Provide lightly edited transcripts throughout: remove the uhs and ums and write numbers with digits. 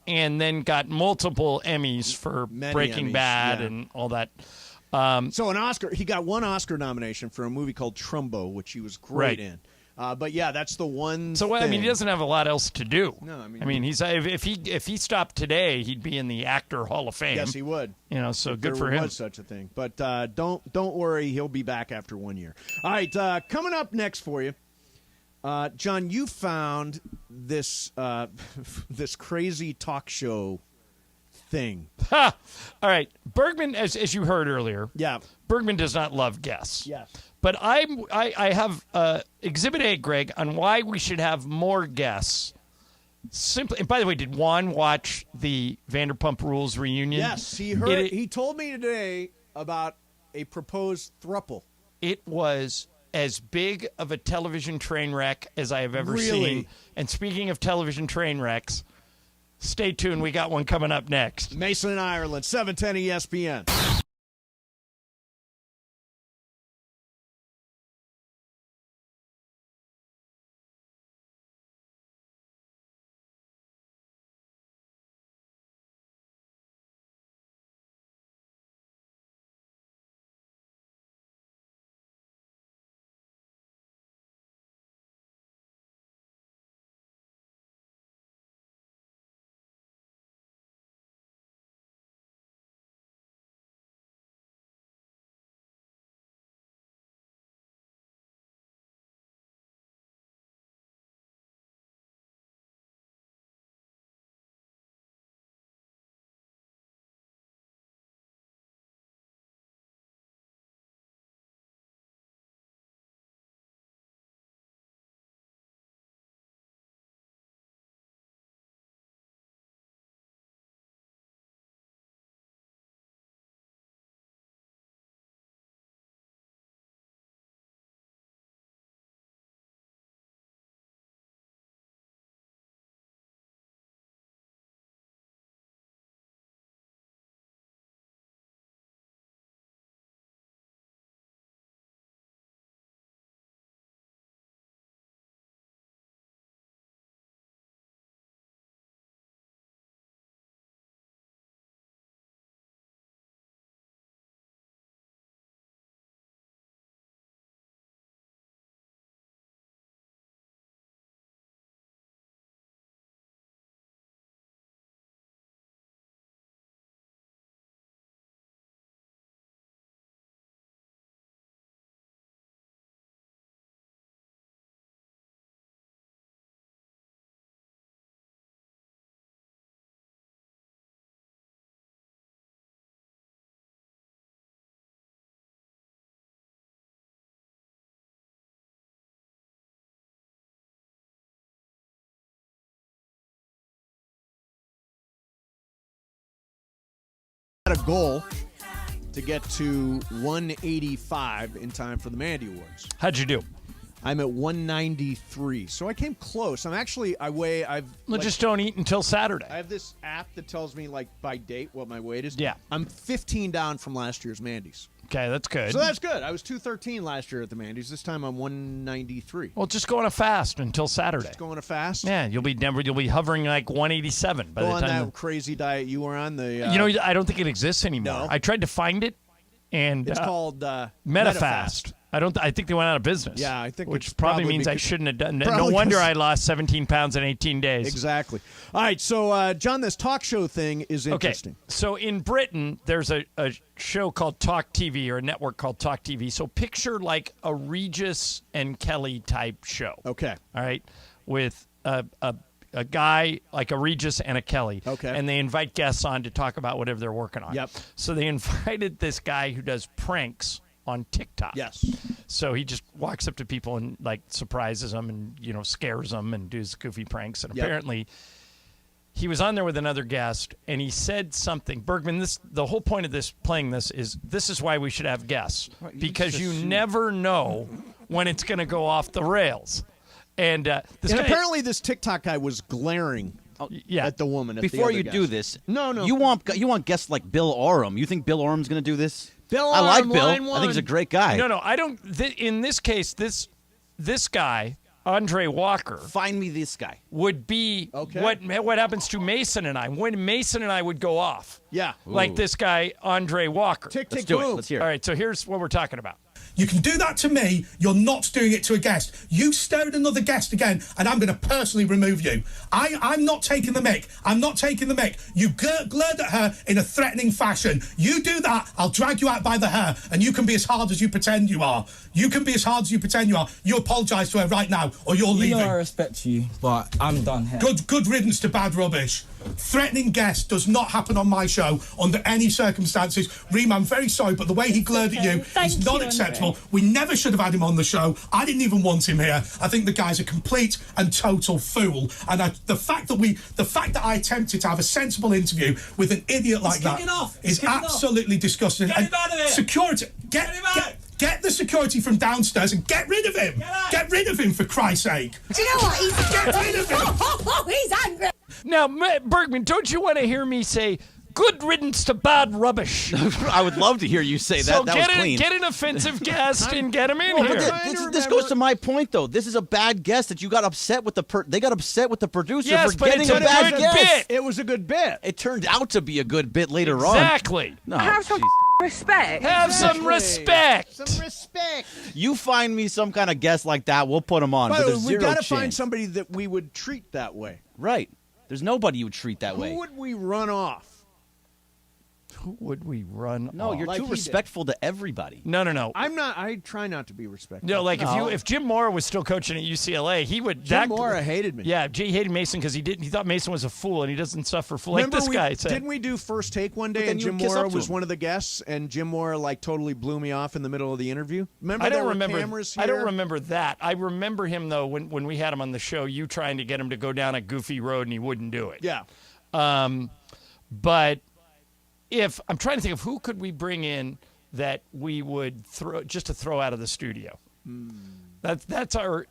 and then got multiple Emmys for Breaking Bad and all that. So an Oscar, he got one Oscar nomination for a movie called Trumbo, which he was great in. But yeah, that's the one. So thing. I mean, he doesn't have a lot else to do. No, I mean, he's if he stopped today, he'd be in the Actor Hall of Fame. Yes, he would. So if good for him. There was such a thing, but don't worry, he'll be back after 1 year. All right, coming up next for you, John. You found this this crazy talk show thing. Ha! All right, Bergman, as you heard earlier. Yeah, Bergman does not love guests. Yes. But I have Exhibit A, Greg, on why we should have more guests. Simply, and by the way, did Juan watch the Vanderpump Rules reunion? Yes, he heard. He told me today about a proposed throuple. It was as big of a television train wreck as I have ever seen. And speaking of television train wrecks, stay tuned. We got one coming up next. Mason and Ireland, 710 ESPN. A goal to get to 185 in time for the Mandy Awards. How'd you do? I'm at 193, so I came close. Just don't eat until Saturday. I have this app that tells me, like, by date what my weight is. Yeah. I'm 15 down from last year's Mandy's. Okay, that's good. So that's good. I was 213 last year at the Mandy's. This time I'm 193. Well, just go on a fast until Saturday. Just go on a fast? Yeah, you'll be hovering like 187 by the time. Go on that crazy diet you were on. I don't think it exists anymore. No. I tried to find it, and it's called MetaFast. I think they went out of business. Yeah, I think which probably means I shouldn't have done that. No wonder I lost 17 pounds in 18 days. Exactly. All right, so John, this talk show thing is interesting. Okay, so in Britain, there's a show called Talk TV, or a network called Talk TV. So picture like a Regis and Kelly type show. Okay. All right, with a guy like a Regis and a Kelly. Okay. And they invite guests on to talk about whatever they're working on. Yep. So they invited this guy who does pranks on TikTok. Yes. So he just walks up to people and like surprises them and scares them and does goofy pranks. And apparently he was on there with another guest and he said something. Bergman, the whole point of playing this is why we should have guests, because you never know when it's going to go off the rails. And apparently this TikTok guy was glaring at the woman. Before you do this, you want guests like Bill Oram. You think Bill Oram's going to do this? I like Bill. I think he's a great guy. No, I don't. In this case, this guy, Andre Walker Find me this guy. would be Okay. what happens to Mason and I. When Mason and I would go off. Yeah. Like this guy, Andre Walker. Tick, Let's tick, do it. boom. Let's hear All it. right, so here's what we're talking about. You can do that to me. You're not doing it to a guest. You stare at another guest again, and I'm going to personally remove you. I'm not taking the mic. I'm not taking the mic. You glared at her in a threatening fashion. You do that, I'll drag you out by the hair, and you can be as hard as you pretend you are. You can be as hard as you pretend you are. You apologise to her right now, or you're leaving. You know I respect you, but I'm done here. Good riddance to bad rubbish. Threatening guest does not happen on my show under any circumstances. Reem, I'm very sorry, but the way he glared at you is not acceptable. We never should have had him on the show. I didn't even want him here. I think the guy's a complete and total fool. And the fact that I attempted to have a sensible interview with an idiot like that is absolutely disgusting. Get him out of it. Security, get the security from downstairs and get rid of him. Get rid of him, for Christ's sake. Do you know what? Get rid of him. He's angry. Now, Bergman, don't you want to hear me say, good riddance to bad rubbish? I would love to hear you say that. So That was clean. get an offensive guest and get him in Well, here. but this goes to my point, though. This is a bad guest that you got upset with they got upset with the producer Yes, for but getting it's a a bad good guest. bit. It was a good bit. It turned out to be a good bit later on. Exactly. No, Have some jeez. respect. Have some respect. Some respect. You find me some kind of guest like that, we'll put him on. By But the there's way, we've zero got to find chance. somebody that we would treat that way. Right. There's nobody you would treat that way. Who would we run off? Who would we run No, off? you're Like too he did. respectful to everybody. No. I'm not. I try not to be respectful. No, like No. if Jim Mora was still coaching at UCLA, he would. Jim Mora hated me. Yeah, he hated Mason because he thought Mason was a fool and he doesn't suffer for like Remember this guy said. Didn't we do First Take one day then and you Jim kiss Mora up to was him. one of the guests and Jim Mora like totally blew me off in the middle of the interview? Remember I there don't were remember. cameras here? I don't remember that. I remember him though when we had him on the show. You trying to get him to go down a goofy road and he wouldn't do it. Yeah. But if I'm trying to think of who could we bring in that we would throw out of the studio. That's our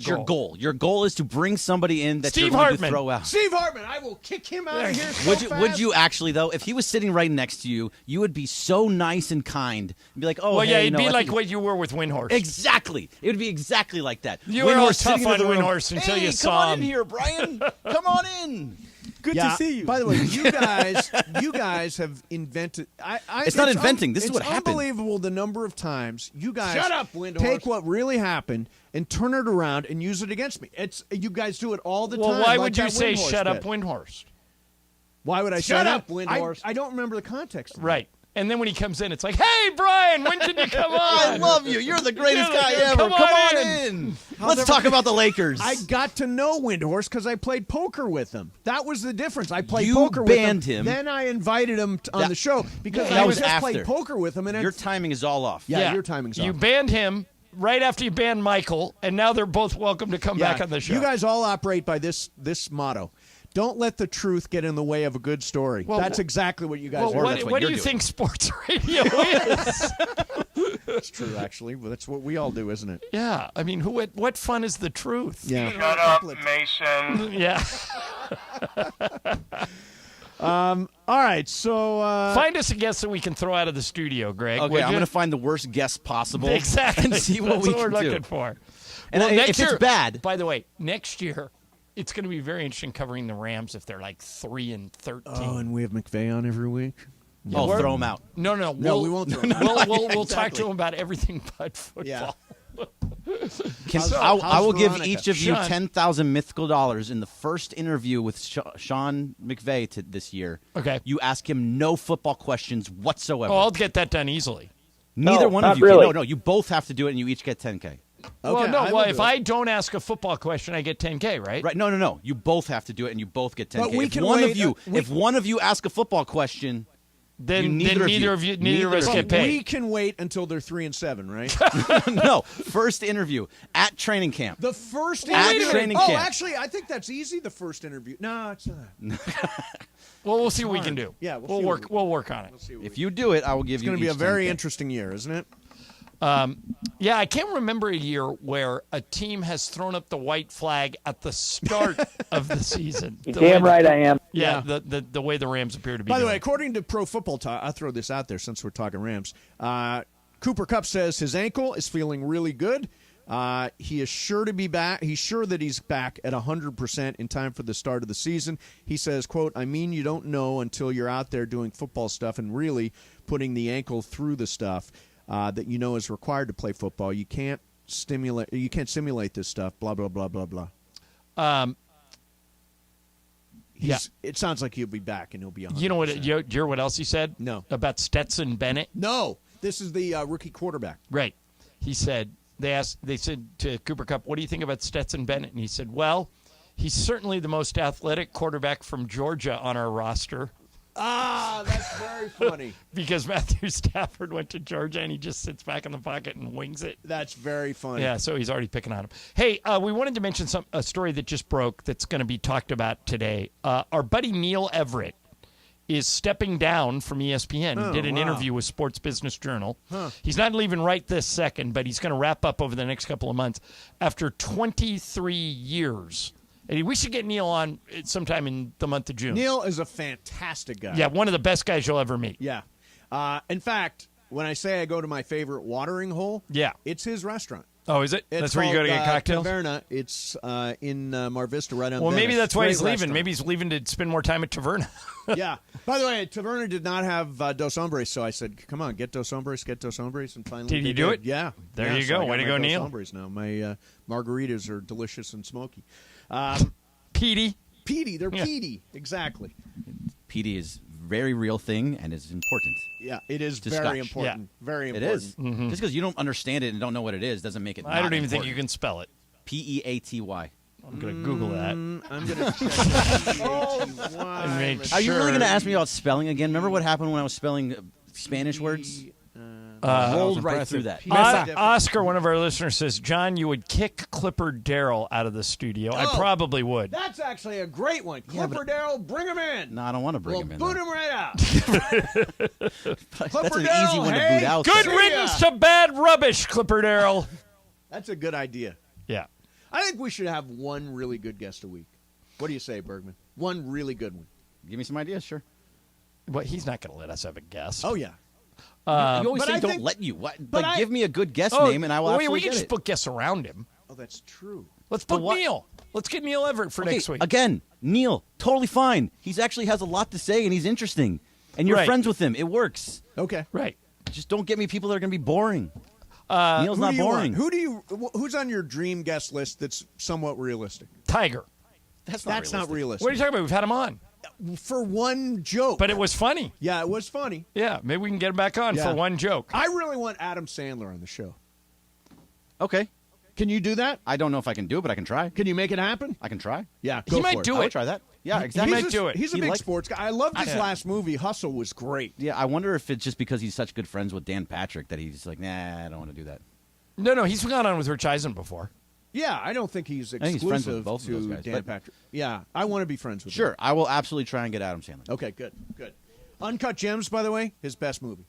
Your goal. Your goal is to bring somebody in that Steve you're going Hartman. to throw out. Steve Hartman, I will kick him out of here so Would fast. you actually though? If he was sitting right next to you, you would be so nice and kind and be like, "Oh, Well, hey, yeah, it'd no, be I like think- what you were with Windhorse. Exactly. It would be exactly like that. You were all Windhorse sitting tough in the on room, Windhorse until hey, you come saw on him. in here, Brian. Come on in. Good Yeah, to see you. By the way, you guys have invented. It's not inventing. This is what happened. It's unbelievable the number of times you guys Shut up, Windhorse. take what really happened and turn it around and use it against me. You guys do it all the Well, time. why like would you that say Windhorse shut up bit. Windhorse? Why would I Shut shut up, up? Windhorse. I don't remember the context. of that. Right. And then when he comes in, it's like, hey, Brian, when can you come on? I love you. You're the greatest You're the guy good- ever. come on in. Let's talk about the Lakers. I got to know Windhorse because I played poker with him. That was the difference. I played You poker banned with him. him. Then I invited him on That- the show because that I was just after. played poker with him. And Your timing is all off. Yeah, your timing's You off. banned him right after you banned Michael, and now they're both welcome to come back on the show. You guys all operate by this motto. Don't let the truth get in the way of a good story. Well, That's exactly what you guys well, are. Or what, that's what what do you're you doing. think sports radio is? That's true, actually. Well, that's what we all do, isn't it? Yeah, I mean, what fun is the truth? Yeah. Shut up, Mason. Yeah. All right, so Find us a guest that we can throw out of the studio, Greg. Okay, would I'm you? going to find the worst guest possible. Exactly. And see what That's we what can we're do. looking for. And Well, if next it's year- bad, By the way, next year it's going to be very interesting covering the Rams if they're like 3-13. oh, and we have McVay on every week. I'll We're- throw him out. No, we won't throw him We'll talk exactly. to him about everything but football. Yeah. I will give Veronica? each of you Sean. 10,000 mythical dollars in the first interview with Sean McVay this year. Okay. You ask him no football questions whatsoever. Oh, I'll get that done easily. Neither No, one not of you really. can. No, you both have to do it, and you each get 10K. Well, no. I will Well, do if it. I don't ask a football question, I get 10K, right? Right? No. You both have to do it, and you both get 10K. But we if can one wait, of you, we- if one of you ask a football question, Then neither of us you- get paid. We can wait until they're 3-7, right? no, first interview at training camp. The first At interview. training oh, camp. actually, I think that's easy. The first interview. No, it's not. Well, we'll see what we can do. Yeah, we'll see work. what We'll work on it. If you do it, I will give It's you. going to be a each very 10K. interesting year, isn't it? Yeah, I can't remember a year where a team has thrown up the white flag at the start of the season. You're damn right I am. Yeah, Yeah. the way the Rams appear to be. By the doing. way, according to Pro Football Talk, I'll throw this out there since we're talking Rams. Cooper Kupp says his ankle is feeling really good. He is sure to be back. He's sure that he's back at 100% in time for the start of the season. He says, quote, I mean, you don't know until you're out there doing football stuff and really putting the ankle through the stuff that you know is required to play football. You can't simulate this stuff, blah, blah, blah, blah, blah. It sounds like he'll be back and he'll be 100%. You know what? You hear what else he said? No. About Stetson Bennett? No. This is the rookie quarterback. Right. He said, they said to Cooper Kupp, what do you think about Stetson Bennett? And he said, well, he's certainly the most athletic quarterback from Georgia on our roster. Ah, that's very funny. Because Matthew Stafford went to Georgia and he just sits back in the pocket and wings it. That's very funny. Yeah, so he's already picking on him. Hey, we wanted to mention a story that just broke that's going to be talked about today. Our buddy Neil Everett is stepping down from ESPN. He did an interview with Sports Business Journal. He's not leaving right this second, but he's going to wrap up over the next couple of months after 23 years. And we should get Neil on sometime in the month of June. Neil is a fantastic guy. Yeah, one of the best guys you'll ever meet. Yeah. In fact, when I say I go to my favorite watering hole, it's his restaurant. Oh, is it? That's where you go to get cocktails? Taverna. It's in Mar Vista, right on Well, maybe Venice. that's why Great he's leaving. restaurant. Maybe he's leaving to spend more time at Taverna. Yeah. By the way, Taverna did not have Dos Hombres, so I said, come on, get Dos Hombres, and finally Did you do it? Yeah. There you so go. I got Way to my go, Dos Neil. Hombres now. My margaritas are delicious and smoky. Petey. They're peaty. Exactly. PD is a very real thing and is important. Yeah, it is To very Scotch. important. Very It important. is. Just because you don't understand it and don't know what it is doesn't make it I don't not even think you important. can spell it. P-E-A-T-Y. I'm going to Google that. I'm going to And make Are you really sure- going to ask me about spelling again? Remember what happened when I was spelling Spanish words? Rolled right through that. Oscar, one of our listeners, says, John, you would kick Clipper Darrell out of the studio. I probably would. That's actually a great one. Clipper Darrell, bring him in. No, I don't want to bring him in. Boot though. him right out. That's an Darrell, easy one to hey, boot out. Good though. riddance to bad rubbish, Clipper Darrell. That's a good idea. Yeah. I think we should have one really good guest a week. What do you say, Bergman? One really good one. Give me some ideas, sure. Well, he's not going to let us have a guest. Oh, yeah. You always but say I don't think- let you. What? but Like, I- give me a good guest Oh, name and I will we absolutely can get just it. book guests around him. Oh, that's true. Let's book what? Neil. Let's get Neil Everett for Okay, next week. again, Neil, totally fine. He's actually has a lot to say and he's interesting. And you're Right. friends with him. It works. Okay. Right. Just don't get me people that are going to be boring. Who Neil's not do you boring. want? Who's on your dream guest list that's somewhat realistic? Tiger. That's Not realistic. What are you talking about? We've had him on. For one joke. But it was funny. Yeah, it was funny. Yeah, maybe we can get him back on Yeah. for one joke. I really want Adam Sandler on the show. Okay. Can you do that? I don't know if I can do it, but I can try. Can you make it happen? I can try. Yeah, He go might for it. do I it. would try that. Yeah, He exactly. might do it. He's a He big like- sports guy. I loved his Yeah. last movie. Hustle was great. Yeah, I wonder if it's just because he's such good friends with Dan Patrick that he's like, nah, I don't want to do that. No, he's gone on with Rich Eisen before. Yeah, I don't think he's think he's friends with exclusive both of those to guys, Dan but- Patrick. Yeah, I want to be friends with him. Sure, I will absolutely try and get Adam Sandler. Okay, good. Uncut Gems, by the way, his best movie.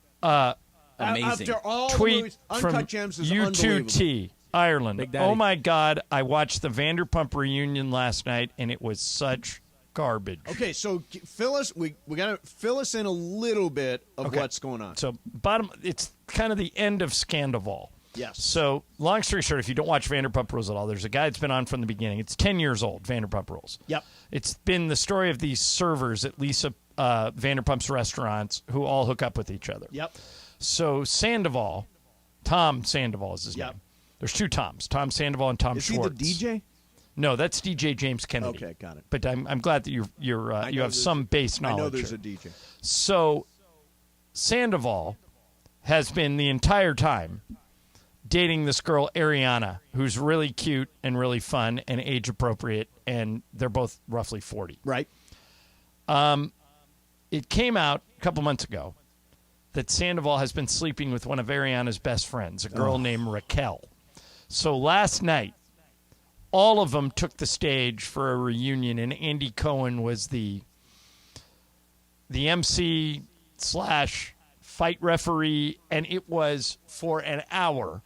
Amazing. After all the Tweet movies, from Uncut Gems is unbelievable. U2T, Ireland. Big Daddy. Oh, my God. I watched the Vanderpump reunion last night, and it was such garbage. Okay, so fill us. We got to fill us in a little bit of Okay. what's going on. So, it's kind of the end of Scandival. Yes. So, long story short, if you don't watch Vanderpump Rules at all, there's a guy that's been on from the beginning. It's 10 years old, Vanderpump Rules. Yep. It's been the story of these servers at Lisa Vanderpump's restaurants who all hook up with each other. Yep. So, Sandoval, Tom Sandoval is his Yep. name. There's two Toms, Tom Sandoval and Tom Is he Schwartz. the DJ? No, that's DJ James Kennedy. Okay, got it. But I'm glad that you know have there's- some base knowledge. I know there's here. a DJ. So, Sandoval has been the entire time dating this girl, Ariana, who's really cute and really fun and age appropriate, and they're both roughly 40. Right. It came out a couple months ago that Sandoval has been sleeping with one of Ariana's best friends, a girl named Raquel. So last night, all of them took the stage for a reunion, and Andy Cohen was the MC / fight referee, and it was for an hour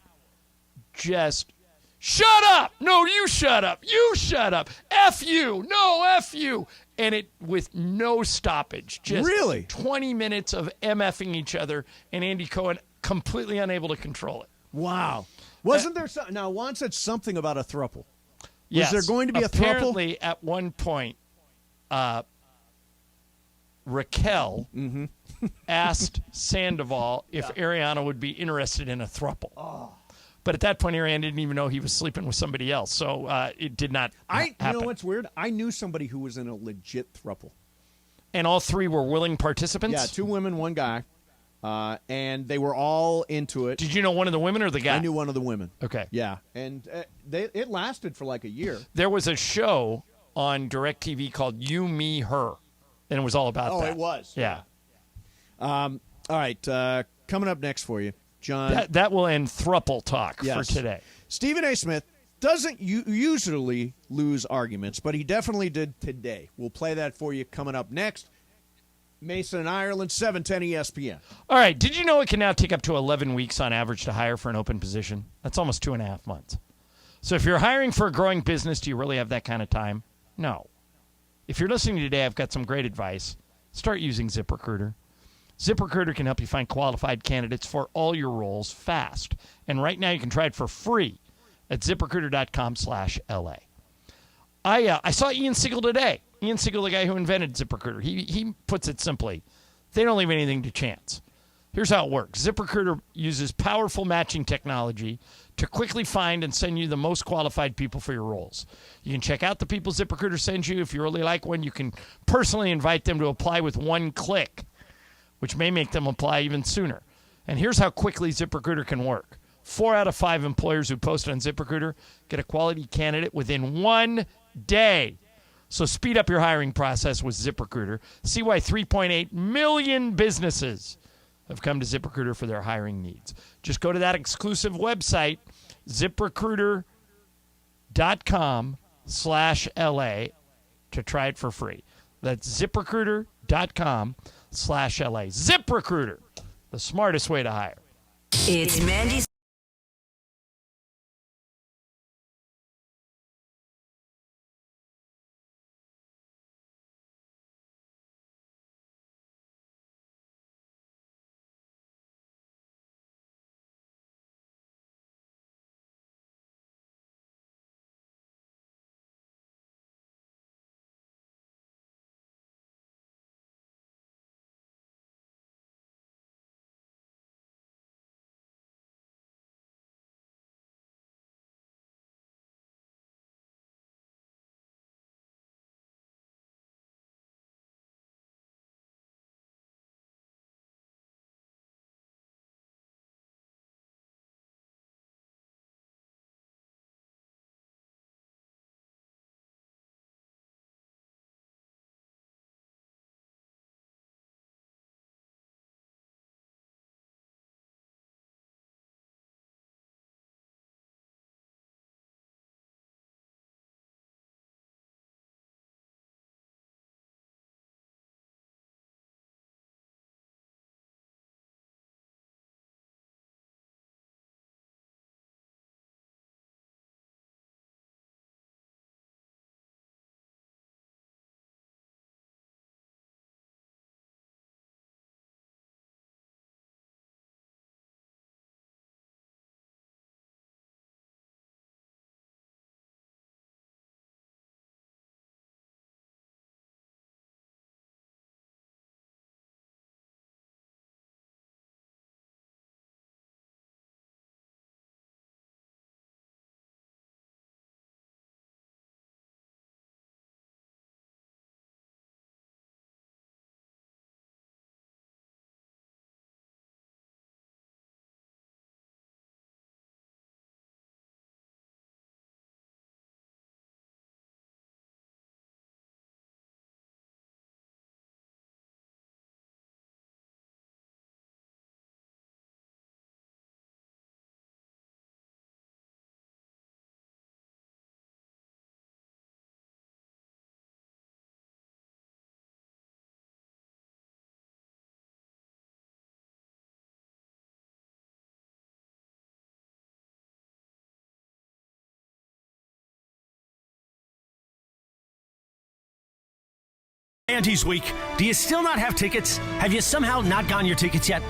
just shut up. No, you shut up. You shut up. F you. No, F you. And it with no stoppage. Just Really? 20 minutes of MFing each other, and Andy Cohen completely unable to control it. Wow. Wasn't there some, now Juan said something about a throuple? Yes. Was there going to be a throuple? Apparently, at one point, Raquel asked Sandoval if Ariana would be interested in a throuple. Oh. But at that point, Ariana didn't even know he was sleeping with somebody else, so it did not happen. You know what's weird? I knew somebody who was in a legit throuple. And all three were willing participants? Yeah, 2 women, 1 guy. And they were all into it. Did you know one of the women or the guy? I knew one of the women. Okay. Yeah. And it lasted for like a year. There was a show on DirecTV called You, Me, Her, and it was all about that. Oh, it was? Yeah. All right. Coming up next for you, John. That will end thruple talk Yes. for today. Stephen A. Smith doesn't usually lose arguments, but he definitely did today. We'll play that for you coming up next. Mason in Ireland, 710 ESPN. All right. Did you know it can now take up to 11 weeks on average to hire for an open position? That's almost 2.5 months. So if you're hiring for a growing business, do you really have that kind of time? No. If you're listening today, I've got some great advice. Start using ZipRecruiter. ZipRecruiter can help you find qualified candidates for all your roles fast. And right now you can try it for free at ZipRecruiter.com/LA. I saw Ian Siegel today. Ian Siegel, the guy who invented ZipRecruiter. He puts it simply. They don't leave anything to chance. Here's how it works. ZipRecruiter uses powerful matching technology to quickly find and send you the most qualified people for your roles. You can check out the people ZipRecruiter sends you. If you really like one, you can personally invite them to apply with one click, which may make them apply even sooner. And here's how quickly ZipRecruiter can work. 4 out of 5 employers who post on ZipRecruiter get a quality candidate within 1 day. So speed up your hiring process with ZipRecruiter. See why 3.8 million businesses have come to ZipRecruiter for their hiring needs. Just go to that exclusive website, ZipRecruiter.com/LA, to try it for free. That's ZipRecruiter.com/LA. ZipRecruiter, the smartest way to hire. It's Mandy's. Andy's week. Do you still not have tickets? Have you somehow not gotten your tickets yet?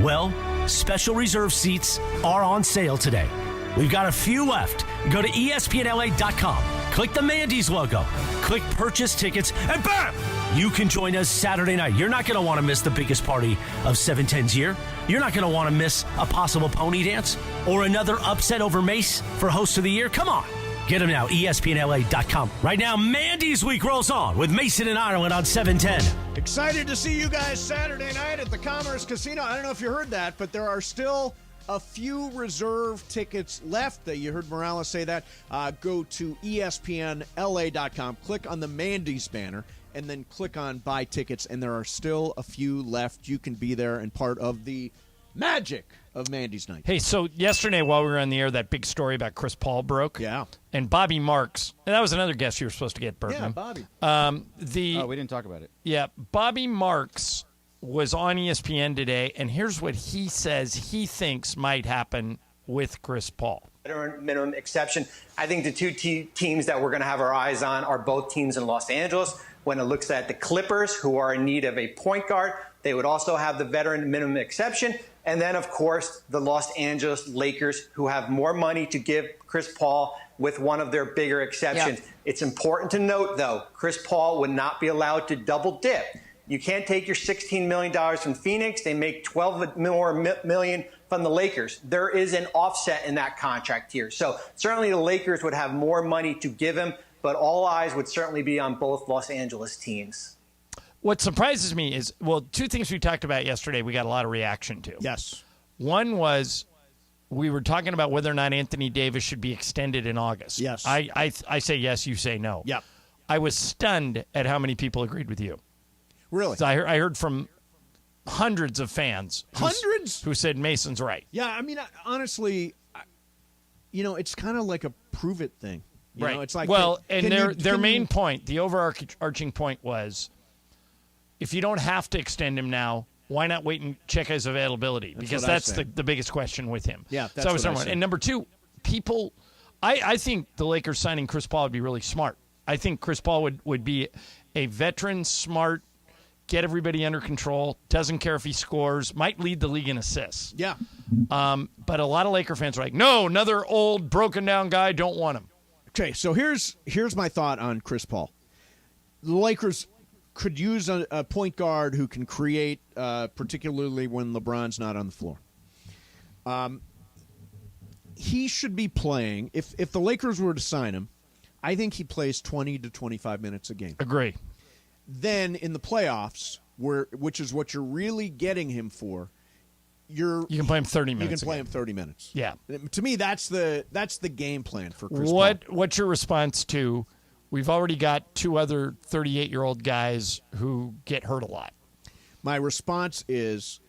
Well, special reserve seats are on sale today. We've got a few left. Go to ESPNLA.com. Click the Mandy's logo. Click purchase tickets, and bam! You can join us Saturday night. You're not going to want to miss the biggest party of 710's year. You're not going to want to miss a possible pony dance or another upset over Mace for host of the year. Come on. Get them now, ESPNLA.com. Right now, Mandy's Week rolls on with Mason and Ireland on 710. Excited to see you guys Saturday night at the Commerce Casino. I don't know if you heard that, but there are still a few reserve tickets left. You heard Morales say that. Go to ESPNLA.com. Click on the Mandy's banner, and then click on Buy Tickets, and there are still a few left. You can be there and part of the magic of Mandy's night. Hey, so yesterday while we were on the air, that big story about Chris Paul broke. Yeah. And Bobby Marks, and that was another guest you were supposed to get, Bergman. Yeah, Bobby. We didn't talk about it. Yeah, Bobby Marks was on ESPN today, and here's what he says he thinks might happen with Chris Paul. Minimum exception. I think the two teams that we're going to have our eyes on are both teams in Los Angeles. When it looks at the Clippers, who are in need of a point guard, they would also have the veteran minimum exception. And then, of course, the Los Angeles Lakers, who have more money to give Chris Paul with one of their bigger exceptions. Yeah. It's important to note, though, Chris Paul would not be allowed to double dip. You can't take your $16 million from Phoenix. They make $12 million from the Lakers. There is an offset in that contract here. So certainly the Lakers would have more money to give him, but all eyes would certainly be on both Los Angeles teams. What surprises me is, well, two things we talked about yesterday we got a lot of reaction to. Yes. One was we were talking about whether or not Anthony Davis should be extended in August. Yes. I say yes, you say no. Yep. I was stunned at how many people agreed with you. Really? So I heard from hundreds of fans. Who said Mason's right. Yeah, I mean, honestly, it's kind of like a prove it thing. You know, it's like, well, their main point, the overarching point was, if you don't have to extend him now, why not wait and check his availability? Because that's the biggest question with him. Yeah, that's so that was number one. And number two, people, I think the Lakers signing Chris Paul would be really smart. I think Chris Paul would be a veteran, smart, get everybody under control, doesn't care if he scores, might lead the league in assists. Yeah. But a lot of Laker fans are like, no, another old, broken-down guy, don't want him. Okay, so here's my thought on Chris Paul. The Lakers could use a point guard who can create, particularly when LeBron's not on the floor. He should be playing. If the Lakers were to sign him, I think he plays 20 to 25 minutes a game. Agree. Then in the playoffs, which is what you're really getting him for, you can play him 30 minutes. You can play him 30 minutes. Yeah. To me, that's the game plan for Chris Paul. Paul. What's your response to, we've already got two other 38-year-old guys who get hurt a lot? My response is,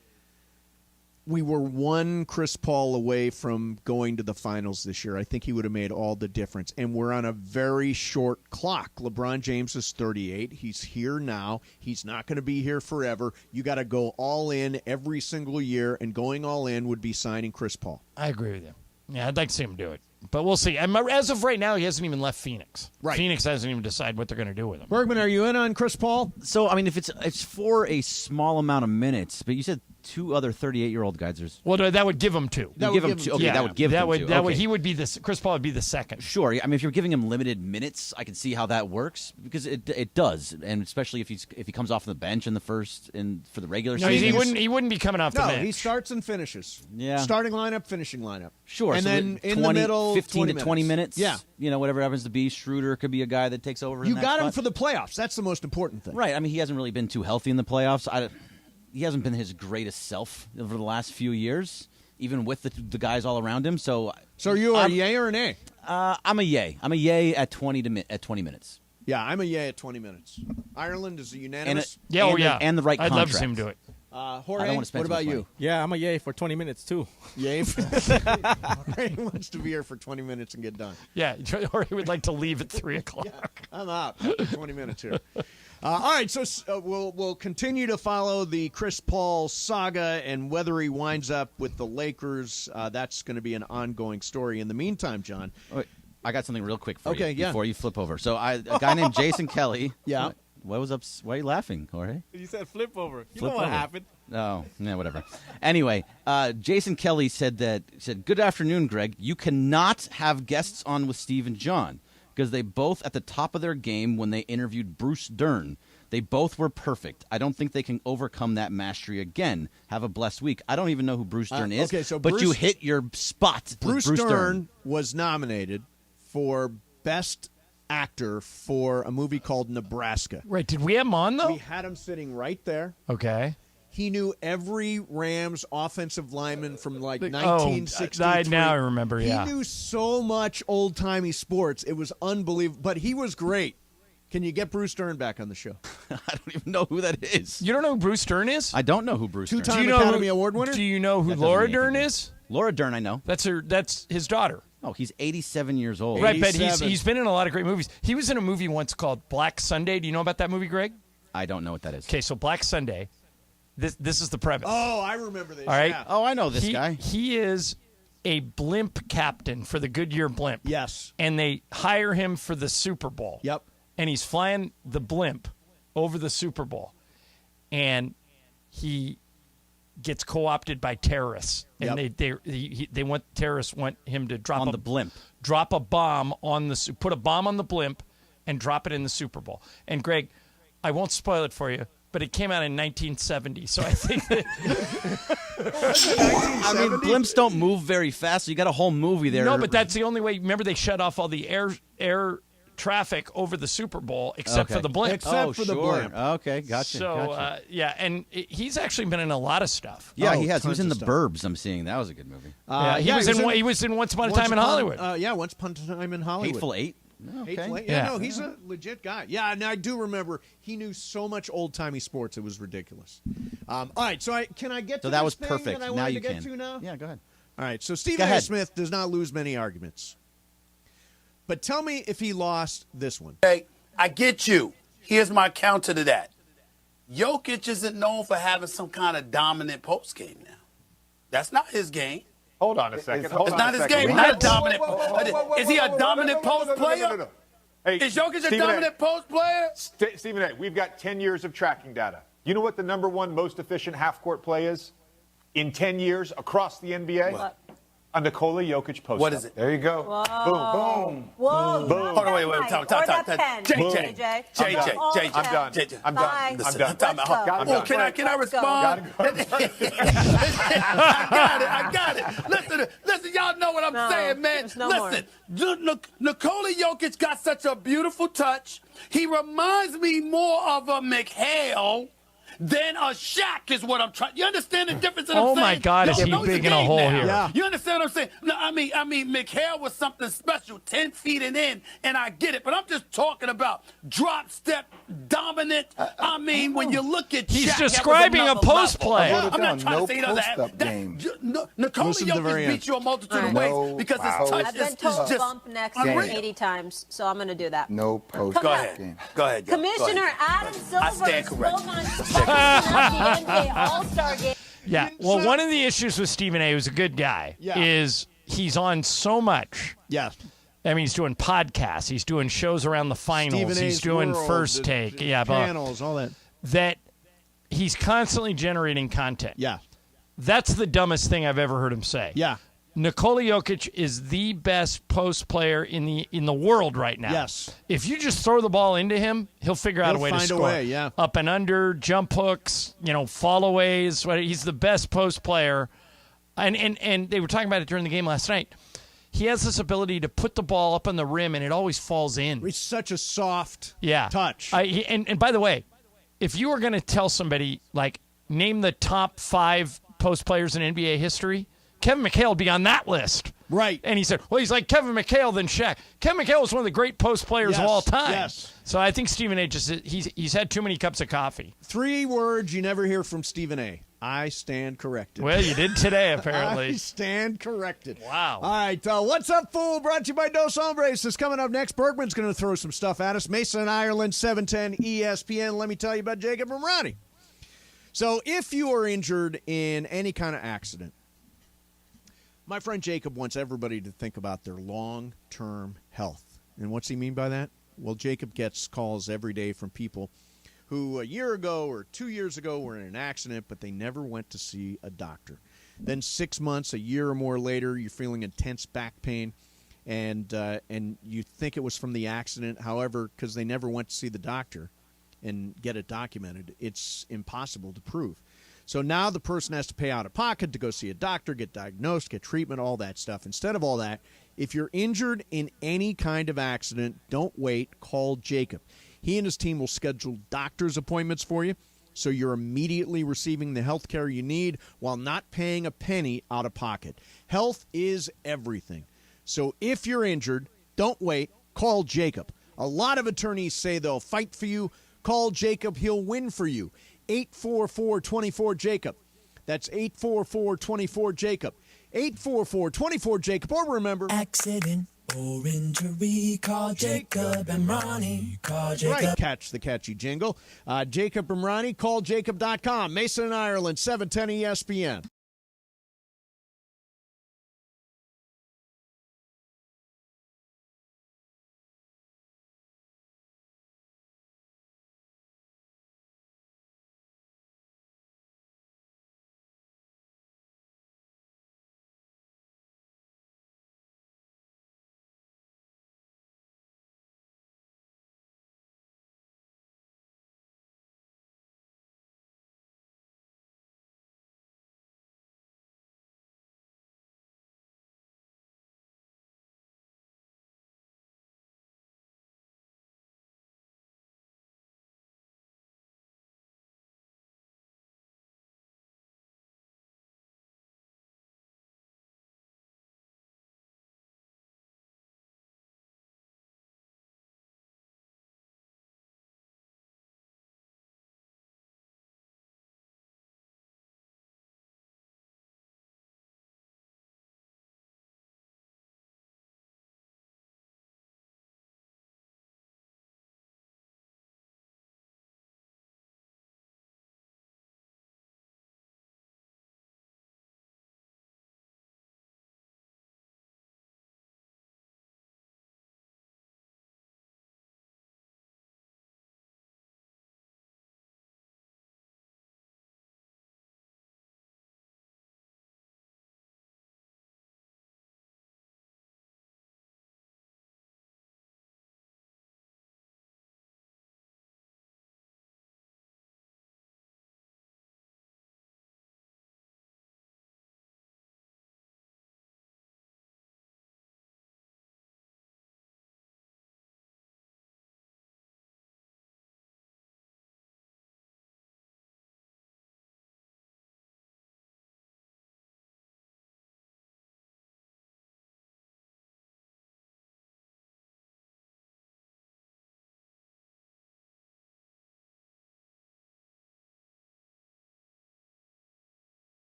we were one Chris Paul away from going to the finals this year. I think he would have made all the difference. And we're on a very short clock. LeBron James is 38. He's here now. He's not going to be here forever. You got to go all in every single year, and going all in would be signing Chris Paul. I agree with you. Yeah, I'd like to see him do it. But we'll see. As of right now, he hasn't even left Phoenix. Right. Phoenix hasn't even decided what they're going to do with him. Bergman, are you in on Chris Paul? So, I mean, if it's for a small amount of minutes, but you said two other 38-year-old guys. Well, that would give him two. That would give him two. Okay, that would give him two. That would. He would be Chris Paul would be the second. Sure. I mean, if you're giving him limited minutes, I can see how that works, because it does, and especially if he comes off the bench in the first for the regular season. No, he wouldn't be coming off the bench. No, he starts and finishes. Yeah. Starting lineup, finishing lineup. Sure. And so then in the middle, 15 to 20 minutes. Yeah. Whatever happens to be. Schroeder could be a guy that takes over. You in that got spot. him for the playoffs. That's the most important thing. Right. I mean, he hasn't really been too healthy in the playoffs. He hasn't been his greatest self over the last few years, even with the guys all around him. So are you a yay or an A? I'm a yay. I'm a yay at 20 minutes. Yeah, I'm a yay at 20 minutes. Ireland is a unanimous. And the right I'd contract. love to see him do it. Jorge, I don't want to spend what about you? Yeah, I'm a yay for 20 minutes, too. Yay? Jorge wants to be here for 20 minutes and get done. Yeah, Jorge would like to leave at 3 o'clock. Yeah, I'm out after 20 minutes here. All right, so we'll continue to follow the Chris Paul saga, and whether he winds up with the Lakers, that's going to be an ongoing story. In the meantime, John. Wait, I got something real quick for you before you flip over. So a guy named Jason Kelly. Yeah. Why are you laughing, Jorge? You said flip over. You Flip know what over. happened. Oh, yeah, whatever. Anyway, Jason Kelly said, good afternoon, Greg. You cannot have guests on with Steve and John because they both at the top of their game when they interviewed Bruce Dern. They both were perfect. I don't think they can overcome that mastery again. Have a blessed week. I don't even know who Bruce Dern is, okay, so but Bruce- you hit your spot. Bruce with Dern was nominated for Best Actor for a movie called Nebraska. Right. Did we have him on, though? We had him sitting right there. Okay. He knew every Rams offensive lineman from like Oh, 1963. now I remember, yeah. He knew so much old-timey sports. It was unbelievable. But he was great. Can you get Bruce Dern back on the show? I don't even know who that is. You don't know who Bruce Dern is? I don't know who Bruce Dern is. Two-time Do you know Academy who- Award winner? Do you know who That doesn't Laura mean Dern anything. is? Laura Dern, I know. That's his daughter. Oh, he's 87 years old. Right, but 87. he's been in a lot of great movies. He was in a movie once called Black Sunday. Do you know about that movie, Greg? I don't know what that is. Okay, so Black Sunday. This is the premise. Oh, I remember this. All right. Yeah. Oh, I know this guy. He is a blimp captain for the Goodyear blimp. Yes. And they hire him for the Super Bowl. Yep. And he's flying the blimp over the Super Bowl. And he gets co-opted by terrorists. And Yep. terrorists want him to drop On the blimp. Drop a bomb put a bomb on the blimp and drop it in the Super Bowl. And Greg, I won't spoil it for you, but it came out in 1970. So I think that I mean, blimps don't move very fast, so you got a whole movie there. No, but that's the only way. Remember, they shut off all the air traffic over the Super Bowl except for the blimp. Except for the blimp. Okay, gotcha. So, gotcha. yeah, and he's actually been in a lot of stuff. Yeah, Oh, he has. He was tons in of The stuff. Burbs. I'm seeing that was a good movie. He was in Once Upon a Time in Hollywood. Once Upon a Time in Hollywood. Hateful Eight. Okay. Hateful Eight. Yeah. No, he's a legit guy. Yeah, and I do remember he knew so much old-timey sports. It was ridiculous. All right, so can I get to So that this was thing perfect. that I Now wanted you to get can. to now? Yeah, go ahead. All right, so Stephen Go A. ahead. Smith does not lose many arguments. But tell me if he lost this one. Hey, I get you. Here's my counter to that. Jokic isn't known for having some kind of dominant post game now. That's not his game. Hold on a second. It's not his game. He's not a dominant. Is he a dominant post player? Hey, Is Jokic a Stephen dominant post player? Stephen A., we've got 10 years of tracking data. You know what the number one most efficient half-court play is in 10 years across the NBA? What? A Nikola Jokic post. What is it? There you go. Whoa. Boom. Whoa. Boom. Hold on, wait. Or the pen. JJ. I'm done. JJ. I'm Bye. done. I'm done. Time out. I'm done. Can I respond? I got it. Listen, y'all know what I'm saying, man. there's no Listen, Nikola Jokic got such a beautiful touch. He reminds me more of a McHale than a Shaq is what I'm trying. You understand the difference that I'm saying? Oh, my God, is he knows big the in a game hole now. here. Yeah. You understand what I'm saying? No, I mean, McHale was something special, 10 feet and in, and I get it. But I'm just talking about drop step dominant. I mean, when you look at He's Shaq, that was describing a another post level. play. I'm not trying to say he doesn't have post-up game. Nikola Listen to the very Jokic end. beats you a multitude of All ways right. because his Wow. touch I've been is told just bump next unreal. 80 times, so I'm going to do that. No post Go ahead. game. Go ahead. Go Commissioner ahead. Adam I Silver stand spoke corrected. on the NBA All-Star game. Yeah. Well, one of the issues with Stephen A., who's a good guy, Yeah. is he's on so much. Yeah. I mean, he's doing podcasts. He's doing shows around the finals. Stephen He's A's doing World, First the Take. Yeah, blah. panels, all that. That he's constantly generating content. Yeah. That's the dumbest thing I've ever heard him say. Yeah. Nikola Jokic is the best post player in the world right now. Yes. If you just throw the ball into him, he'll figure out He'll a way to find a score. way, yeah. Up and under, jump hooks, fallaways. He's the best post player. And they were talking about it during the game last night. He has this ability to put the ball up on the rim, and it always falls in. It's such a soft Yeah. touch. And by the way, if you were going to tell somebody, like, name the top 5 post players in NBA history, Kevin McHale would be on that list. Right. And he said, well, he's like Kevin McHale than Shaq. Kevin McHale was one of the great post players Yes, of all time. yes. So I think Stephen A. he's had too many cups of coffee. 3 words you never hear from Stephen A. I stand corrected. Well, you did today, I apparently. stand corrected. Wow. All right. What's Up, Fool? Brought to you by Dos Hombres. This is coming up next. Bergman's going to throw some stuff at us. Mason, Ireland, 710 ESPN. Let me tell you about Jacob and Ronnie. So if you are injured in any kind of accident, my friend Jacob wants everybody to think about their long-term health. And what's he mean by that? Well, Jacob gets calls every day from people who a year ago or 2 years ago were in an accident, but they never went to see a doctor. Then 6 months, a year or more later, you're feeling intense back pain, and you think it was from the accident. However, because they never went to see the doctor and get it documented, it's impossible to prove. So now the person has to pay out of pocket to go see a doctor, get diagnosed, get treatment, all that stuff. Instead of all that, if you're injured in any kind of accident, don't wait. Call Jacob. He and his team will schedule doctor's appointments for you, so you're immediately receiving the health care you need while not paying a penny out of pocket. Health is everything. So if you're injured, don't wait. Call Jacob. A lot of attorneys say they'll fight for you. Call Jacob. He'll win for you. 844-24-JACOB. That's 844-24-JACOB. 844-24-JACOB. Or remember, accident or injury, call Jacob and Ronnie. Call Jacob. Right, catch the catchy jingle. Jacob and Ronnie, call Jacob.com. Mason and Ireland, 710 ESPN.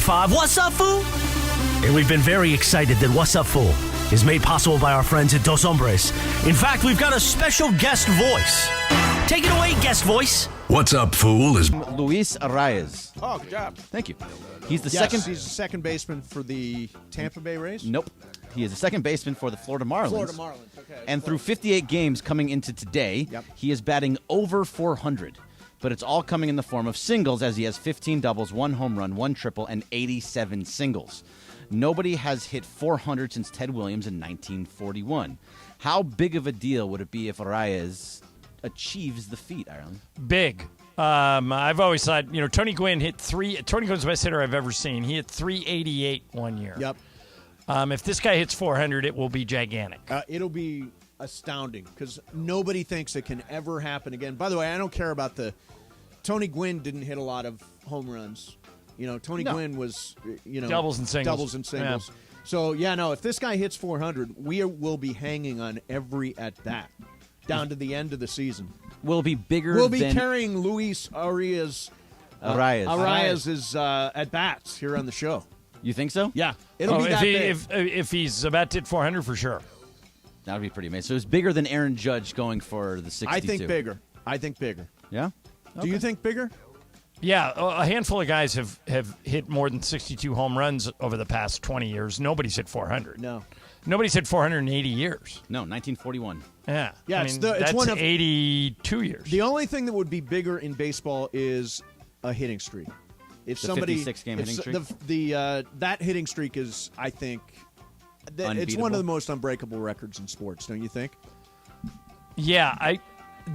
What's up, fool? And we've been very excited that What's Up, Fool is made possible by our friends at Dos Hombres. In fact, we've got a special guest voice. Take it away, guest voice. What's Up, Fool is Luis Arraez. Oh, good job. Thank you. He's the He's the second baseman for the Tampa Bay Rays? Nope. He is the second baseman for the Florida Marlins. Florida Marlins, okay. And through 58 games coming into today, he is batting over 400. But it's all coming in the form of singles, as he has 15 doubles, 1 home run, 1 triple, and 87 singles. Nobody has hit 400 since Ted Williams in 1941. How big of a deal would it be if Arraez achieves the feat, Ireland? Big. I've always thought, Tony Gwynn hit Tony Gwynn's the best hitter I've ever seen. He hit 388 one year. Yep. If this guy hits 400, it will be gigantic. It'll be astounding because nobody thinks it can ever happen again. By the way, I don't care about Tony Gwynn didn't hit a lot of home runs. Tony Gwynn was, doubles and singles. Doubles and singles. Yeah. So, if this guy hits 400, we will be hanging on every at-bat down to the end of the season. We'll be bigger We'll be carrying Luis Arraez's at-bats here on the show. You think so? Yeah. It'll be that big. If he's about to hit 400, for sure. That would be pretty amazing. So it's bigger than Aaron Judge going for the 62. I think bigger. Yeah? Do you think bigger? Yeah, a handful of guys have hit more than 62 home runs over the past 20 years. Nobody's hit 400. No. Nobody's hit 480 years. No, 1941. Yeah. Yeah, I it's mean, that's one of 82 years. The only thing that would be bigger in baseball is a hitting streak. If The somebody 56-game hitting streak? That hitting streak is, I think, it's one of the most unbreakable records in sports, don't you think? Yeah,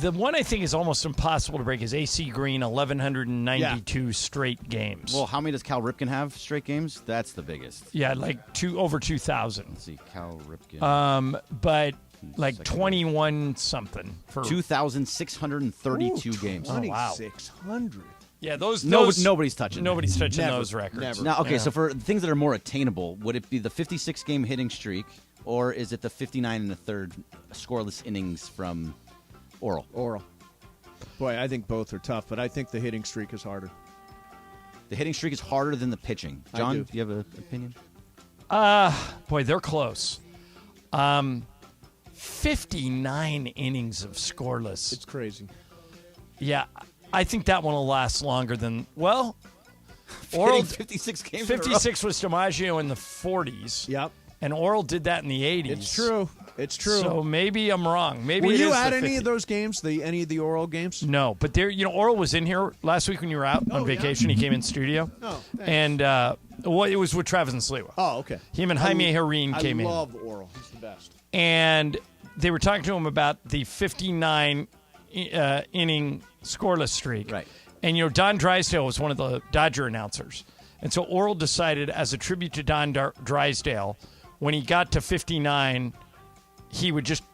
the one I think is almost impossible to break is AC Green, 1,192 straight games. Well, how many does Cal Ripken have straight games? That's the biggest. Yeah, like over 2,000. Let's see, Cal Ripken. But like 21 something for 2,632 games. Oh, wow. 2,600. Yeah, those nobody's touching. Nobody's that. touching Never. those records. Never. Now, okay, Yeah. so for things that are more attainable, would it be the 56-game hitting streak, or is it the 59 1/3 scoreless innings from Oral? Oral. Boy, I think both are tough, but I think the hitting streak is harder. The hitting streak is harder than the pitching. I John, do. do you have an opinion? Boy, they're close. 59 innings of scoreless. It's crazy. Yeah, I think that one will last longer than, well, Hitting Oral 56 games in a row? 56 was DiMaggio in the 40s. Yep. And Oral did that in the 80s. It's true. It's true. So maybe I'm wrong. Maybe Were it you is at the any 50. of those games? Any of the Oral games? No, but there, Oral was in here last week when you were out on vacation. He came in studio. Oh, thanks. And it was with Travis and Sliwa. Oh, okay. Him and Jaime Herrin came in. I love Oral. He's the best. And they were talking to him about the 59 inning scoreless streak. Right. And, Don Drysdale was one of the Dodger announcers. And so Oral decided, as a tribute to Don Drysdale, when he got to 59, he would just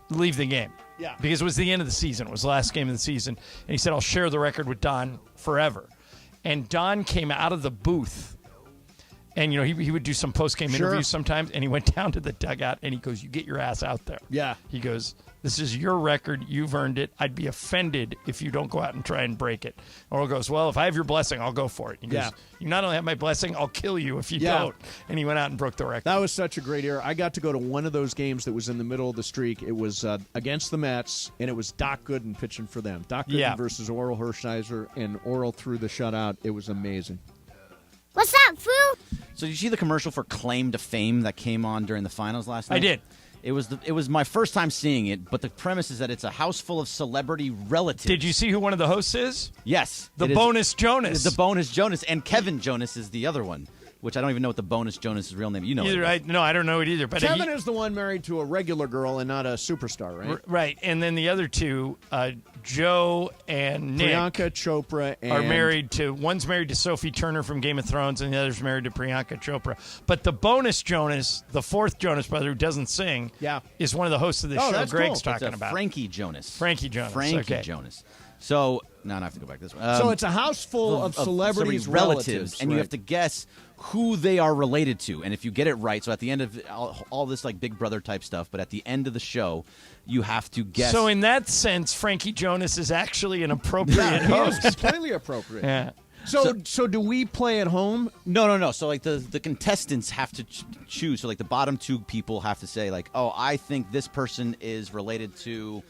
leave the game. Yeah. Because it was the end of the season. It was the last game of the season. And he said, I'll share the record with Don forever. And Don came out of the booth. And, he would do some post-game interviews sometimes. And he went down to the dugout and he goes, you get your ass out there. Yeah. He goes, this is your record. You've earned it. I'd be offended if you don't go out and try and break it. Oral goes, well, if I have your blessing, I'll go for it. He goes, you not only have my blessing, I'll kill you if you don't. And he went out and broke the record. That was such a great era. I got to go to one of those games that was in the middle of the streak. It was against the Mets, and it was Doc Gooden pitching for them. Doc Gooden versus Oral Hershiser, and Oral threw the shutout. It was amazing. What's up, fool? So did you see the commercial for Claim to Fame that came on during the finals last night? I did. It was my first time seeing it, but the premise is that it's a house full of celebrity relatives. Did you see who one of the hosts is? Yes. The Bonus Jonas. The Bonus Jonas, and Kevin Jonas is the other one, which I don't even know what the Bonus Jonas' real name. You know it. No, I don't know it either. But Kevin is the one married to a regular girl and not a superstar, right? Right. And then the other two, Joe and Nick, Priyanka Chopra are married to, one's married to Sophie Turner from Game of Thrones, and the other's married to Priyanka Chopra. But the Bonus Jonas, the fourth Jonas brother who doesn't sing, is one of the hosts of this show that's Greg's cool. talking about. Frankie Jonas. Frankie Jonas. Frankie okay. Jonas. So now I have to go back this way. So it's a house full of celebrities' relatives, and you have to guess who they are related to. And if you get it right, so at the end of all this like Big Brother type stuff, but at the end of the show, you have to guess. So in that sense, Frankie Jonas is actually an appropriate host. It's completely appropriate. Yeah. So do we play at home? No. So like the contestants have to choose. So like the bottom two people have to say like, oh, I think this person is related to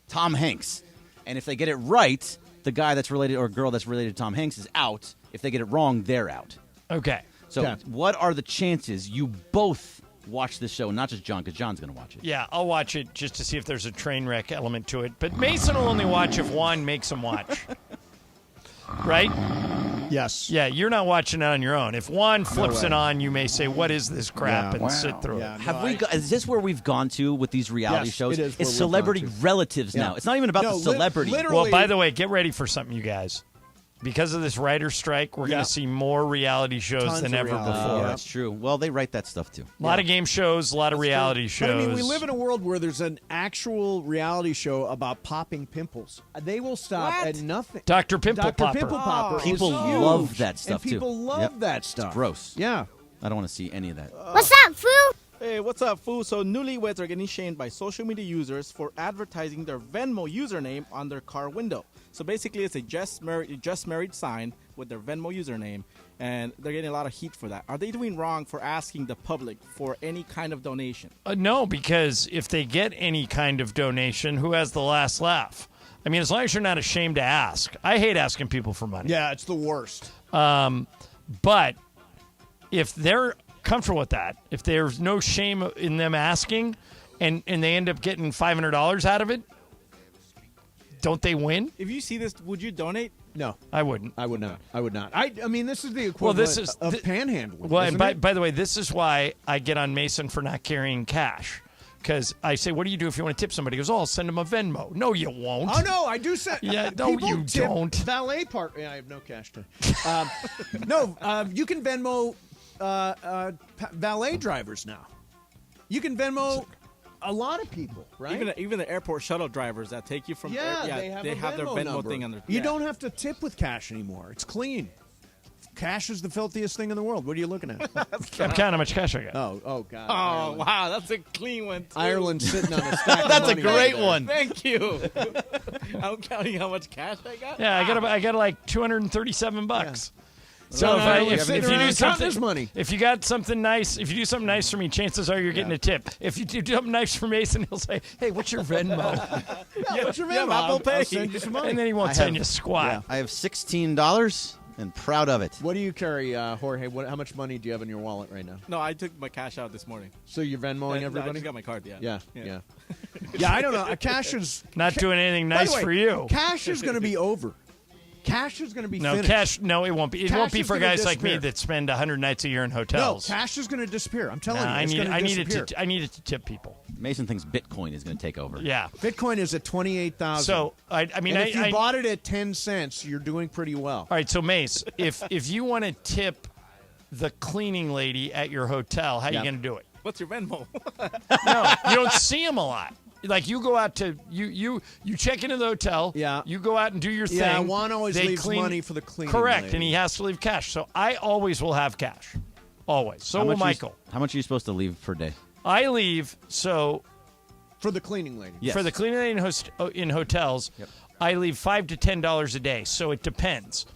Tom Hanks. And if they get it right, the guy that's related or girl that's related to Tom Hanks is out. If they get it wrong, they're out. Okay. So what are the chances you both watch this show, not just John, because John's going to watch it? Yeah, I'll watch it just to see if there's a train wreck element to it. But Mason will only watch if Juan makes him watch. Right? Yes. Yeah, you're not watching it on your own. If Juan flips it on, you may say, what is this crap, and sit through it. Is this where we've gone to with these reality shows? it is where It's we've celebrity gone to. relatives now. It's not even about the celebrity. Well, by the way, get ready for something, you guys. Because of this writer's strike, we're going to see more reality shows Tons than of ever reality. before. That's true. Well, they write that stuff too. A lot of game shows, a lot of reality shows. But I mean, we live in a world where there's an actual reality show about popping pimples. They will stop at nothing. Dr. Pimple Dr. Popper. Pimple Popper. People is huge. love that stuff and people too. love that stuff. It's gross. Yeah. I don't want to see any of that. What's up, fool? Hey, what's up, fool? So newlyweds are getting shamed by social media users for advertising their Venmo username on their car window. So basically, it's a just married sign with their Venmo username, and they're getting a lot of heat for that. Are they doing wrong for asking the public for any kind of donation? No, because if they get any kind of donation, who has the last laugh? I mean, as long as you're not ashamed to ask. I hate asking people for money. Yeah, it's the worst. But if they're comfortable with that, if there's no shame in them asking, and they end up getting $500 out of it, don't they win? If you see this, would you donate? No, I wouldn't. I would not. I mean, this is the equivalent of panhandling. Well, and isn't it? by the way, this is why I get on Mason for not carrying cash. Because I say, what do you do if you want to tip somebody? He goes, I'll send them a Venmo. No, you won't. Oh, no, I do send. Yeah, no, people you tip don't. Valet part. Yeah, I have no cash today. No, you can Venmo valet drivers now. You can Venmo a lot of people, right? Even the airport shuttle drivers that take you from they have their Venmo number. thing on their. You don't have to tip with cash anymore. It's clean. Cash is the filthiest thing in the world. What are you looking at? I'm counting how much cash I got. Oh, God. Oh, Ireland. wow, that's a clean one. Too. Ireland's sitting on a stack of That's a money great right there. one. Thank you. I'm counting how much cash I got. Yeah, I got like $237. Yeah. So No, if you do something, his money. if you got something nice, if you do something nice for me, chances are you're getting a tip. If you do something nice for Mason, he'll say, "Hey, what's your Venmo?" What's your you have Venmo? Apple Pay. I'll send you some money. And then he won't send you squat. I have $16 and proud of it. What do you carry, Jorge? How much money do you have in your wallet right now? No, I took my cash out this morning. So you're Venmoing I everybody? just got my card. Yeah. Yeah. Yeah, I don't know. Cash is Not doing anything By the nice way, for you. Cash is going to be over. Cash is going to be No, finished. cash. No, it won't be. It Cash won't be is for gonna guys like me disappear. that spend 100 nights a year in No, hotels. cash is going to disappear. I'm telling you, I it's need. going to I disappear. needed to. I needed to tip people. Mason thinks Bitcoin is going to take over. Yeah. Bitcoin is at 28,000. So I mean, and if you I bought it at 10 cents, you're doing pretty well. All right, so Mace, if you want to tip the cleaning lady at your hotel, how are you going to do it? What's your Venmo? No, you don't see them a lot. Like you go out to you check into the hotel. Yeah. You go out and do your thing. Yeah, Juan always They leaves clean- money for the cleaning Correct, lady. and he has to leave cash. So I always will have cash, always. So How will much Michael. How much are you supposed to leave per day? I leave so For the cleaning lady. Yes. for the cleaning lady in hotels. Yep. I leave $5 to $10 a day. So it depends.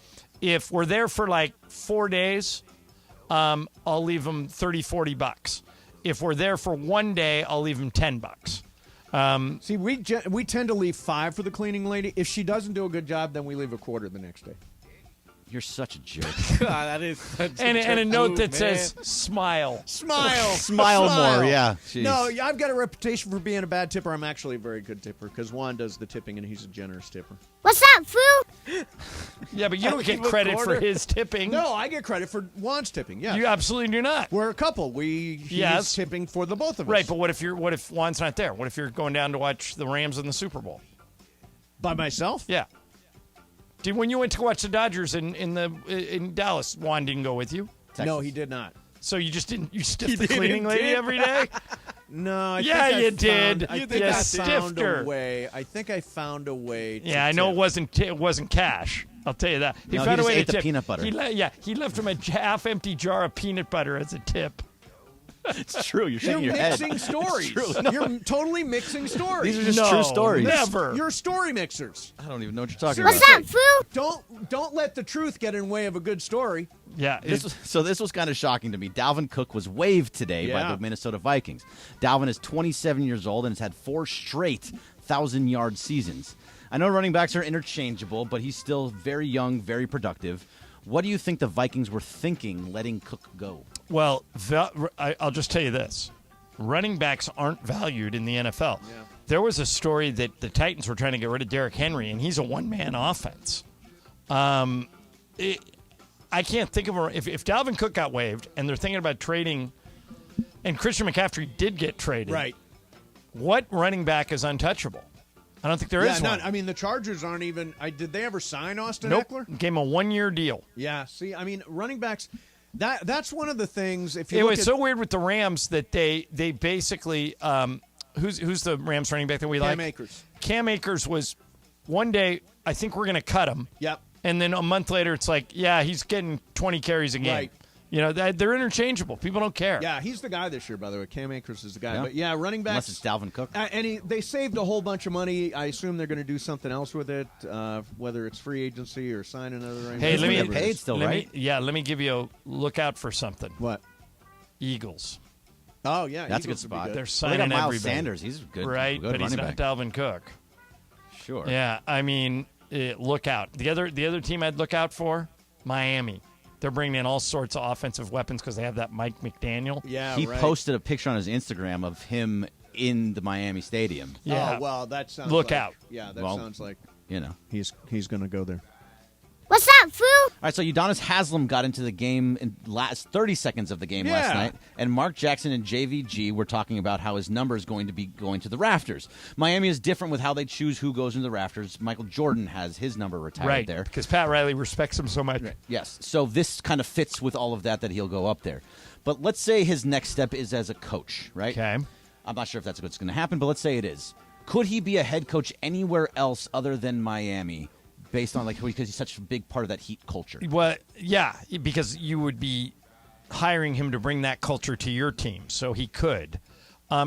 If we're there for like 4 days, I'll leave them $30-$40. If we're there for 1 day, I'll leave them $10. See, we tend to leave 5 for the cleaning lady. If she doesn't do a good job, then we leave a quarter the next day. You're such a jerk. God, that is such And a note move, that man. says "smile." Smile more, yeah. Jeez. No, I've got a reputation for being a bad tipper. I'm actually a very good tipper because Juan does the tipping and he's a generous tipper. What's up, fool? Yeah, but you don't get Leave a credit for quarter. his tipping. No, I get credit for Juan's tipping. Yeah, You absolutely do not. we're a couple. He's Yes. tipping for the both of us. Right, but what if Juan's not there? What if you're going down to watch the Rams in the Super Bowl? By myself? Yeah. Did when you went to watch the Dodgers in Dallas, Juan didn't go with you? No, he did not. So you just didn't. You stiffed the cleaning lady every day. No, Yeah, think I you did. I You think did I not. found Stiffed her. a way. I think I found a way. To Yeah, I know tip. it wasn't cash. I'll tell you that. He No, he found a just way ate to the tip. peanut butter. He left him a half-empty jar of peanut butter as a tip. It's true. You're You're shaking your head. mixing stories. You're totally mixing stories. These are just No, true stories. never. You're story mixers. I don't even know what you're talking What's about. up, fool? Don't let the truth get in the way of a good story. Yeah. This was kind of shocking to me. Dalvin Cook was waived today by Yeah. the Minnesota Vikings. Dalvin is 27 years old and has had 4 straight 1,000-yard seasons. I know running backs are interchangeable, but he's still very young, very productive. What do you think the Vikings were thinking letting Cook go? Well, I'll just tell you this. Running backs aren't valued in the NFL. Yeah. There was a story that the Titans were trying to get rid of Derrick Henry, and he's a one-man offense. I can't think of if Dalvin Cook got waived and they're thinking about trading, and Christian McCaffrey did get traded. Right. What running back is untouchable? I don't think there is one. I mean, the Chargers aren't even. Did they ever sign Austin Nope. Eckler? Gave him a 1-year deal. Yeah. See, I mean, running backs. That's one of the things. If you It look was at so weird with the Rams that they basically who's the Rams running back that we like? Cam Akers. Cam Akers was one day I think we're going to cut him. Yep. And then a month later it's like, yeah, he's getting 20 carries a game. Right. You know, they're interchangeable. People don't care. Yeah, he's the guy this year, by the way. Cam Akers is the guy. Yeah. But yeah, running backs. Unless it's Dalvin Cook. And they saved a whole bunch of money. I assume they're going to do something else with it, whether it's free agency or sign another running Hey, back. let me get paid still, right? Let me give you a look out for something. What? Eagles. Oh yeah, That's a good Eagles would be spot. good. They're Well, they signing got Miles everybody. Sanders. He's good. Right, good but he's running not back. Dalvin Cook. sure. Yeah, I mean, look out. The other team I'd look out for, Miami. They're bringing in all sorts of offensive weapons because they have that Mike McDaniel. Yeah, he right. posted a picture on his Instagram of him in the Miami Stadium. Yeah. Oh, well, that sounds Look like, out. Yeah, that Well, sounds like You know. he's going to go there. What's up, fool? All right, so Udonis Haslem got into the game in last 30 seconds of the game last night, and Mark Jackson and JVG were talking about how his number is going to be going to the rafters. Miami is different with how they choose who goes into the rafters. Michael Jordan has his number retired there. Because Pat Riley respects him so much. Right. Yes, so this kind of fits with all of that he'll go up there. But let's say his next step is as a coach, right? Okay. I'm not sure if that's what's going to happen, but let's say it is. Could he be a head coach anywhere else other than Miami? Based on because he's such a big part of that Heat culture. Well, yeah, because you would be hiring him to bring that culture to your team, so he could.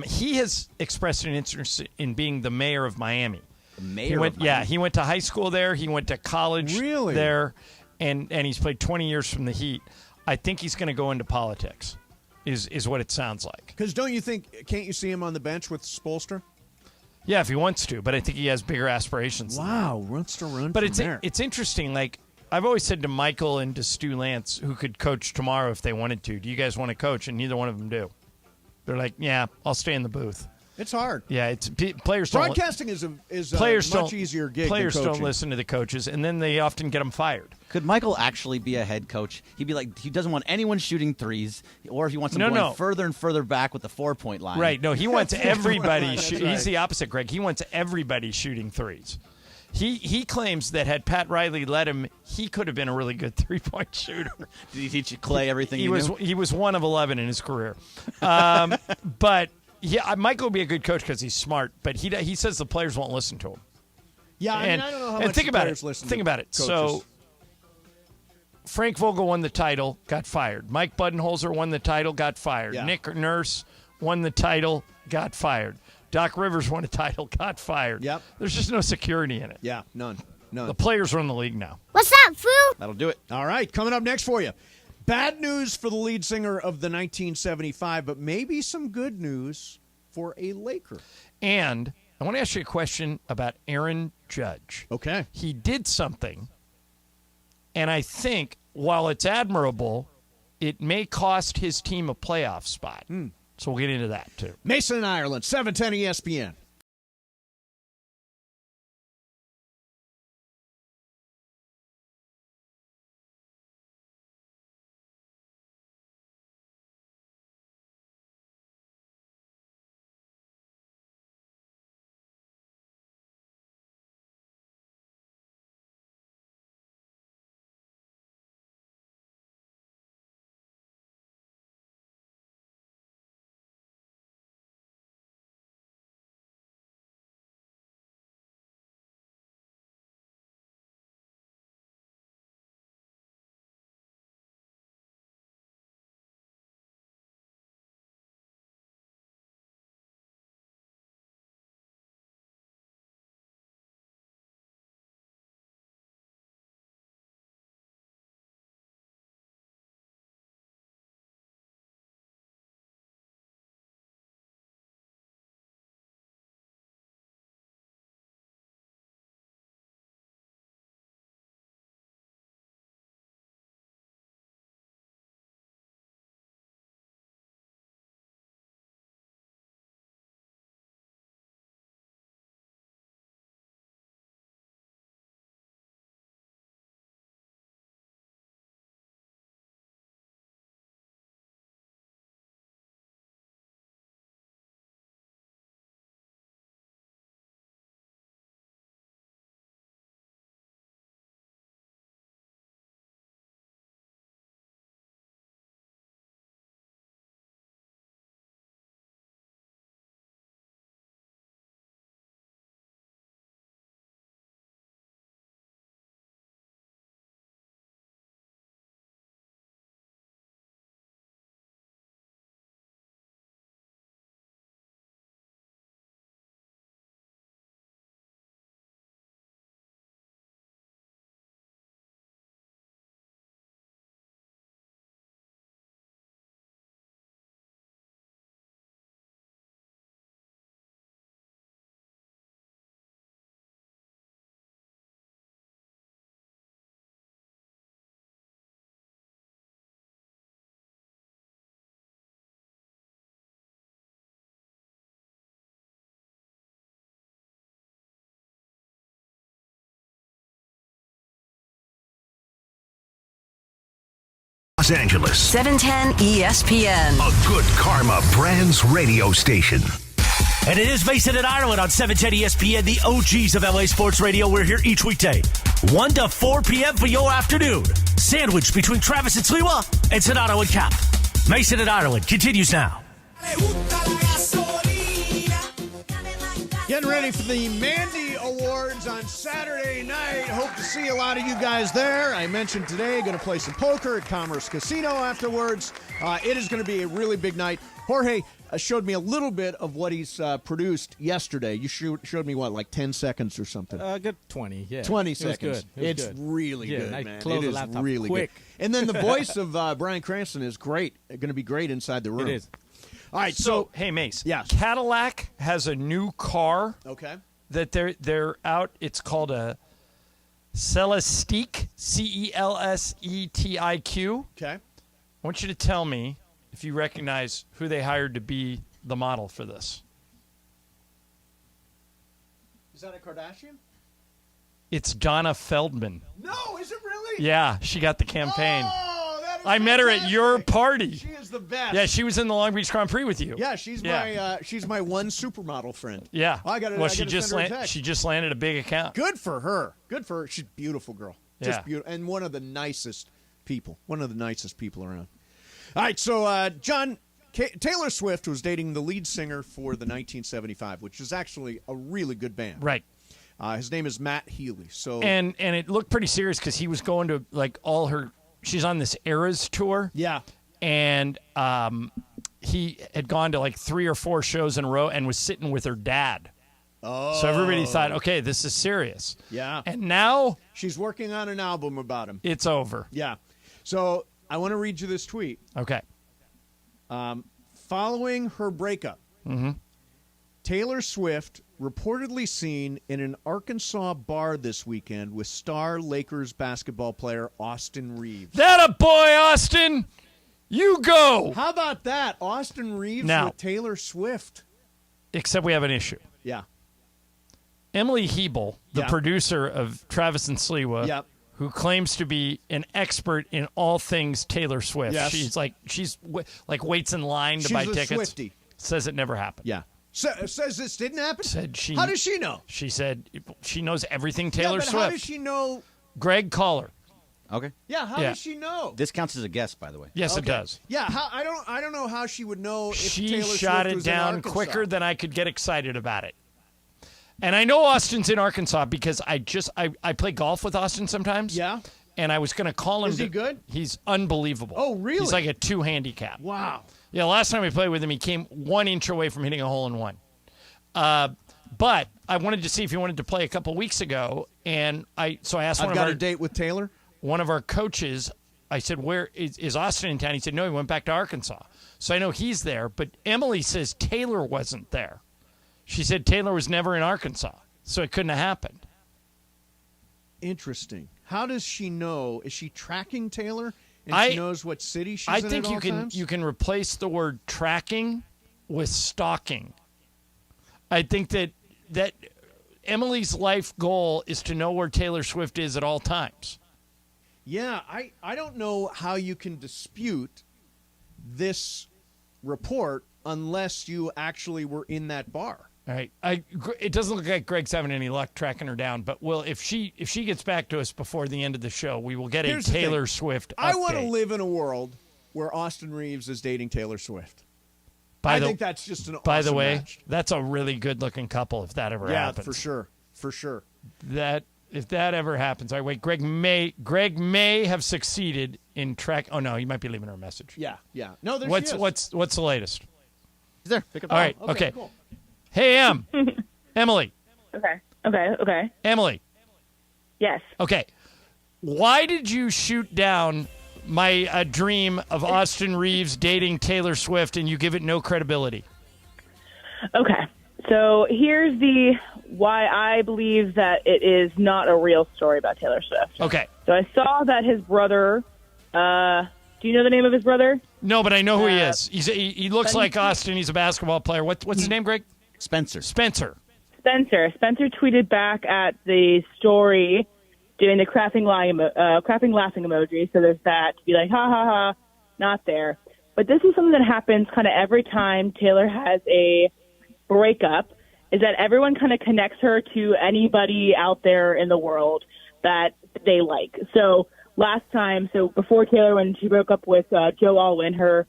He has expressed an interest in being the mayor of Miami. The mayor of Miami? Yeah, he went to high school there. He went to college Really? there, and he's played 20 years from the Heat. I think he's going to go into politics, is what it sounds like. Because can't you see him on the bench with Spoelstra? Yeah, if he wants to, but I think he has bigger aspirations. Wow, wants to run But from there. it's interesting. Like I've always said to Michael and to Stu Lance, who could coach tomorrow if they wanted to, do you guys want to coach? And neither one of them do. They're like, yeah, I'll stay in the booth. It's hard. Yeah, players don't. Broadcasting is a players much don't, easier gig Players than don't coaching. listen to the coaches, and then they often get them fired. Could Michael actually be a head coach? He'd be like, he doesn't want anyone shooting threes, or if he wants them going further and further back with the 4-point line. Right. No, he wants everybody. That's right. He's the opposite, Greg. He wants everybody shooting threes. He claims that had Pat Riley let him, he could have been a really good 3-point shooter. Did he teach Clay everything he was? knew? He was 1 of 11 in his career. But yeah, Michael will be a good coach because he's smart. But he says the players won't listen to him. Yeah, and, I don't know how and much think the about players it. listen Think to about it. coaches. So Frank Vogel won the title, got fired. Mike Budenholzer won the title, got fired. Yeah. Nick Nurse won the title, got fired. Doc Rivers won a title, got fired. Yep. There's just no security in it. Yeah, none. The players run the league now. What's up, fool? That'll do it. All right, coming up next for you. Bad news for the lead singer of the 1975, but maybe some good news for a Laker. And I want to ask you a question about Aaron Judge. Okay. He did something, and I think while it's admirable, it may cost his team a playoff spot. So we'll get into that, too. Mason in Ireland, 710 ESPN. Los Angeles. 710 ESPN. A good karma brands radio station. And it is Mason and Ireland on 710 ESPN, the OGs of LA Sports Radio. We're here each weekday, 1 to 4 p.m. for your afternoon. Sandwich between Travis and Sliwa and Sonato and Cap. Mason and Ireland continues now. Getting ready for the Mandy Awards on Saturday night. Hope to see a lot of you guys there. I mentioned today, going to play some poker at Commerce Casino afterwards. It is going to be a really big night. Jorge showed me a little bit of what he's produced yesterday. You showed me, what, like 10 seconds or something? Good 20, yeah. 20 seconds. It was good. It was It's good. really Yeah, good, I man. closed It the is laptop really quick. good. And then the voice of Bryan Cranston is great. Going to be great inside the room. It is. All right, So, hey, Mace. Yes. Cadillac has a new car. Okay. That they're out. It's called a Celestiq, Celestiq. Okay. I want you to tell me if you recognize who they hired to be the model for this. Is that a Kardashian? It's Donna Feldman. No, is it really? Yeah, she got the campaign. Oh, that is I met her at your party. She is the best. Yeah, she was in the Long Beach Grand Prix with you. Yeah, she's my one supermodel friend. Yeah. I got Well, she just landed a big account. Good for her. Good for her. She's a beautiful girl. Just Yeah. beautiful, and one of the nicest people. One of the nicest people around. All right, so John, Taylor Swift was dating the lead singer for the 1975, which is actually a really good band. Right. His name is Matt Healy. So and it looked pretty serious because he was going to like all her. She's on this Eras tour. Yeah. And he had gone to like 3 or 4 shows in a row and was sitting with her dad. Oh. So everybody thought, okay, this is serious. Yeah. And now she's working on an album about him. It's over. Yeah. So I want to read you this tweet. Okay. Following her breakup, Mm-hmm. Taylor Swift reportedly seen in an Arkansas bar this weekend with star Lakers basketball player Austin Reeves. That a boy, Austin! You go! How about that? Austin Reeves Now, with Taylor Swift. Except we have an issue. Yeah. Emily Hebel, the Yeah. producer of Travis and Sliwa, Yep. who claims to be an expert in all things Taylor Swift. Yes. She's waits in line to She's buy a tickets. Swiftie. Says it never happened. Yeah. Says this didn't happen? Said she. How does she know? She said she knows everything Taylor yeah, but Swift. how does she know? Greg, call her. Okay. Yeah, how Yeah. does she know? This counts as a guess, by the way. Yes, it Okay. does. Yeah, I don't know how she would know if She Taylor shot Swift it was in down Arkansas. quicker than I could get excited about it. And I know Austin's in Arkansas because I play golf with Austin sometimes. Yeah. And I was going to call him. Is he good? He's unbelievable. Oh, really? He's like a 2 handicap. Wow. Yeah, last time we played with him, he came 1 inch away from hitting a hole in one. But I wanted to see if he wanted to play a couple weeks ago, and I asked I've got a date with Taylor. one of our coaches. I said, "Where is Austin in town?" He said, "No, he went back to Arkansas." So I know he's there, but Emily says Taylor wasn't there. She said Taylor was never in Arkansas, so it couldn't have happened. Interesting. How does she know? Is she tracking Taylor? And she knows what city she's I in think at you all can times? you can replace the word tracking with stalking. I think that Emily's life goal is to know where Taylor Swift is at all times. Yeah, I don't know how you can dispute this report unless you actually were in that bar. All right. It doesn't look like Greg's having any luck tracking her down, but if she gets back to us before the end of the show, we will get Here's a the Taylor thing. Swift update. I want to live in a world where Austin Reeves is dating Taylor Swift. I think that's just an By the awesome way, match. that's a really good-looking couple if that ever Yeah, happens. for sure. For sure. If that ever happens. All right, wait, Greg may have succeeded in track. Oh no, he might be leaving her a message. Yeah. No, there What's she is. what's the latest? He's there. Pick up. All right, okay. Cool. Hey, Emily. Okay. Emily. Yes. Okay. Why did you shoot down my dream of Austin Reeves dating Taylor Swift and you give it no credibility? Okay. So here's the why I believe that it is not a real story about Taylor Swift. Okay. So I saw that his brother, do you know the name of his brother? No, but I know who he is. He looks like Austin. He's a basketball player. What's his name, Greg? Spencer. Spencer tweeted back at the story doing the crapping laughing emoji. So there's that to be like, ha ha ha, not there. But this is something that happens kind of every time Taylor has a breakup, is that everyone kind of connects her to anybody out there in the world that they like. So last time, so before Taylor, when she broke up with Joe Alwyn, her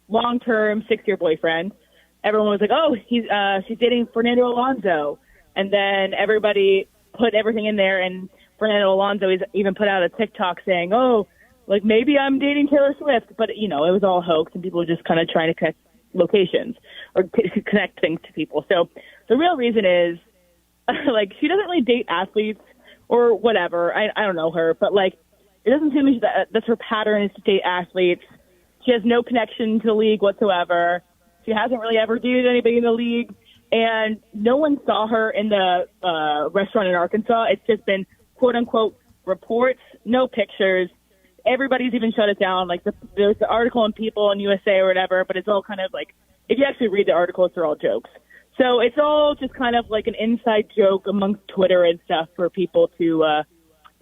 long-term 6-year boyfriend, everyone was like, oh, she's dating Fernando Alonso. And then everybody put everything in there, and Fernando Alonso even put out a TikTok saying, oh, like maybe I'm dating Taylor Swift. But, it was all hoax, and people were just kind of trying to connect locations or connect things to people. So the real reason is, like, she doesn't really date athletes or whatever. I don't know her, but, like, it doesn't seem like that's her pattern is to date athletes. She has no connection to the league whatsoever. She hasn't really ever dated anybody in the league. And no one saw her in the restaurant in Arkansas. It's just been, quote-unquote, reports, no pictures. Everybody's even shut it down. Like, there's the article in People in USA or whatever, but it's all kind of like, if you actually read the articles, they're all jokes. So it's all just kind of like an inside joke amongst Twitter and stuff for people to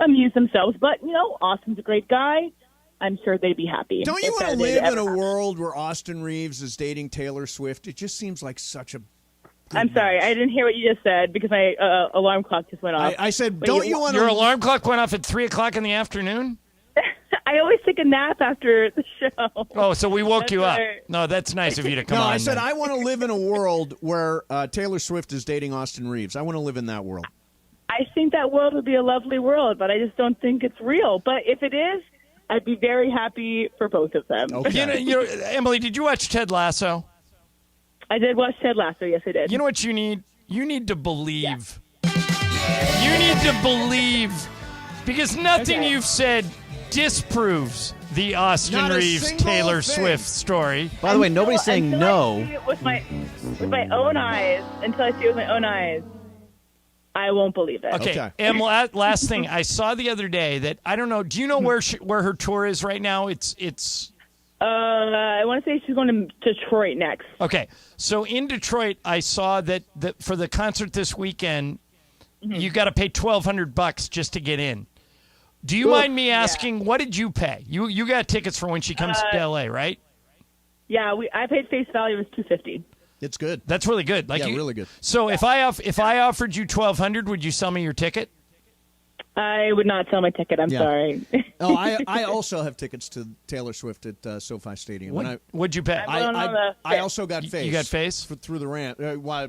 amuse themselves. But, Austin's a great guy. I'm sure they'd be happy. Don't you want to live in a world where Austin Reeves is dating Taylor Swift? It just seems like such a... I'm sorry, I didn't hear what you just said because my alarm clock just went off. I said, don't you want Your alarm clock went off at 3 o'clock in the afternoon? I always take a nap after the show. Oh, so we woke you up. No, that's nice of you to come on. No, I said then. I want to live in a world where Taylor Swift is dating Austin Reeves. I want to live in that world. I think that world would be a lovely world, but I just don't think it's real. But if it is, I'd be very happy for both of them. Okay. Emily, did you watch Ted Lasso? I did watch Ted Lasso. Yes, I did. You know what you need? You need to believe. Yeah. You need to believe because nothing you've said disproves the Austin Reeves Taylor Swift story. By the way, nobody's saying no. I see it with my own eyes. Until I see it with my own eyes, I won't believe it. Okay. Em, last thing I saw the other day that I don't know. Do you know where her tour is right now? It's. I want to say she's going to Detroit next. Okay, so in Detroit, I saw that for the concert this weekend, you got to pay $1,200 just to get in. Do you mind me asking, what did you pay? You got tickets for when she comes to LA, right? Yeah, I paid face value. It was $250. It's good. That's really good. Really good. So if I offered you $1,200, would you sell me your ticket? I would not sell my ticket. I'm sorry. Oh, I also have tickets to Taylor Swift at SoFi Stadium. What'd you pay? I also got face. You got face? Through the ramp.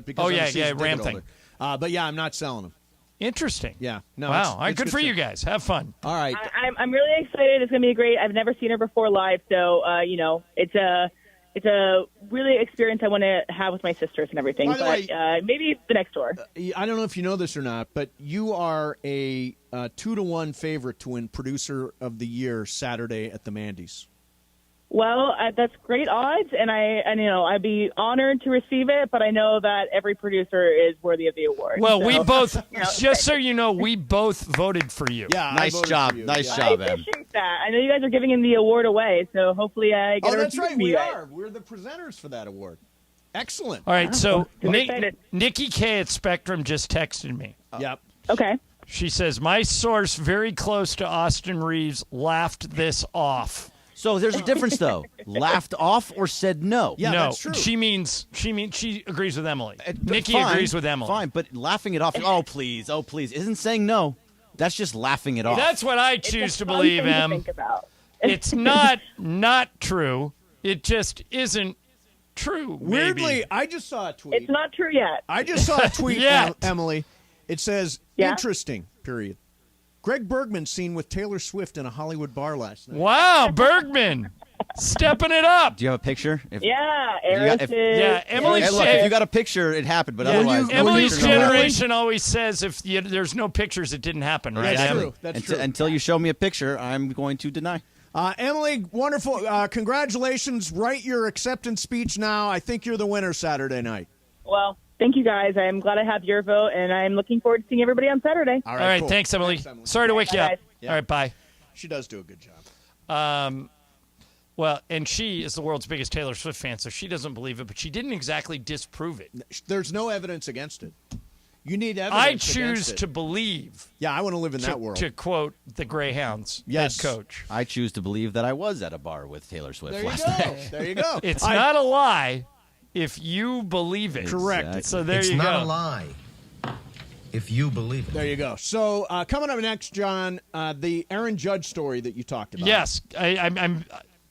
Because ramp thing. But yeah, I'm not selling them. Interesting. Yeah. No, wow. It's All right, good for you guys. Have fun. All right. I'm really excited. It's going to be great. I've never seen her before live, so it's a really experience I want to have with my sisters and everything. By the way, maybe the next tour. I don't know if you know this or not, but you are a 2-to-1 favorite to win Producer of the Year Saturday at the Mandy's. Well, that's great odds, and I'd be honored to receive it. But I know that every producer is worthy of the award. Well, we both, just so you know, we both voted for you. Yeah, nice job, nice job, Em. I appreciate that. I know you guys are giving him the award away, so hopefully I get. Oh, that's right, we are. We're the presenters for that award. Excellent. All right, so Nikki K at Spectrum just texted me. Yep. Okay. She says my source very close to Austin Reeves laughed this off. So there's a difference, though. Laughed off or said no? Yeah, no, that's true. She means she agrees with Emily. Nikki agrees with Emily. Fine, but laughing it off. Oh please, isn't saying no. That's just laughing it off. That's what I choose to believe, Em. It's not true. It just isn't true. Weirdly, I just saw a tweet. It's not true yet. I just saw a tweet, Emily. It says, interesting, period. Greg Bergman seen with Taylor Swift in a Hollywood bar last night. Wow, Bergman. Stepping it up. Do you have a picture? Emily. Hey, look, if you got a picture, it happened. But otherwise, Emily's generation always says if there's no pictures, it didn't happen. Right? That's true. That's true. Until you show me a picture, I'm going to deny. Emily, wonderful. Congratulations. Write your acceptance speech now. I think you're the winner Saturday night. Well, thank you, guys. I'm glad I have your vote, and I'm looking forward to seeing everybody on Saturday. All right, cool. Thanks, Emily. Sorry to wake you up. Yeah. All right, bye. She does do a good job. Well, and she is the world's biggest Taylor Swift fan, so she doesn't believe it, but she didn't exactly disprove it. There's no evidence against it. You need evidence. I against choose it. to believe. Yeah, I want to live in that world. To quote the Greyhounds Yes. head coach. I choose to believe that I was at a bar with Taylor Swift There you last go. night. There you go. It's not a lie if you believe it. Correct. So there it's you go. It's not a lie if you believe it. There you go. So coming up next, John, the Aaron Judge story that you talked about. Yes,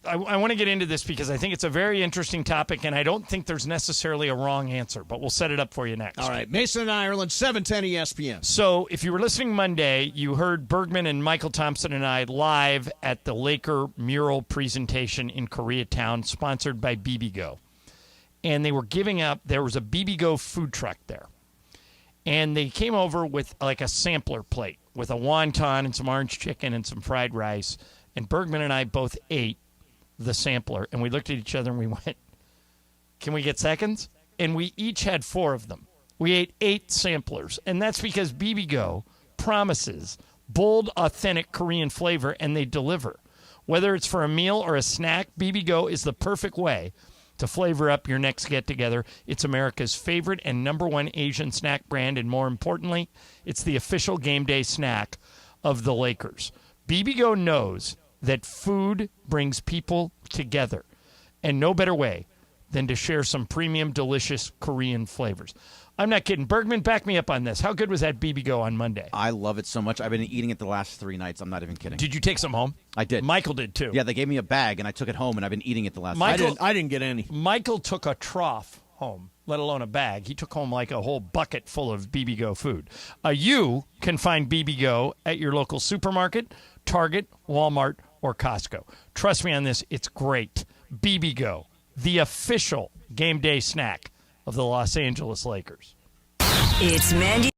I want to get into this because I think it's a very interesting topic, and I don't think there's necessarily a wrong answer, but we'll set it up for you next. All right. Mason and Ireland, 710 ESPN. So if you were listening Monday, you heard Bergman and Michael Thompson and I live at the Laker mural presentation in Koreatown, sponsored by Bibigo. And they were giving up, there was a Bibigo food truck there. And they came over with like a sampler plate with a wonton and some orange chicken and some fried rice. And Bergman and I both ate the sampler, and we looked at each other and we went, can we get seconds? And we each had 4 of them. We ate 8 samplers, and that's because Bibigo promises bold, authentic Korean flavor, and they deliver. Whether it's for a meal or a snack, Bibigo is the perfect way to flavor up your next get-together. It's America's favorite and #1 Asian snack brand, and more importantly, it's the official game day snack of the Lakers. Bibigo knows that food brings people together, and no better way than to share some premium, delicious Korean flavors. I'm not kidding. Bergman, back me up on this. How good was that Bibigo on Monday? I love it so much. I've been eating it the last 3 nights. I'm not even kidding. Did you take some home? I did. Michael did, too. Yeah, they gave me a bag, and I took it home, and I've been eating it the last Michael, I didn't get any. Michael took a trough home, let alone a bag. He took home like a whole bucket full of Bibigo food. You can find Bibigo at your local supermarket, Target, Walmart, or Costco. Trust me on this, it's great. Bibigo, the official game day snack of the Los Angeles Lakers. It's Mandy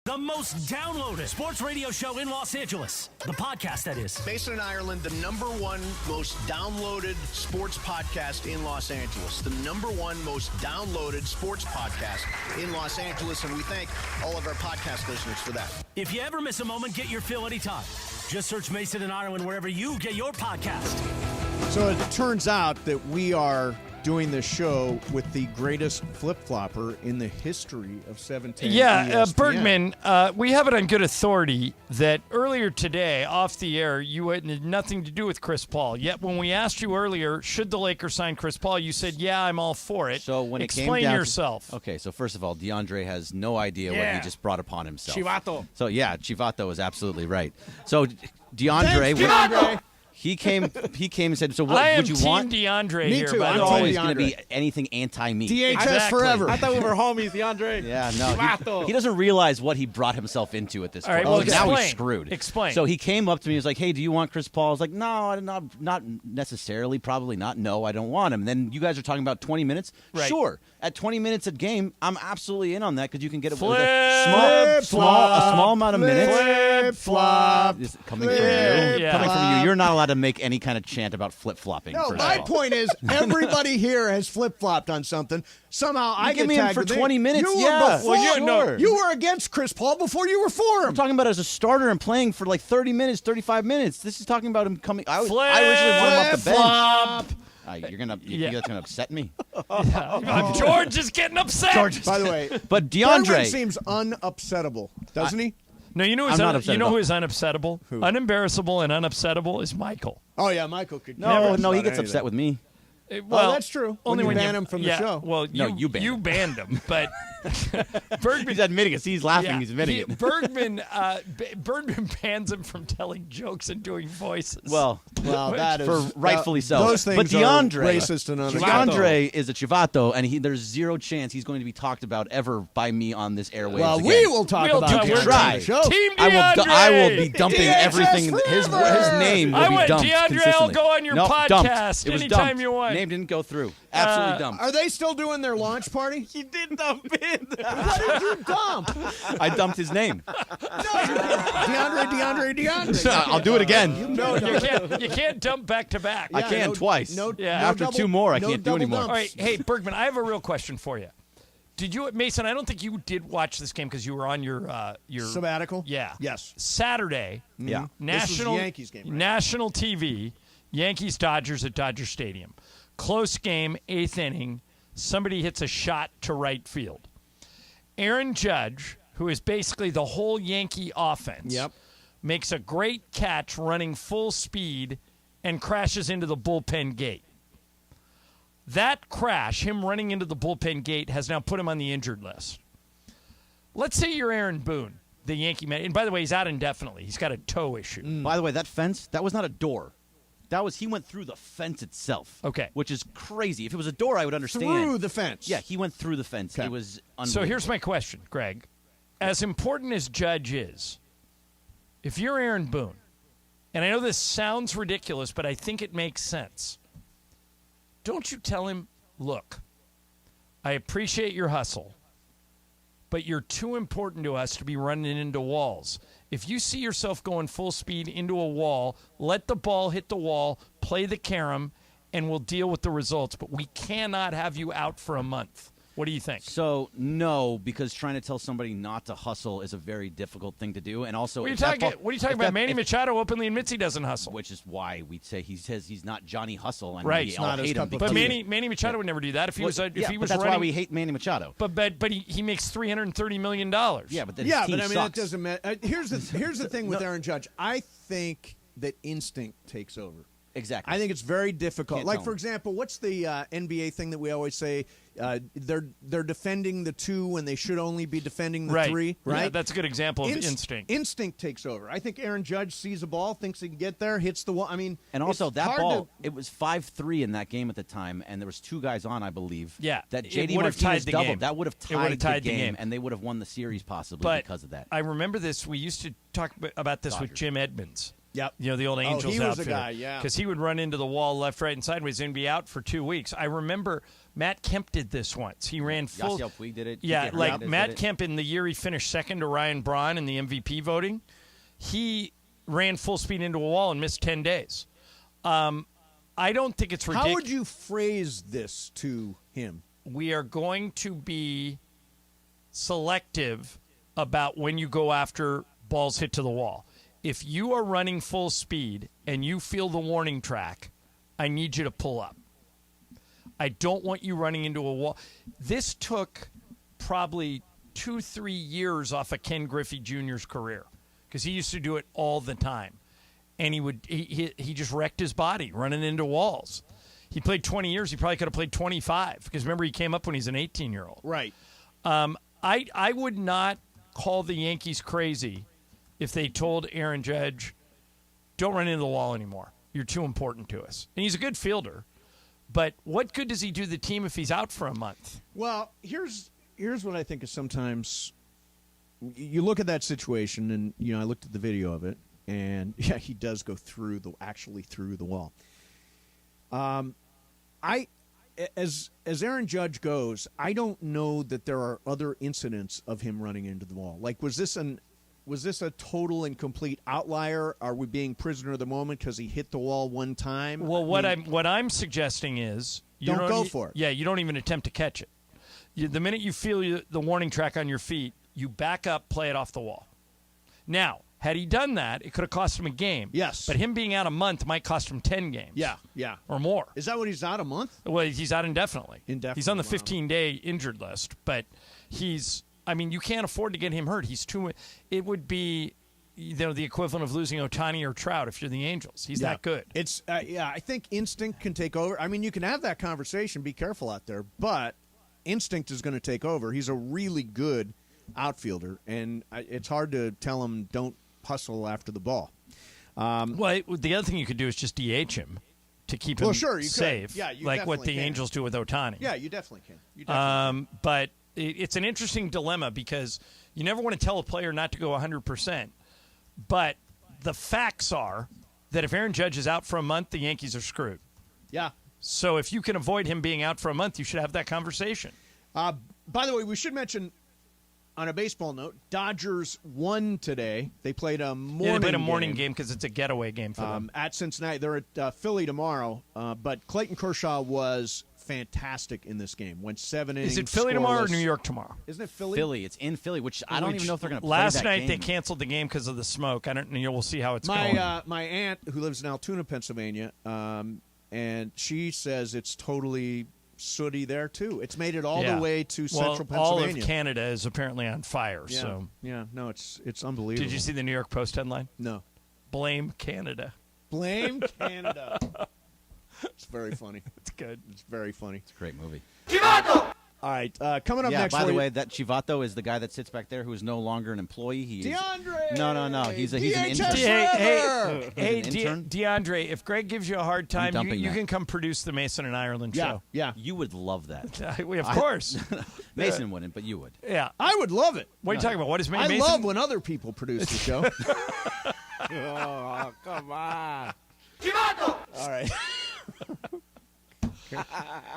The most downloaded sports radio show in Los Angeles. The podcast, that is. Mason and Ireland, the #1 most downloaded sports podcast in Los Angeles. The #1 most downloaded sports podcast in Los Angeles, and we thank all of our podcast listeners for that. If you ever miss a moment, get your fill anytime. Just search Mason and Ireland wherever you get your podcast. So it turns out that we are doing this show with the greatest flip-flopper in the history of 710 ESPN. Bergman, we have it on good authority that earlier today, off the air, you had nothing to do with Chris Paul. Yet when we asked you earlier, should the Lakers sign Chris Paul, you said, yeah, I'm all for it. So when Explain it came down yourself. Okay, so first of all, DeAndre has no idea what he just brought upon himself. Chivato. So, yeah, Chivato is absolutely right. So DeAndre... He came and said, so what would you want? Team DeAndre Me here. too. By I'm the way. always going to be anything anti-me. DHS forever. I thought we were homies, DeAndre. Yeah, no. He doesn't realize what he brought himself into at this All right, point. well, Now explain. he's screwed. Explain. So he came up to me. He was like, hey, do you want Chris Paul? I was like, no, not necessarily. Probably not. No, I don't want him. Then you guys are talking about 20 minutes. Right. Sure. At 20 minutes a game, I'm absolutely in on that because you can get it with Flip, a small amount of minutes. Flip-flop. This is coming from you. Yeah. Coming from you. You're not allowed to make any kind of chant about flip-flopping. No, first my of all. point is everybody here has flip-flopped on something. Somehow I give get me him tagged for with it. 20 minutes, You yeah. were before, Well, you were against Chris Paul before you were for him. I'm talking about as a starter and playing for like 30 minutes, 35 minutes. This is talking about him coming. I originally wanted him off the bench. You guys gonna upset me? George is getting upset. By the way, But Bergman DeAndre, seems unupsettable, doesn't he? No, you know I'm not upset you know at all. who is unupsettable? Who? Unembarrassable and unupsettable is Michael. Oh yeah, Michael could. no, never he about gets anything. upset with me. Well, that's true. Only when you when ban him from the show. Well, No, you banned him. But Bergman. He's admitting it. He's laughing. He's admitting it. Bergman bans him from telling jokes and doing voices. Well, that is for rightfully so. Those things but DeAndre, are racist and unacceptable. DeAndre is a chivato, and there's zero chance he's going to be talked about ever by me on this airwaves. Well, again. we will talk about You it. can try. on the show. Team I DeAndre. will be dumping DHS everything. His name will I be went, dumped DeAndre, consistently. I'll go on your Nope, podcast dumped. It was anytime dumped. you want. Name didn't go through. Absolutely dumped. Are they still doing their launch party? He did dump it. What did you dump? I dumped his name. DeAndre. I'll do it again. No, you can't dump back to back. I can twice. After double- two more, I no can't do double anymore. dumps. All right, hey Bergman, I have a real question for you. Did you, Mason? I don't think you did watch this game because you were on your Sabbatical? Yeah. Yes. Saturday. Yeah. This was the National Yankees game, right? National TV. Yankees Dodgers at Dodger Stadium. Close game, 8th inning. Somebody hits a shot to right field. Aaron Judge, who is basically the whole Yankee offense, makes a great catch running full speed and crashes into the bullpen gate. That crash, him running into the bullpen gate, has now put him on the injured list. Let's say you're Aaron Boone, the Yankee man. And by the way, he's out indefinitely. He's got a toe issue. By the way, that fence, that was not a door. He went through the fence itself. Okay. Which is crazy. If it was a door, I would understand. Through the fence. Yeah, he went through the fence. Okay. It was unbelievable. So here's my question, Greg. As important as Judge is, if you're Aaron Boone, and I know this sounds ridiculous, but I think it makes sense, don't you tell him, look, I appreciate your hustle, but you're too important to us to be running into walls. If you see yourself going full speed into a wall, let the ball hit the wall, play the carom, and we'll deal with the results. But we cannot have you out for a month. What do you think? So, no, because trying to tell somebody not to hustle is a very difficult thing to do. And also, What are you talking about? Manny Machado openly admits he doesn't hustle. Which is why we say he says he's not Johnny Hustle, and right. we all hate him. But Manny Machado would never do that if he was. But that's running, why we hate Manny Machado. But he makes $330 million. Yeah, but then Yeah, his team but I mean sucks. it doesn't matter. Here's the thing with Aaron Judge. I think that instinct takes over. Exactly. I think it's very difficult. Can't Like tell for him. example, what's the NBA thing that we always say? They're defending the 2 when they should only be defending the 3. Right. Yeah, that's a good example of instinct. Instinct takes over. I think Aaron Judge sees a ball, thinks he can get there, hits the wall. I mean, And also, it's that hard ball, to- it was 5-3 in that game at the time, and there was 2 guys on, I believe. Yeah, That it J.D. would have Martinez tied the doubled. game. That would have It would have tied the game, and they would have won the series possibly But because of that. I remember this. We used to talk about this with Dodgers. Jim Edmonds. Yep. You know, the old Angels he was outfielder. a guy, yeah. Because he would run into the wall left, right, and sideways and be out for 2 weeks. I remember Matt Kemp did this once. He ran full. Yasiel Puig did it. Yeah, Kike like Hernandez Matt did it. Kemp in the year he finished second to Ryan Braun in the MVP voting, he ran full speed into a wall and missed 10 days. I don't think it's ridiculous. How would you phrase this to him? We are going to be selective about when you go after balls hit to the wall. If you are running full speed and you feel the warning track, I need you to pull up. I don't want you running into a wall. This took probably 2-3 years off of Ken Griffey Jr.'s career because he used to do it all the time. And he just wrecked his body running into walls. He played 20 years. He probably could have played 25 because remember he came up when he's an 18-year-old. Right. I would not call the Yankees crazy if they told Aaron Judge, don't run into the wall anymore. You're too important to us. And he's a good fielder. But what good does he do the team if he's out for a month? Well, here's what I think is sometimes you look at that situation, and I looked at the video of it, and yeah, he does go through the wall. As Aaron Judge goes, I don't know that there are other incidents of him running into the wall. Like, was this a total and complete outlier? Are we being prisoner of the moment because he hit the wall one time? Well, what I'm suggesting is don't go for it. Yeah, you don't even attempt to catch it. The minute you feel the warning track on your feet, you back up, play it off the wall. Now, had he done that, it could have cost him a game. Yes. But him being out a month might cost him 10 games. Yeah. Or more. Is that what he's out a month? Well, he's out indefinitely. He's on the wow. 15-day injured list, but you can't afford to get him hurt. It would be, the equivalent of losing Ohtani or Trout if you're the Angels. He's that good. It's I think instinct can take over. I mean, you can have that conversation. Be careful out there, but instinct is going to take over. He's a really good outfielder, and it's hard to tell him don't hustle after the ball. The other thing you could do is just DH him to keep him safe. Yeah, you like what definitely the can. Angels do with Ohtani. Yeah, you definitely can. But it's an interesting dilemma because you never want to tell a player not to go 100%. But the facts are that if Aaron Judge is out for a month, the Yankees are screwed. Yeah. So if you can avoid him being out for a month, you should have that conversation. By the way, we should mention, on a baseball note, Dodgers won today. They played a morning game because it's a getaway game for them. At Cincinnati. They're at Philly tomorrow. But Clayton Kershaw was fantastic in this game. Went 7 innings. Is it Philly tomorrow or scoreless. New York tomorrow? Isn't it Philly? Philly. It's in Philly, which I don't even know if they're going to play Last that night game. they canceled the game because of the smoke. We'll see how it's going. My aunt, who lives in Altoona, Pennsylvania, and she says it's totally sooty there too. It's made it all the way to central Pennsylvania. All of Canada is apparently on fire. Yeah. So no, it's unbelievable. Did you see the New York Post headline? No. Blame Canada. Blame Canada. It's very funny. It's good. It's very funny. It's a great movie. All right, coming up next. By the way, that Chivato is the guy that sits back there who is no longer an employee. He is, DeAndre! No. He's an DHS intern. Hey, He's an intern? DeAndre, if Greg gives you a hard time, dumping you that. can come produce the Mason and Ireland show. Yeah. You would love that. Of course. Mason wouldn't, but you would. Yeah. I would love it. What are you talking about? What is I Mason? love when other people produce the show. Oh, come on. All right.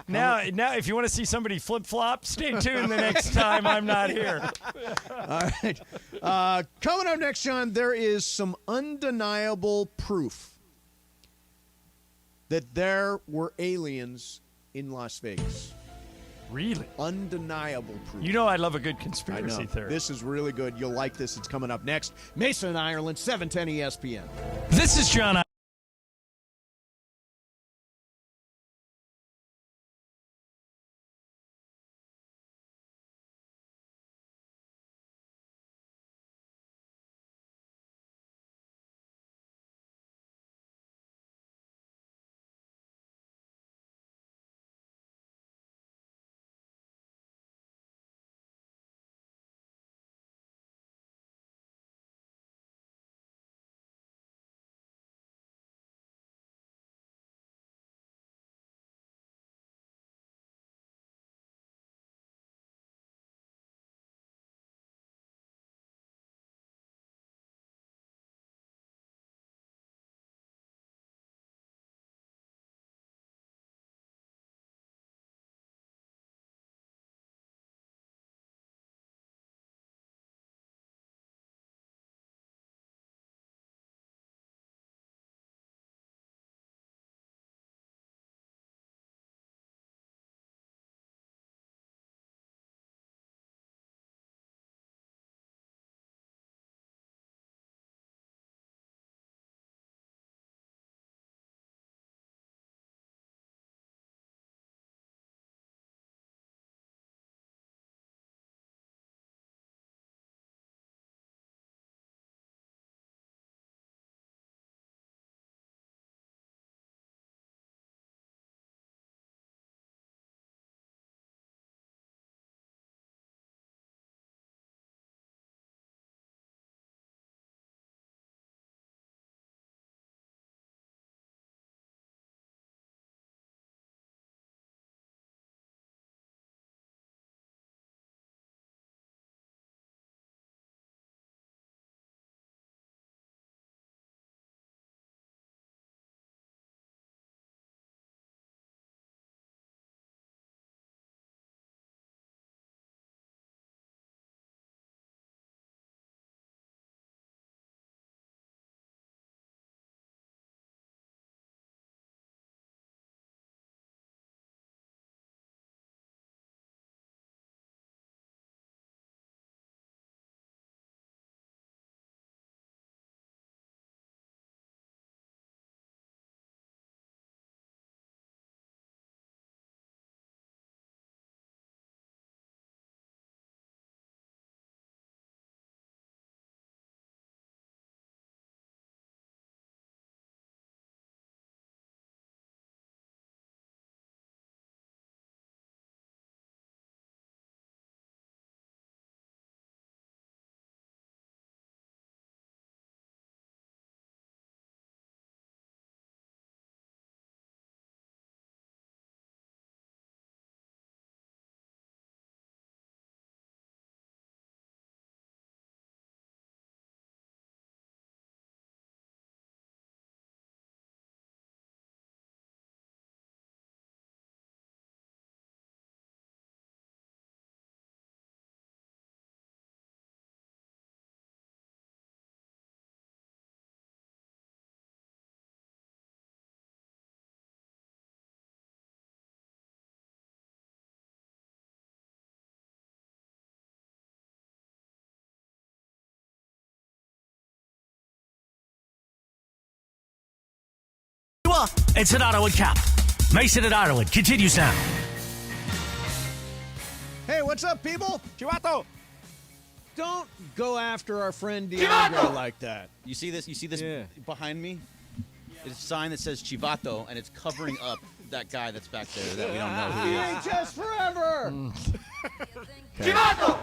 Now, if you want to see somebody flip-flop, stay tuned the next time I'm not here. All right. Coming up next, John, there is some undeniable proof that there were aliens in Las Vegas. Really? Undeniable proof. You know I love a good I conspiracy know. theory. This is really good. You'll like this. It's coming up next. Mason and Ireland, 710 ESPN. This is John It's an Ottawa Cap. Mason at Ottawa continues now. Hey, what's up, people? Chivato! Don't go after our friend DeAndre like that. You see this? Behind me? It's a sign that says Chivato, and it's covering up that guy that's back there that we don't know who he is. VHS forever! Chivato!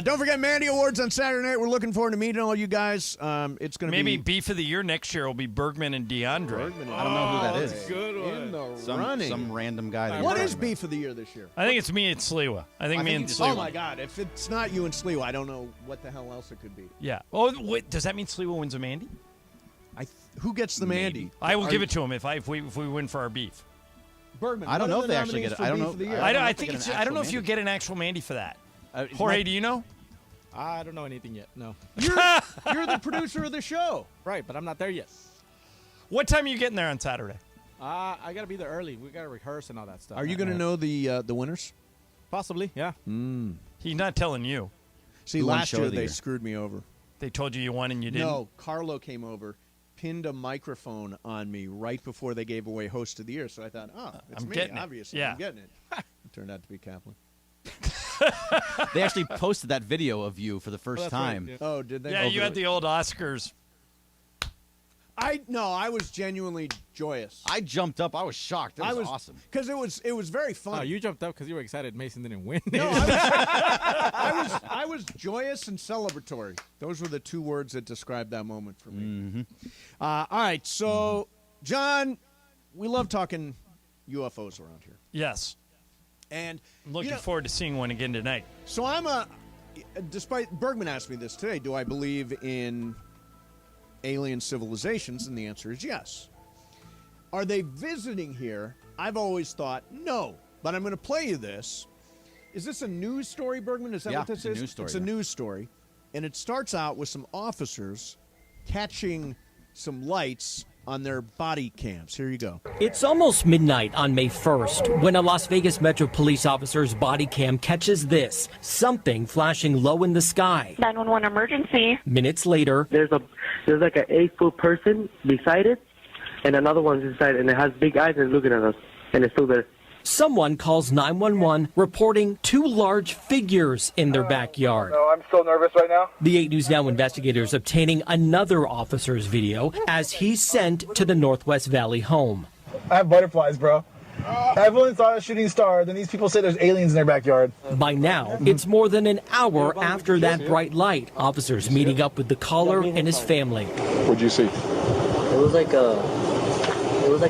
Don't forget Mandy Awards on Saturday night. We're looking forward to meeting all you guys. It's going to be... Maybe Beef of the Year next year will be Bergman and DeAndre. I don't know who that is. Good one. In the running. Some random guy. What is Beef of the Year this year? I think it's me and Sliwa. I think me and Sliwa. Oh, my God. If it's not you and Sliwa, I don't know what the hell else it could be. Yeah. Oh, wait, does that mean Sliwa wins a Mandy? Who gets the Mandy? I will give it to him if we win for our beef. Bergman, I don't know if they actually get it. I don't know. I don't know if you get an actual Mandy for that. Jorge, do you know? I don't know anything yet. No. You're the producer of the show. Right, but I'm not there yet. What time are you getting there on Saturday? I got to be there early. We got to rehearse and all that stuff. Are you going to know the winners? Possibly, yeah. He's not telling you. See, last year they screwed me over. They told you won and you didn't? No, Carlo came over, pinned a microphone on me right before they gave away Host of the Year. So I thought, it's I'm me, getting obviously. Yeah. I'm getting it. It turned out to be Kaplan. They actually posted that video of you for the first time. Right, yeah. Oh, did they? Yeah, you had the old Oscars. I was genuinely joyous. I jumped up. I was shocked. It was awesome. Because it was very fun. Oh, you jumped up because you were excited Mason didn't win. No, I was joyous and celebratory. Those were the two words that described that moment for me. Mm-hmm. All right, so, John, we love talking UFOs around here. Yes. And I'm looking forward to seeing one again tonight. So despite Bergman asked me this today, do I believe in alien civilizations? And the answer is yes. Are they visiting here? I've always thought no, but I'm going to play you this. Is this a news story, Bergman? Is that what this is? It's a news story. It's a news story, and it starts out with some officers catching some lights on their body cams. Here you go. It's almost midnight on May 1st when a Las Vegas Metro police officer's body cam catches this, something flashing low in the sky. 911 emergency. Minutes later, there's like an 8-foot person beside it, and another one's inside, and it has big eyes and looking at us, and it's still there. Someone calls 911 reporting two large figures in their backyard. No, I'm still nervous right now. The 8 News Now investigators obtaining another officer's video as he's sent to the Northwest Valley home. I have butterflies, bro. I've only saw a shooting star. Then these people say there's aliens in their backyard. By now, it's more than an hour after that bright light. Officers meeting up with the caller and his family. What'd you see? It was like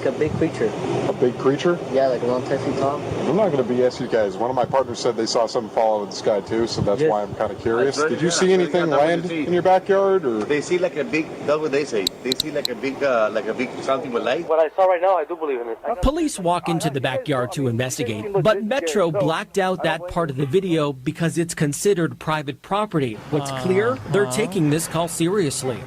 a big creature. A big creature? Yeah, like around 10 feet tall. I'm not going to BS you guys. One of my partners said they saw something fall out of the sky too, so that's why I'm kind of curious. Did you see anything land in your backyard? Or they see like a big, that's what they say. They see like a big something with light. What I saw right now, I do believe in it. Police walk into the backyard to investigate, but Metro blacked out that part of the video because it's considered private property. What's clear, they're taking this call seriously.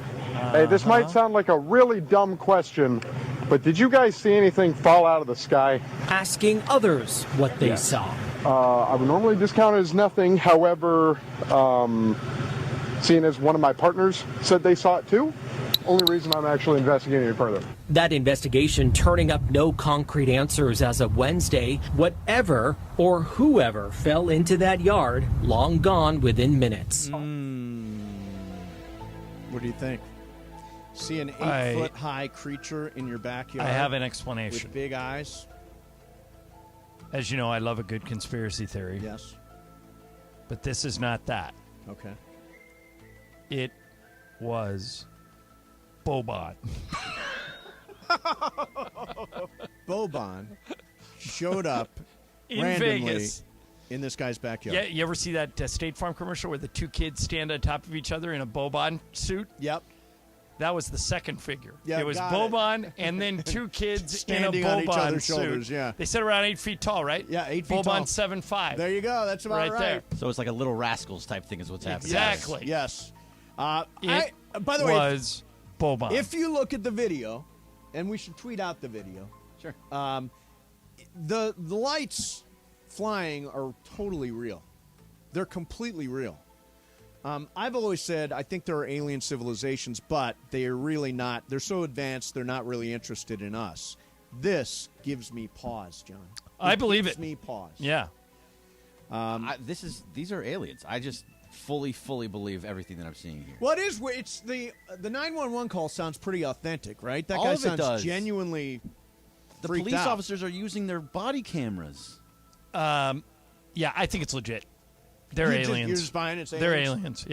Hey, this might sound like a really dumb question, but did you guys see anything fall out of the sky? Asking others what they saw. I would normally discount it as nothing. However, seeing as one of my partners said they saw it too, only reason I'm actually investigating it further. That investigation turning up no concrete answers as of Wednesday. Whatever or whoever fell into that yard, long gone within minutes. What do you think? See an 8-foot-high creature in your backyard? I have an explanation. With big eyes? As you know, I love a good conspiracy theory. Yes. But this is not that. Okay. It was Boban. Boban showed up in randomly Vegas in this guy's backyard. Yeah, you ever see that State Farm commercial where the two kids stand on top of each other in a Boban suit? Yep. That was the second figure. Yeah, it was Boban and then two kids standing in a on each Boban other's suit. shoulders, yeah. They said around 8 feet tall, right? Yeah, 8 feet tall. Boban 7'5". There you go. That's about right. there. So it's like a Little Rascals type thing is what's happening. Exactly. Yes. By the way, was Boban. If you look at the video, and we should tweet out the video. Sure. The lights flying are totally real. They're completely real. I've always said I think there are alien civilizations, but they are really not. They're so advanced, they're not really interested in us. This gives me pause, John. I believe gives it. me pause. Yeah. These are aliens. I just fully believe everything that I'm seeing here. Well, it's the 911 call sounds pretty authentic, right? That All guy of it sounds does. genuinely The freaked police out. officers are using their body cameras. Yeah, I think it's legit. They're aliens. You're just buying it's They're aliens? aliens.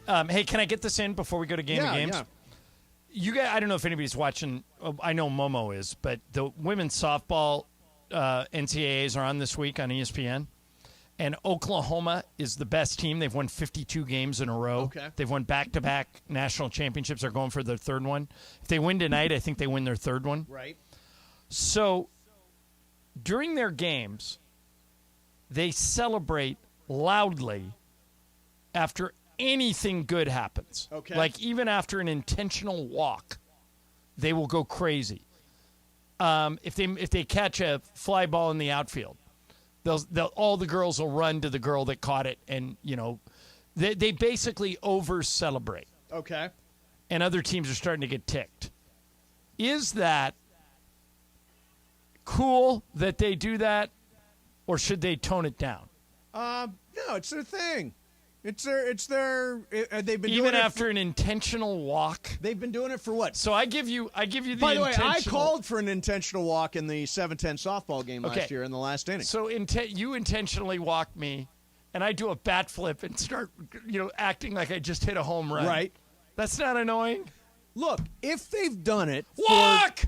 Yeah. Hey, can I get this in before we go to Game of Games? Yeah. You guys, I don't know if anybody's watching. I know Momo is, but the women's softball NCAAs are on this week on ESPN. And Oklahoma is the best team. They've won 52 games in a row. Okay. They've won back-to-back national championships. They're going for their third one. If they win tonight, I think they win their third one. Right. So during their games, they celebrate loudly after anything good happens. Okay. Like even after an intentional walk, they will go crazy. If they catch a fly ball in the outfield, they'll all the girls will run to the girl that caught it, and they basically over celebrate. Okay. And other teams are starting to get ticked. Is that cool that they do that, or should they tone it down? No, it's their thing. It's their. They've been Even doing after an intentional walk. They've been doing it for what? So I give you the. By the way, I intentional- called for an intentional walk in the 7-10 softball game last year in the last inning. So you intentionally walk me, and I do a bat flip and start, acting like I just hit a home run. Right. That's not annoying. Look, if they've done it, walk.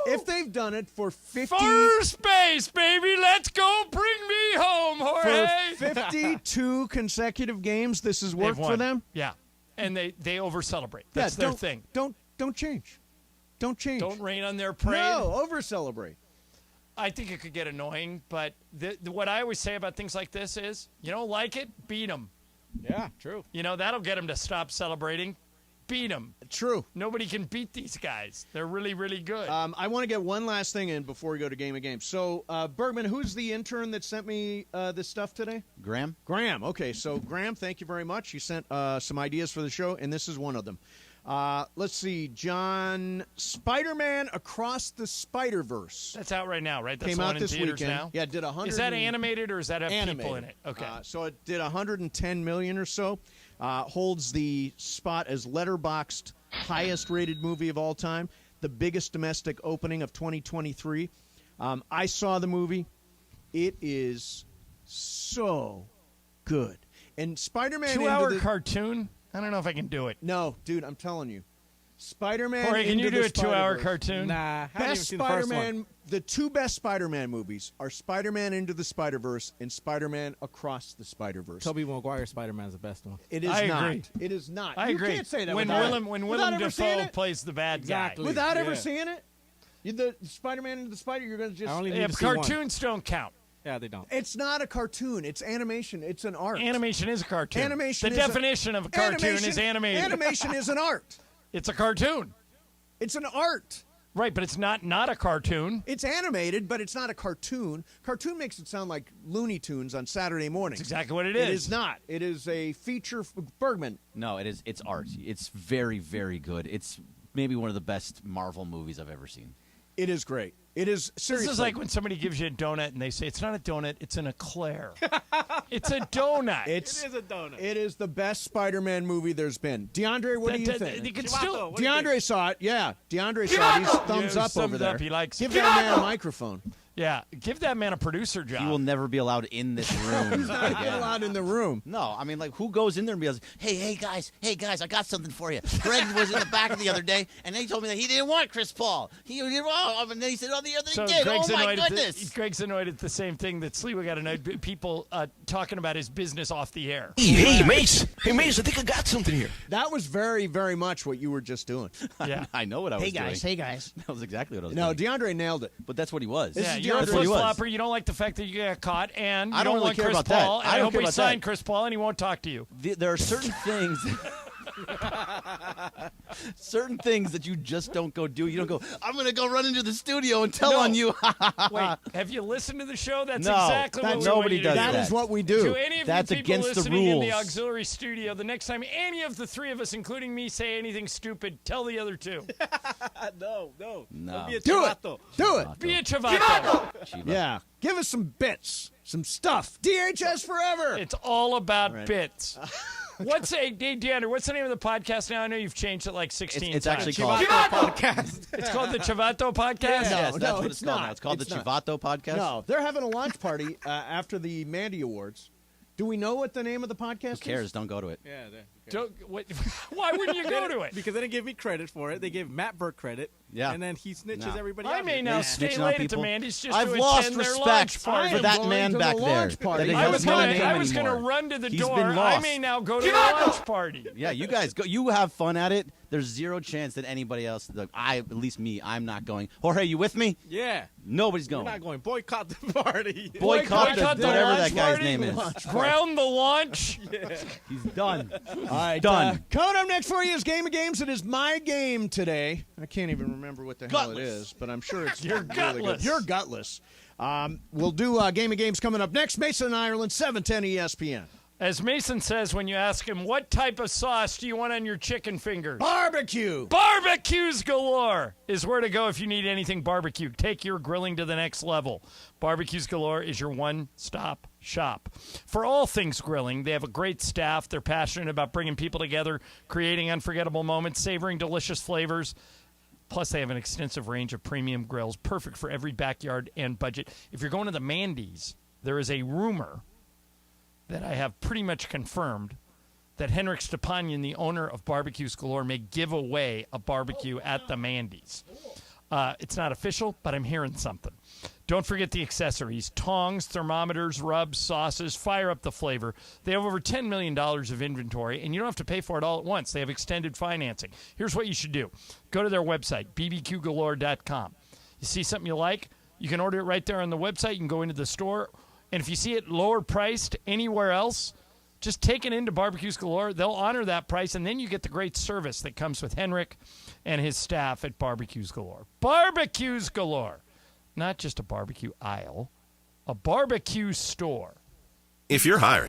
If they've done it for 50 First base, baby, let's go. Bring me home, Jorge. for 52 consecutive games, this has worked They've won. for them. Yeah, and they over celebrate. That's their thing. Don't change. Don't change. Don't rain on their parade. No, over celebrate. I think it could get annoying, but what I always say about things like this is, you don't like it, beat them. Yeah, true. That'll get them to stop celebrating. Beat them. True. Nobody can beat these guys. They're really, really good. I want to get one last thing in before we go to Game of Games. So, Bergman, who's the intern that sent me this stuff today? Graham. Graham. Okay, so Graham, thank you very much. You sent some ideas for the show, and this is one of them. Let's see, John, Spider-Man Across the Spider-Verse. That's out right now, right? That's Came the out one in this theaters weekend. now? Yeah, it did 100. Is that animated or does that have animated. people in it? Okay. So it did 110 million or so. Holds the spot as Letterboxd highest-rated movie of all time. The biggest domestic opening of 2023. I saw the movie. It is so good. And Spider-Man 2-hour cartoon? I don't know if I can do it. No, dude, I'm telling you. Spider-Man. Jorge, can you Into do the a 2-hour Spider-Verse. Nah, cartoon? I haven't even Best seen the first Spider-Man. one. The two best Spider-Man movies are Spider-Man Into the Spider-Verse and Spider-Man Across the Spider-Verse. Tobey Maguire's Spider-Man is the best one. It is I not. agree. It is not. I You agree. can't say that when without Willem ever seeing Dafoe it. plays the bad Exactly. guy. Without ever Yeah. seeing it. The Spider-Man Into the Spider, you're going to just. I only Yeah, need to see one. cartoons don't count. Yeah, they don't. It's not a cartoon. It's animation. It's an art. Animation is a cartoon. Animation The is definition of a cartoon is animated. Animation is an art. It's a cartoon. It's an art. Right, but it's not a cartoon. It's animated, but it's not a cartoon. Cartoon makes it sound like Looney Tunes on Saturday mornings. That's exactly what it It is. is not. It is a feature. Bergman. No, it is. It's art. It's very, very good. It's maybe one of the best Marvel movies I've ever seen. It is great. It is seriously. This is like when somebody gives you a donut and they say it's not a donut, it's an eclair. It's a donut. It is a donut. It is the best Spider-Man movie there's been. DeAndre, what do you think? You can Chivato, still. what do you think? DeAndre saw it. Yeah, DeAndre saw it. He's thumbs Yeah, up thumbs over there. up. He likes Give it. that man a microphone. Yeah, give that man a producer job. He will never be allowed in this room. Not again. allowed in the room. No, I mean, like, who goes in there and be like, hey, guys, I got something for you. Greg was in the back the other day, and they told me that he didn't want Chris Paul. And then he said, the other So he did. Greg's Oh, my annoyed goodness. Greg's annoyed at the same thing that Sliwa got annoyed. People talking about his business off the air. Hey, Mace, I think I got something here. That was very, very much what you were just doing. Yeah. I know what I was doing. Hey guys. That was exactly what I was No, doing. DeAndre nailed it. But that's what he was. This Yeah, is you're a DeAndre. That's what he was. flip-flopper. You don't like the fact that you got caught, and you I don't really want care Chris about that. Paul. And I I don't hope care we about sign that. Chris Paul, and he won't talk to you. There are certain things. Certain things that you just don't go do. You don't go, I'm going to go run into the studio and tell on you. Wait, have you listened to the show? That's No, exactly what nobody we want you to does do. that. That is what we do. To any of That's you people against the listening in the rules. auxiliary studio, the next time any of the three of us, including me, say anything stupid, tell the other two. No. No. Be a Do it. chivato. Do it. Be a chivato. Yeah. Give us some bits, some stuff. DHS forever. It's all about right. bits. What's DeAndre, what's the name of the podcast now? I know you've changed it like 16 It's times. actually called Podcast. It's called the Chivato Podcast? Yes, that's no, what it's it's called not. now. It's called It's the not. Chivato Podcast. No, they're having a launch party after the Mandy Awards. Do we know what the name of the podcast Who cares? Don't go to it. Yeah. Why wouldn't you go to it? Because they didn't give me credit for it. They gave Matt Burke credit. Yeah. And then he snitches No. everybody I out. may now stay snitching on late at the people. Mandy's just I've to lost attend their respect launch party. for that going man to back the there. launch party. That he I has was no gonna, name I was anymore. gonna run to the He's door. been I lost. may now go to the launch party. Yeah, you guys go. You have fun at it. There's zero chance that anybody else. At least me. I'm not going. Jorge, you with me? Yeah. Nobody's We're going. not going. Boycott the party. Boycott the whatever that launch guy's party. name is. Ground the launch. He's done. All right, Done. Coming up next for you is Game of Games. It is my game today. I can't even remember what the hell it Gutless. is, but I'm sure it's You're really gutless. good. You're gutless. We'll do Game of Games coming up next. Mason, Ireland, 710 ESPN. As Mason says when you ask him, what type of sauce do you want on your chicken fingers? Barbecue. Barbecues Galore is where to go if you need anything barbecue. Take your grilling to the next level. Barbecues Galore is your one-stop shop. For all things grilling, they have a great staff. They're passionate about bringing people together, creating unforgettable moments, savoring delicious flavors. Plus, they have an extensive range of premium grills, perfect for every backyard and budget. If you're going to the Mandy's, there is a rumor that I have pretty much confirmed that Henrik Stepanian, the owner of Barbecues Galore, may give away a barbecue at the Mandy's. It's not official, but I'm hearing something. Don't forget the accessories: tongs, thermometers, rubs, sauces. Fire up the flavor. They have over $10 million of inventory, and you don't have to pay for it all at once. They have extended financing. Here's what you should do. Go to their website, bbqgalore.com. You see something you like, you can order it right there on the website. You can go into the store, and if you see it lower priced anywhere else, just take it into Barbecues Galore. They'll honor that price, and then you get the great service that comes with Henrik and his staff at Barbecues Galore. Barbecues Galore. Not just a barbecue aisle, a barbecue store. If you're hiring.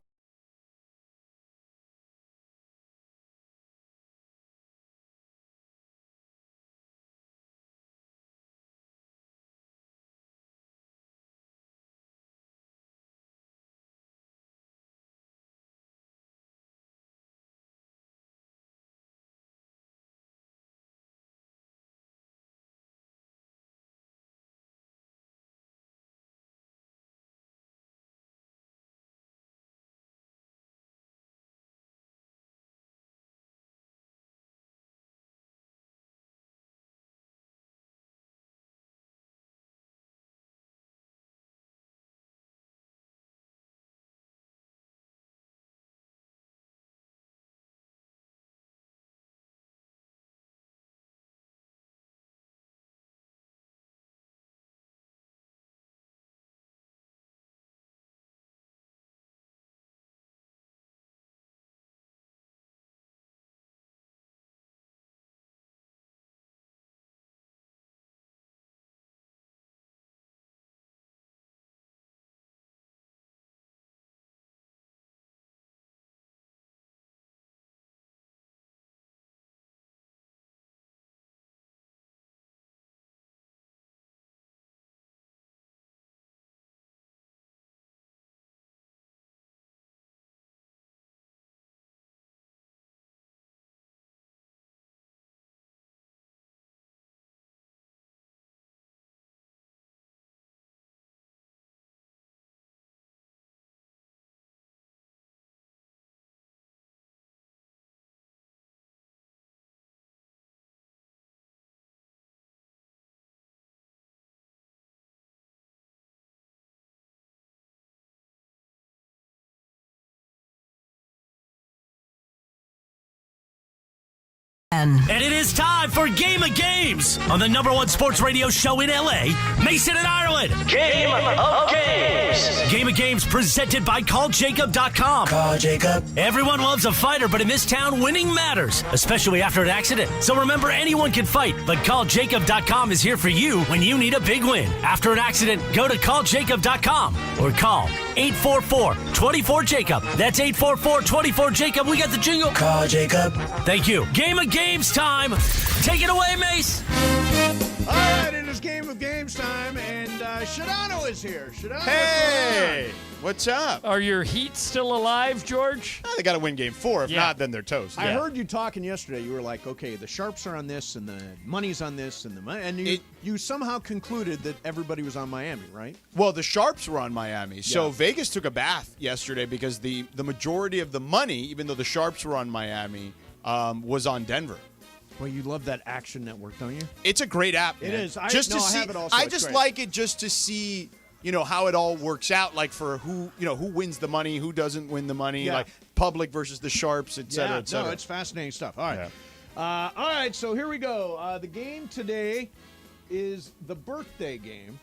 And it is time live for Game of Games on the #1 sports radio show in L.A., Mason and Ireland. Game of Games. Game of Games presented by CallJacob.com. Call Jacob. Everyone loves a fighter, but in this town, winning matters, especially after an accident. So remember, anyone can fight, but CallJacob.com is here for you when you need a big win. After an accident, go to CallJacob.com or call 844-24-JACOB. That's 844-24-JACOB. We got the jingle. Call Jacob. Thank you. Game of Games time. Take it away, Mace. All right, it is Game of Games time, and Shadano is here. Shadano, Hey, what's up? Are your Heat still alive, George? They got to win Game 4. If Yeah. not, then they're toast. I heard you talking yesterday. You were like, okay, the sharps are on this, and the money's on this, and the money, and you somehow concluded that everybody was on Miami, right? Well, the sharps were on Miami. So Yeah. Vegas took a bath yesterday because the majority of the money, even though the sharps were on Miami, was on Denver. Well, you love that Action Network, don't you? It's a great app. It man. is. I see. have it also. I It's just great. like it just to see, how it all works out. Like for who wins the money, who doesn't win the money. Yeah. Like public versus the sharps, et cetera, et cetera. No, it's fascinating stuff. All right. All right, so here we go. The game today is the birthday game.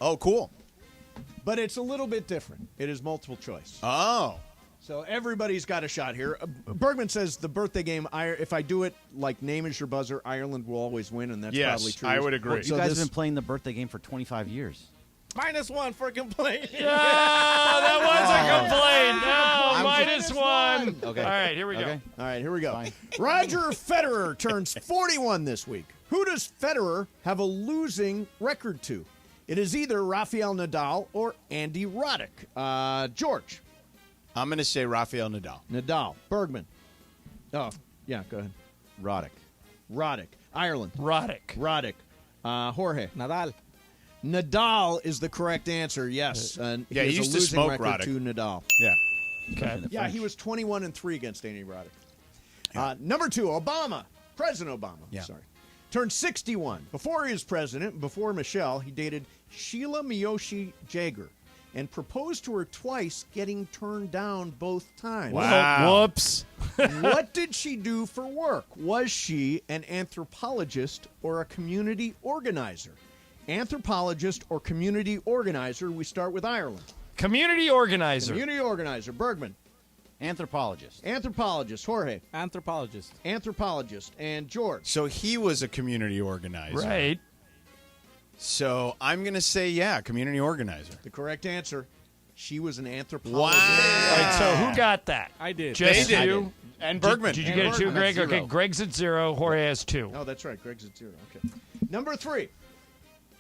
Oh, cool. But it's a little bit different. It is multiple choice. Oh. So everybody's got a shot here. Bergman says the birthday game, if I do it like name is your buzzer, Ireland will always win, and that's Yes, probably true. I would agree. You guys have been playing the birthday game for 25 years. -1 for complaint. Yeah, that was a complaint. No, -1. Okay. All right, here we go. Okay. All right, here we go. Roger Federer turns 41 this week. Who does Federer have a losing record to? It is either Rafael Nadal or Andy Roddick. George. I'm going to say Rafael Nadal. Nadal. Bergman. Oh, yeah, go ahead. Roddick. Ireland. Roddick. Jorge. Nadal is the correct answer, yes. He has used a to losing smoke record Roddick. to Nadal. Yeah. Okay. Yeah, he was 21-3 against Andy Roddick. Number 2, Obama. President Obama. Yeah. Sorry. Turned 61. Before he was president, before Michelle, he dated Sheila Miyoshi Jagger and proposed to her twice, getting turned down both times. Wow. Whoops. What did she do for work? Was she an anthropologist or a community organizer? Anthropologist or community organizer? We start with Ireland. Community organizer. Community organizer. Bergman. Anthropologist. Anthropologist. Jorge. Anthropologist. Anthropologist. And George. So he was a community organizer. Right. So I'm going to say, community organizer. The correct answer. She was an Wow. anthropologist. All right, so who got that? I did. Just They did. you? And Bergman. Did you And get it too, Bergman. Greg? That's Okay, 0. Greg's at 0. Jorge has 2. Oh, that's right. Greg's at 0. Okay. Number 3.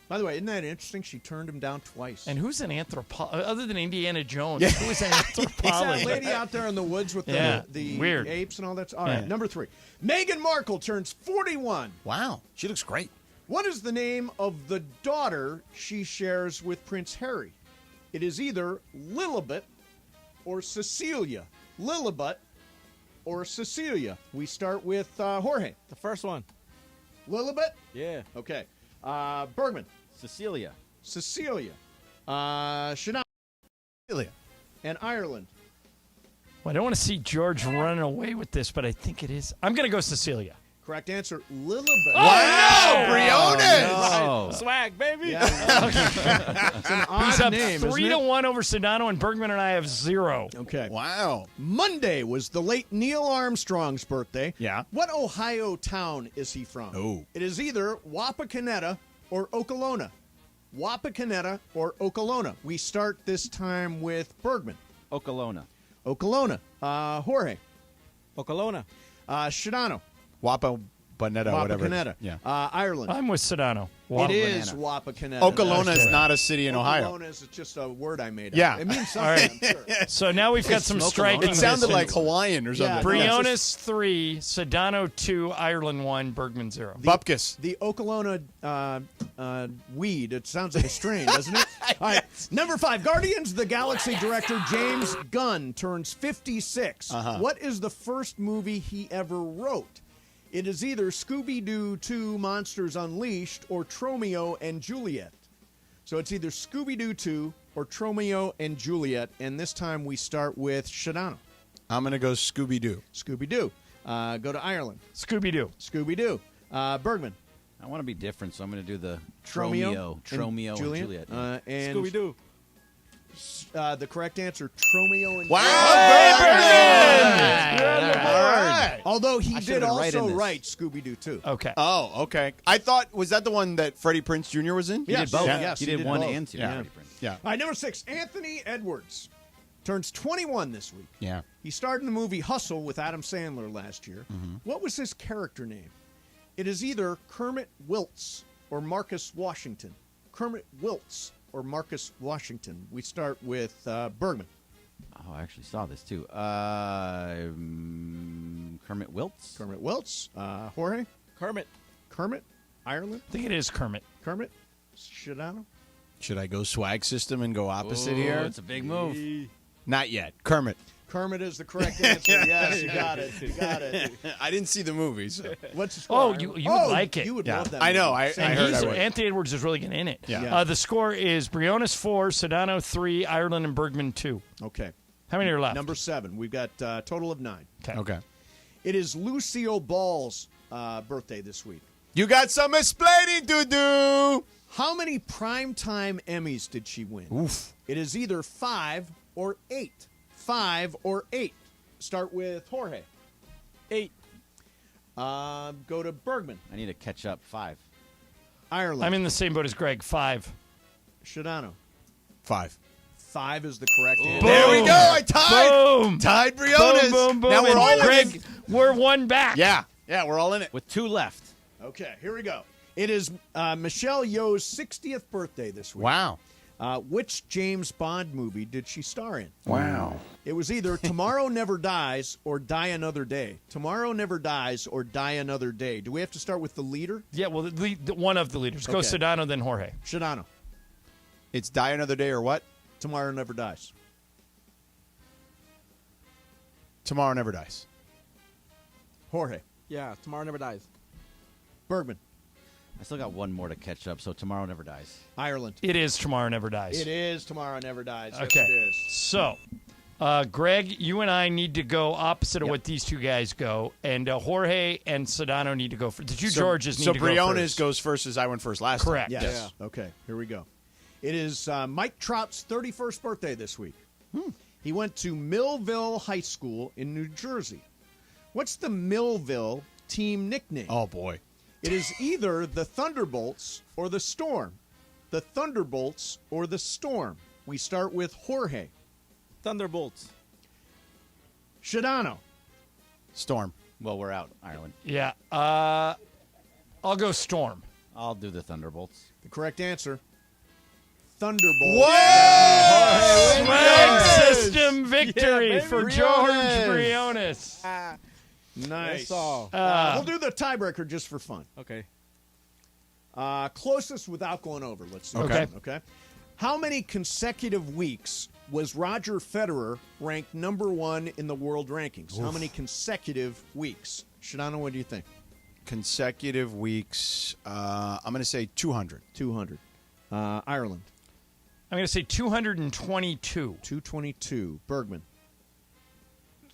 By the way, isn't that interesting? She turned him down twice. And who's an anthropologist? Other than Indiana Jones, who's an It's that anthropologist? lady out there in the woods with the weird. apes and all that. All right, Yeah. number 3. Meghan Markle turns 41. Wow. She looks great. What is the name of the daughter she shares with Prince Harry? It is either Lilibet or Cecilia. Lilibet or Cecilia. We start with Jorge. The first one. Lilibet? Yeah. Okay. Bergman. Cecilia. Chanel. Cecilia. And Ireland. Well, I don't want to see George running away with this, but I think it is. I'm going to go Cecilia. Correct answer, Lilibet. Wow, Briones! Oh. Swag, baby. Yeah. It's an odd He's up name, 3-1 over Sedano, and Bergman and I have 0. Okay. Wow. Monday was the late Neil Armstrong's birthday. Yeah. What Ohio town is he from? Oh. It is either Wapakoneta or Okolona. Wapakoneta or Okolona. We start this time with Bergman. Okolona. Okolona. Jorge. Okolona. Shadano. Wapa Bonetta, whatever. Wapakoneta. Yeah. Ireland. I'm with Sedano. It is Wapakoneta. Okolona is not a city in Ohio. Okolona is just a word I made up. Yeah. It means something, All right. I'm sure. So now we've got some striking. It sounded like distance. Hawaiian or something. Yeah, Briones 3, Sedano 2, Ireland 1, Bergman 0. Bupkis. The Okolona weed. It sounds like a strain, doesn't it? All right. Number 5. Guardians of the Galaxy director James Gunn turns 56. What is the first movie he ever wrote? It is either Scooby-Doo 2 Monsters Unleashed or Tromeo and Juliet. So it's either Scooby-Doo 2 or Tromeo and Juliet. And this time we start with Shadano. I'm going to go Scooby-Doo. Scooby-Doo. Go to Ireland. Scooby-Doo. Scooby-Doo. Bergman. I want to be different, so I'm going to do the Tromeo and Juliet. And Scooby-Doo. The correct answer, Tromeo and Juliet. Although he did right also in this. write Scooby-Doo too. Okay. Oh, okay. I thought, was that the one that Freddie Prinze Jr. was in? He did both. Yes, he did one both. and two. Yeah. Freddie Prinze. Yeah. All right, number 6, Anthony Edwards turns 21 this week. Yeah. He starred in the movie Hustle with Adam Sandler last year. What was his character name? It is either Kermit Wiltz or Marcus Washington. Kermit Wiltz or Marcus Washington. We start with Bergman. Oh, I actually saw this too. Kermit Wiltz. Kermit Wiltz. Jorge. Kermit. Kermit. Ireland. I think it is Kermit. Kermit. Shadano. Should I go swag system and go opposite Ooh, here? It's a big move. Not yet. Kermit. Kermit is the correct answer. Yes, you got it. You got it. I didn't see the movie, so. What's the score? Oh, you would like it. You would Yeah. love that I know. movie. I heard I would. Anthony Edwards is really getting in it. Yeah. The score is Briones 4, Sedano 3, Ireland and Bergman 2. Okay. How many are left? Number 7. We've got a total of 9. Okay. It is Lucille Ball's birthday this week. You got some explaining to do. How many primetime Emmys did she win? Oof. It is either 5 or 8. 5 or 8. Start with Jorge. 8. Go to Bergman. I need to catch up. 5. Ireland. I'm in the same boat as Greg. 5. Shadano. 5. 5 is the correct answer. There we go. I tied. Boom. Tied Briones. Boom, boom, boom. Now we're And all in Greg, it. we're one back. Yeah. Yeah, we're all in it. With 2 left. Okay, here we go. It is Michelle Yeoh's 60th birthday this week. Wow. Which James Bond movie did she star in? Wow. It was either Tomorrow Never Dies or Die Another Day. Tomorrow Never Dies or Die Another Day. Do we have to start with the leader? Yeah, well, one of the leaders. Go Okay. Sedano, then Jorge. Shadano. It's Die Another Day or what? Tomorrow Never Dies. Tomorrow Never Dies. Jorge. Yeah, Tomorrow Never Dies. Bergman. I still got one more to catch up, so Tomorrow Never Dies. Ireland. It is Tomorrow Never Dies. It is Tomorrow Never Dies. Okay. Yes, it is. So, Greg, you and I need to go opposite of what these two guys go, and Jorge and Sedano need to go for the two Georges need to go first. So Briones goes first as I went first last Correct. time. Yes. Yeah. Okay, here we go. It is Mike Trout's 31st birthday this week. He went to Millville High School in New Jersey. What's the Millville team nickname? Oh, boy. It is either the Thunderbolts or the Storm. The Thunderbolts or the Storm. We start with Jorge. Thunderbolts. Shadano. Storm. Well, we're out, Ireland. Yeah. I'll go Storm. I'll do the Thunderbolts. The correct answer. Thunderbolts. Whoa! Swag system victory baby. for George Briones. Nice. That's all. We'll do the tiebreaker just for fun. Okay. Closest without going over. Let's see. Okay. Okay. How many consecutive weeks was Roger Federer ranked number 1 in the world rankings? How many consecutive weeks? Shadano, what do you think? Consecutive weeks. I'm going to say 200. 200. Ireland. I'm going to say 222. 222. Bergman.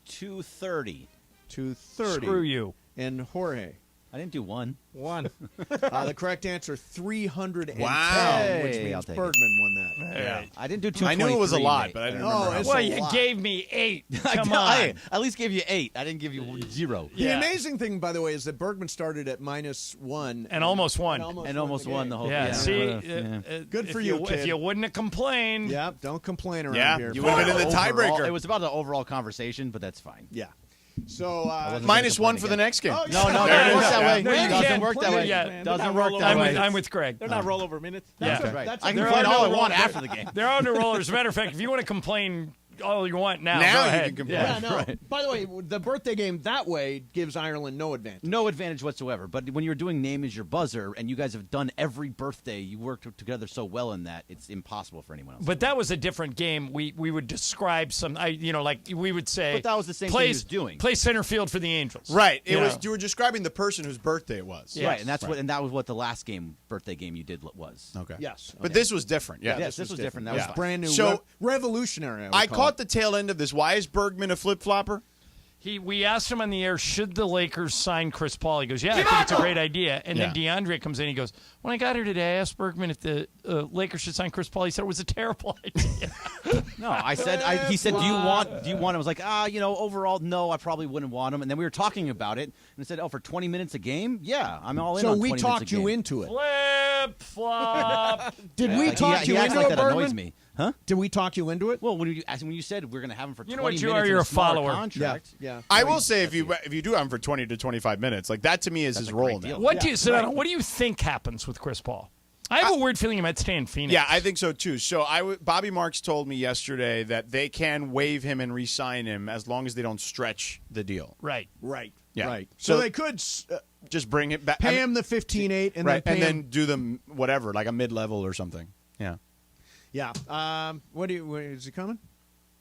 230. 230. Screw you. And Jorge. I didn't do 1. 1. The correct answer, 310, Wow. which Hey, I'll means take Bergman won that. Yeah. I didn't do 223. I knew it was a lot, mate. but I didn't Oh, remember how it's Well, a you lot. gave me 8. I Come did- on. I at least gave you 8. I didn't give you 0. The amazing thing, by the way, is that Bergman started at -1. And almost won. And almost won the whole Yeah, game. see? Yeah. Good for if you, kid. If you wouldn't have complained. Yeah, don't complain around Yeah, here. you would have been in the Overall- tiebreaker. It was about the overall conversation, but that's fine. Yeah. So, wasn't -1 for the next game. Oh, No, yeah. no, There doesn't it work is. that way. No, you Doesn't can't work that play way. it yet. Man, Doesn't they're work not that way. I'm with Greg. They're not rollover minutes. Yeah. That's right. That's I can They're complain on all I the want roll. after the game. They're on the rollers. As a matter of fact, if you want to complain all you want now, Now go you ahead. can complain. Yeah, no. By the way, the birthday game that way gives Ireland no advantage. No advantage whatsoever. But when you're doing Name is Your Buzzer, and you guys have done every birthday, you worked together so well in that, it's impossible for anyone else. But that was a different game. We would describe some, like we would say. But that was the same thing he was doing. Play center field for the Angels. Right. It You was. know? You were describing the person whose birthday it was. Yes. Right, and that's and that was what the last birthday game you did was. Okay. Yes. But this was different. Yeah. Yes, this was different. That was fine. Brand new, So- revolutionary. I call caught it. the tail end of this. Why is Bergman a flip flopper? We asked him on the air, should the Lakers sign Chris Paul? He goes, yeah, I think it's a great idea. And then DeAndre comes in. He goes, when I got here today, I asked Bergman if the Lakers should sign Chris Paul. He said it was a terrible idea. No, he said, do you want him? I was like, overall, no, I probably wouldn't want him. And then we were talking about it, and I said, for 20 minutes a game? Yeah, I'm all in on 20 minutes a game. So we talked you into it. Flip-flop. Did we talk you into like it, that Bergman? annoys me. Huh? Did we talk you into it? Well, when you said we're going to have him for 20 minutes, you're a follower. Contract. Yeah. I will say if you do have him for 20 to 25 minutes, like that to me is his role now. What do you think happens with Chris Paul? I have a weird feeling he might stay in Phoenix. Yeah, I think so too. So Bobby Marks told me yesterday that they can waive him and re-sign him as long as they don't stretch the deal. Right. Yeah. Right. So they could just bring it back, pay him the 15.8, and then do them whatever, like a mid-level or something. Yeah. Yeah. Is he coming?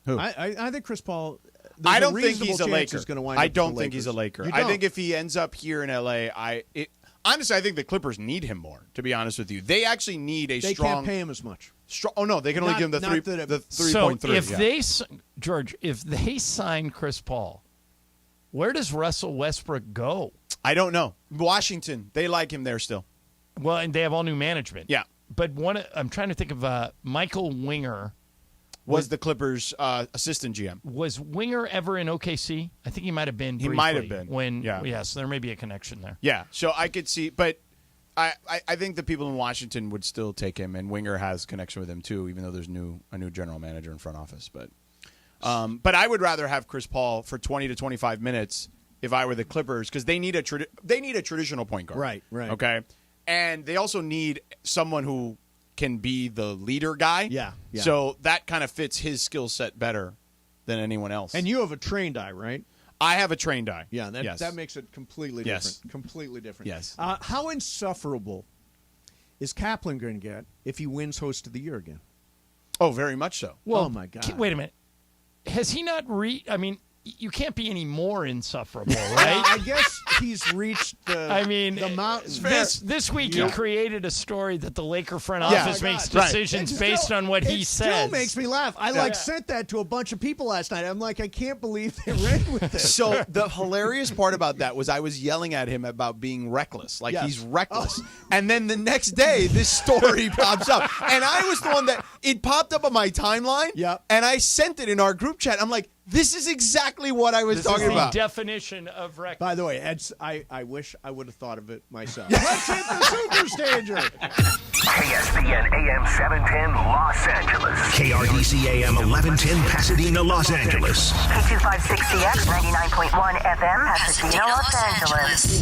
Who? I think Chris Paul. I don't think he's a Laker. I don't think he's a Laker. I think if he ends up here in L.A., honestly, I think the Clippers need him more, to be honest with you. They actually need a strong... They can't pay him as much. No, they can only give him the 3.3. So if they sign Chris Paul, where does Russell Westbrook go? I don't know. Washington, they like him there still. Well, and they have all new management. Yeah. But I'm trying to think of Michael Winger. Was the Clippers' assistant GM. Was Winger ever in OKC? I think he might have been briefly. He might have been. So there may be a connection there. Yeah, so I could see, but I think the people in Washington would still take him, and Winger has connection with him too, even though there's a new general manager in front office. But I would rather have Chris Paul for 20 to 25 minutes if I were the Clippers, because they need a traditional point guard. Right. Okay, and they also need someone who can be the leader guy. Yeah. So that kind of fits his skill set better than anyone else. And you have a trained eye, right? I have a trained eye. Yeah, that makes it completely different. Yes. Completely different. Yes. How insufferable is Kaplan going to get if he wins Host of the Year again? Oh, very much so. Well, oh, my God. Wait a minute. Has he not you can't be any more insufferable, right? I guess he's reached the mountain. This week he created a story that the Laker front office makes decisions based on what he says. It still makes me laugh. I sent that to a bunch of people last night. I'm like, I can't believe they ran with this. So the hilarious part about that was I was yelling at him about being reckless. He's reckless. And then the next day, this story pops up. And I was the one that it popped up on my timeline. Yep. And I sent it in our group chat. I'm like, this is exactly what I was talking about. This is the definition of reckless. By the way, I wish I would have thought of it myself. Let's hit the Super Stanger. ESPN AM 710 Los Angeles. KRDC AM 1110 Pasadena, Los Angeles. K256CX 99.1 FM Pasadena, Los Angeles.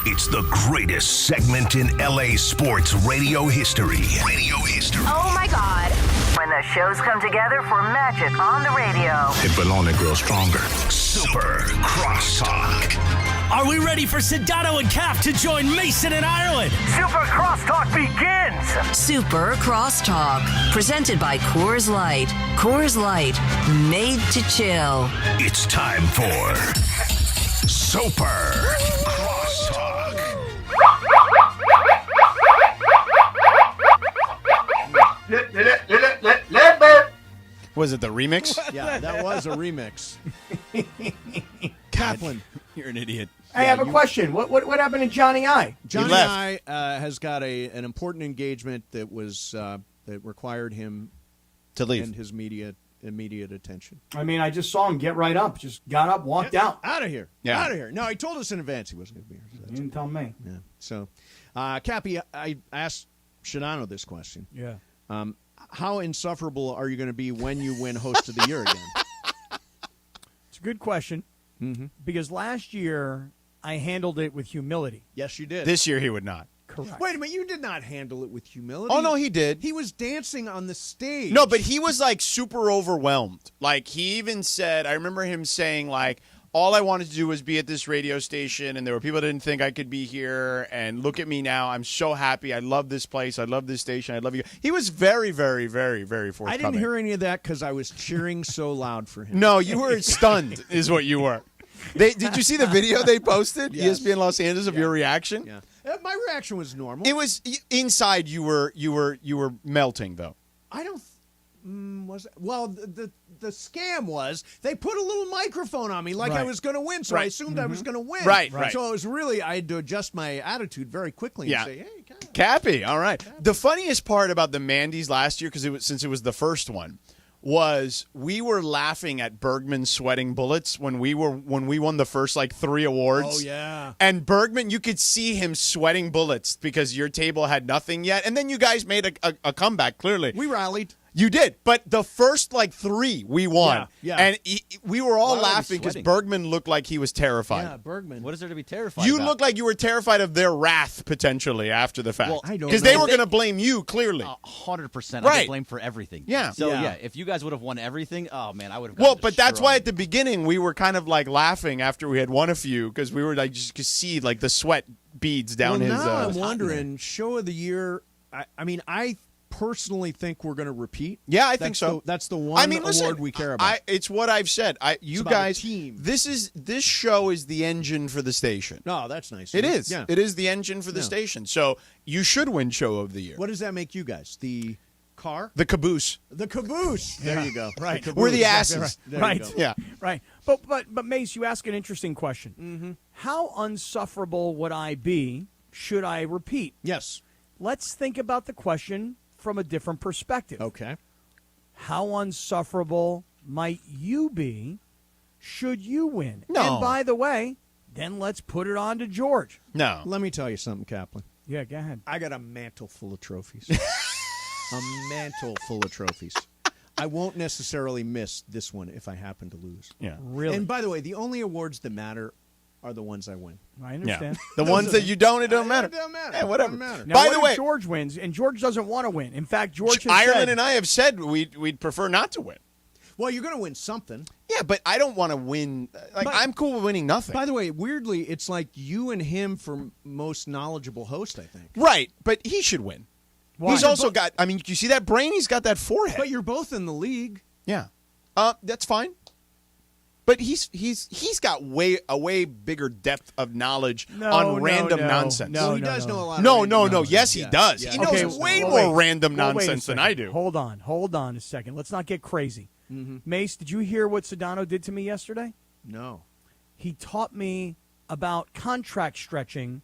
It's the greatest segment in LA sports radio history. Oh my God. When the shows come together for magic on the radio. It will only grow stronger. Super Crosstalk. Are we ready for Sedano and Cap to join Mason in Ireland? Super Crosstalk begins. Super Crosstalk. Presented by Coors Light. Coors Light. Made to chill. It's time for Super Crosstalk. Was it the remix? Yeah, that was a remix. Kaplan, you're an idiot. I have a question. What happened to Johnny I? Johnny I has got an important engagement that was that required him to leave and his immediate attention. I mean, I just saw him get right up, just got up, walked out. Out of here. Yeah. Out of here. No, he told us in advance he wasn't going to be here. So he didn't tell me. Yeah. So, Cappy, I asked Shadano this question. Yeah. How insufferable are you going to be when you win Host of the Year again? It's a good question. Mm-hmm. Because last year I handled it with humility. Yes, you did. This year he would not. Correct. Wait a minute, you did not handle it with humility. Oh, no, he did. He was dancing on the stage. No, but he was super overwhelmed. He even said, I remember him saying all I wanted to do was be at this radio station, and there were people that didn't think I could be here, and look at me now. I'm so happy. I love this place. I love this station. I love you. He was very, very, very, very forthcoming. I didn't hear any of that because I was cheering so loud for him. No, you were stunned is what you were. Did you see the video they posted, yes. ESPN Los Angeles, of your reaction? Yeah. My reaction was normal. It was inside you were melting, though. I don't Was it? Well, the scam was they put a little microphone on me like I Right. was going to win, so I assumed I was going to win. Right. So it was really I had to adjust my attitude very quickly and say, "Hey, Cappy, all right." The funniest part about the Mandys last year, since it was the first one, was we were laughing at Bergman sweating bullets when we won the first 3 awards. Oh yeah. And Bergman, you could see him sweating bullets because your table had nothing yet, and then you guys made a comeback. Clearly, we rallied. You did, but the first 3 we won, Yeah. and we were all Why were we laughing because sweating? Bergman looked like he was terrified. Yeah, Bergman. What is there to be terrified You about? look like you were terrified of their wrath potentially after the fact. Well, I don't because they know. were going to blame you clearly. 100%. I Right. get blamed for everything. Yeah. So Yeah. if you guys would have won everything, oh man, I would have. Well, but that's why at the beginning we were kind of laughing after we had won a few because we were just could see the sweat beads down well, his. now I'm wondering, show of the year. I personally think we're going to repeat. Yeah, I think so. That's the one listen, award we care about. It's what I've said. You about guys, a team. This show is the engine for the station. Oh, that's nice. It is. Yeah. It is the engine for the station. So you should win show of the year. What does that make you guys? The car? The caboose. The caboose. There you go. Right. We're the asses. Right. Yeah. Right. But Mace, you ask an interesting question. Mm-hmm. How unsufferable would I be should I repeat? Yes. Let's think about the question from a different perspective. Okay. How unsufferable might you be should you win? No. And by the way, then let's put it on to George. No. Let me tell you something, Kaplan. Yeah, go ahead. I got a mantle full of trophies. A mantle full of trophies. I won't necessarily miss this one if I happen to lose. Yeah. Really? And by the way, the only awards that matter are the ones I win. I understand. The ones that you don't, it don't matter. It don't matter. Yeah, whatever. It doesn't matter. Now, By what the if way, George wins, and George doesn't want to win. In fact, George has Ireland said, and I have said we'd prefer not to win. Well, you're going to win something. Yeah, but I don't want to win. I'm cool with winning nothing. By the way, weirdly, it's like you and him for most knowledgeable host, I think. Right, but he should win. Why? He's also got. I mean, you see that brain? He's got that forehead. But you're both in the league. Yeah, that's fine. But he's got a way bigger depth of knowledge on random nonsense. No, he does know a lot. No, of random nonsense. Yes, he does. Yeah. He knows way more random nonsense than I do. Hold on a second. Let's not get crazy. Mm-hmm. Mace, did you hear what Sedano did to me yesterday? No. He taught me about contract stretching,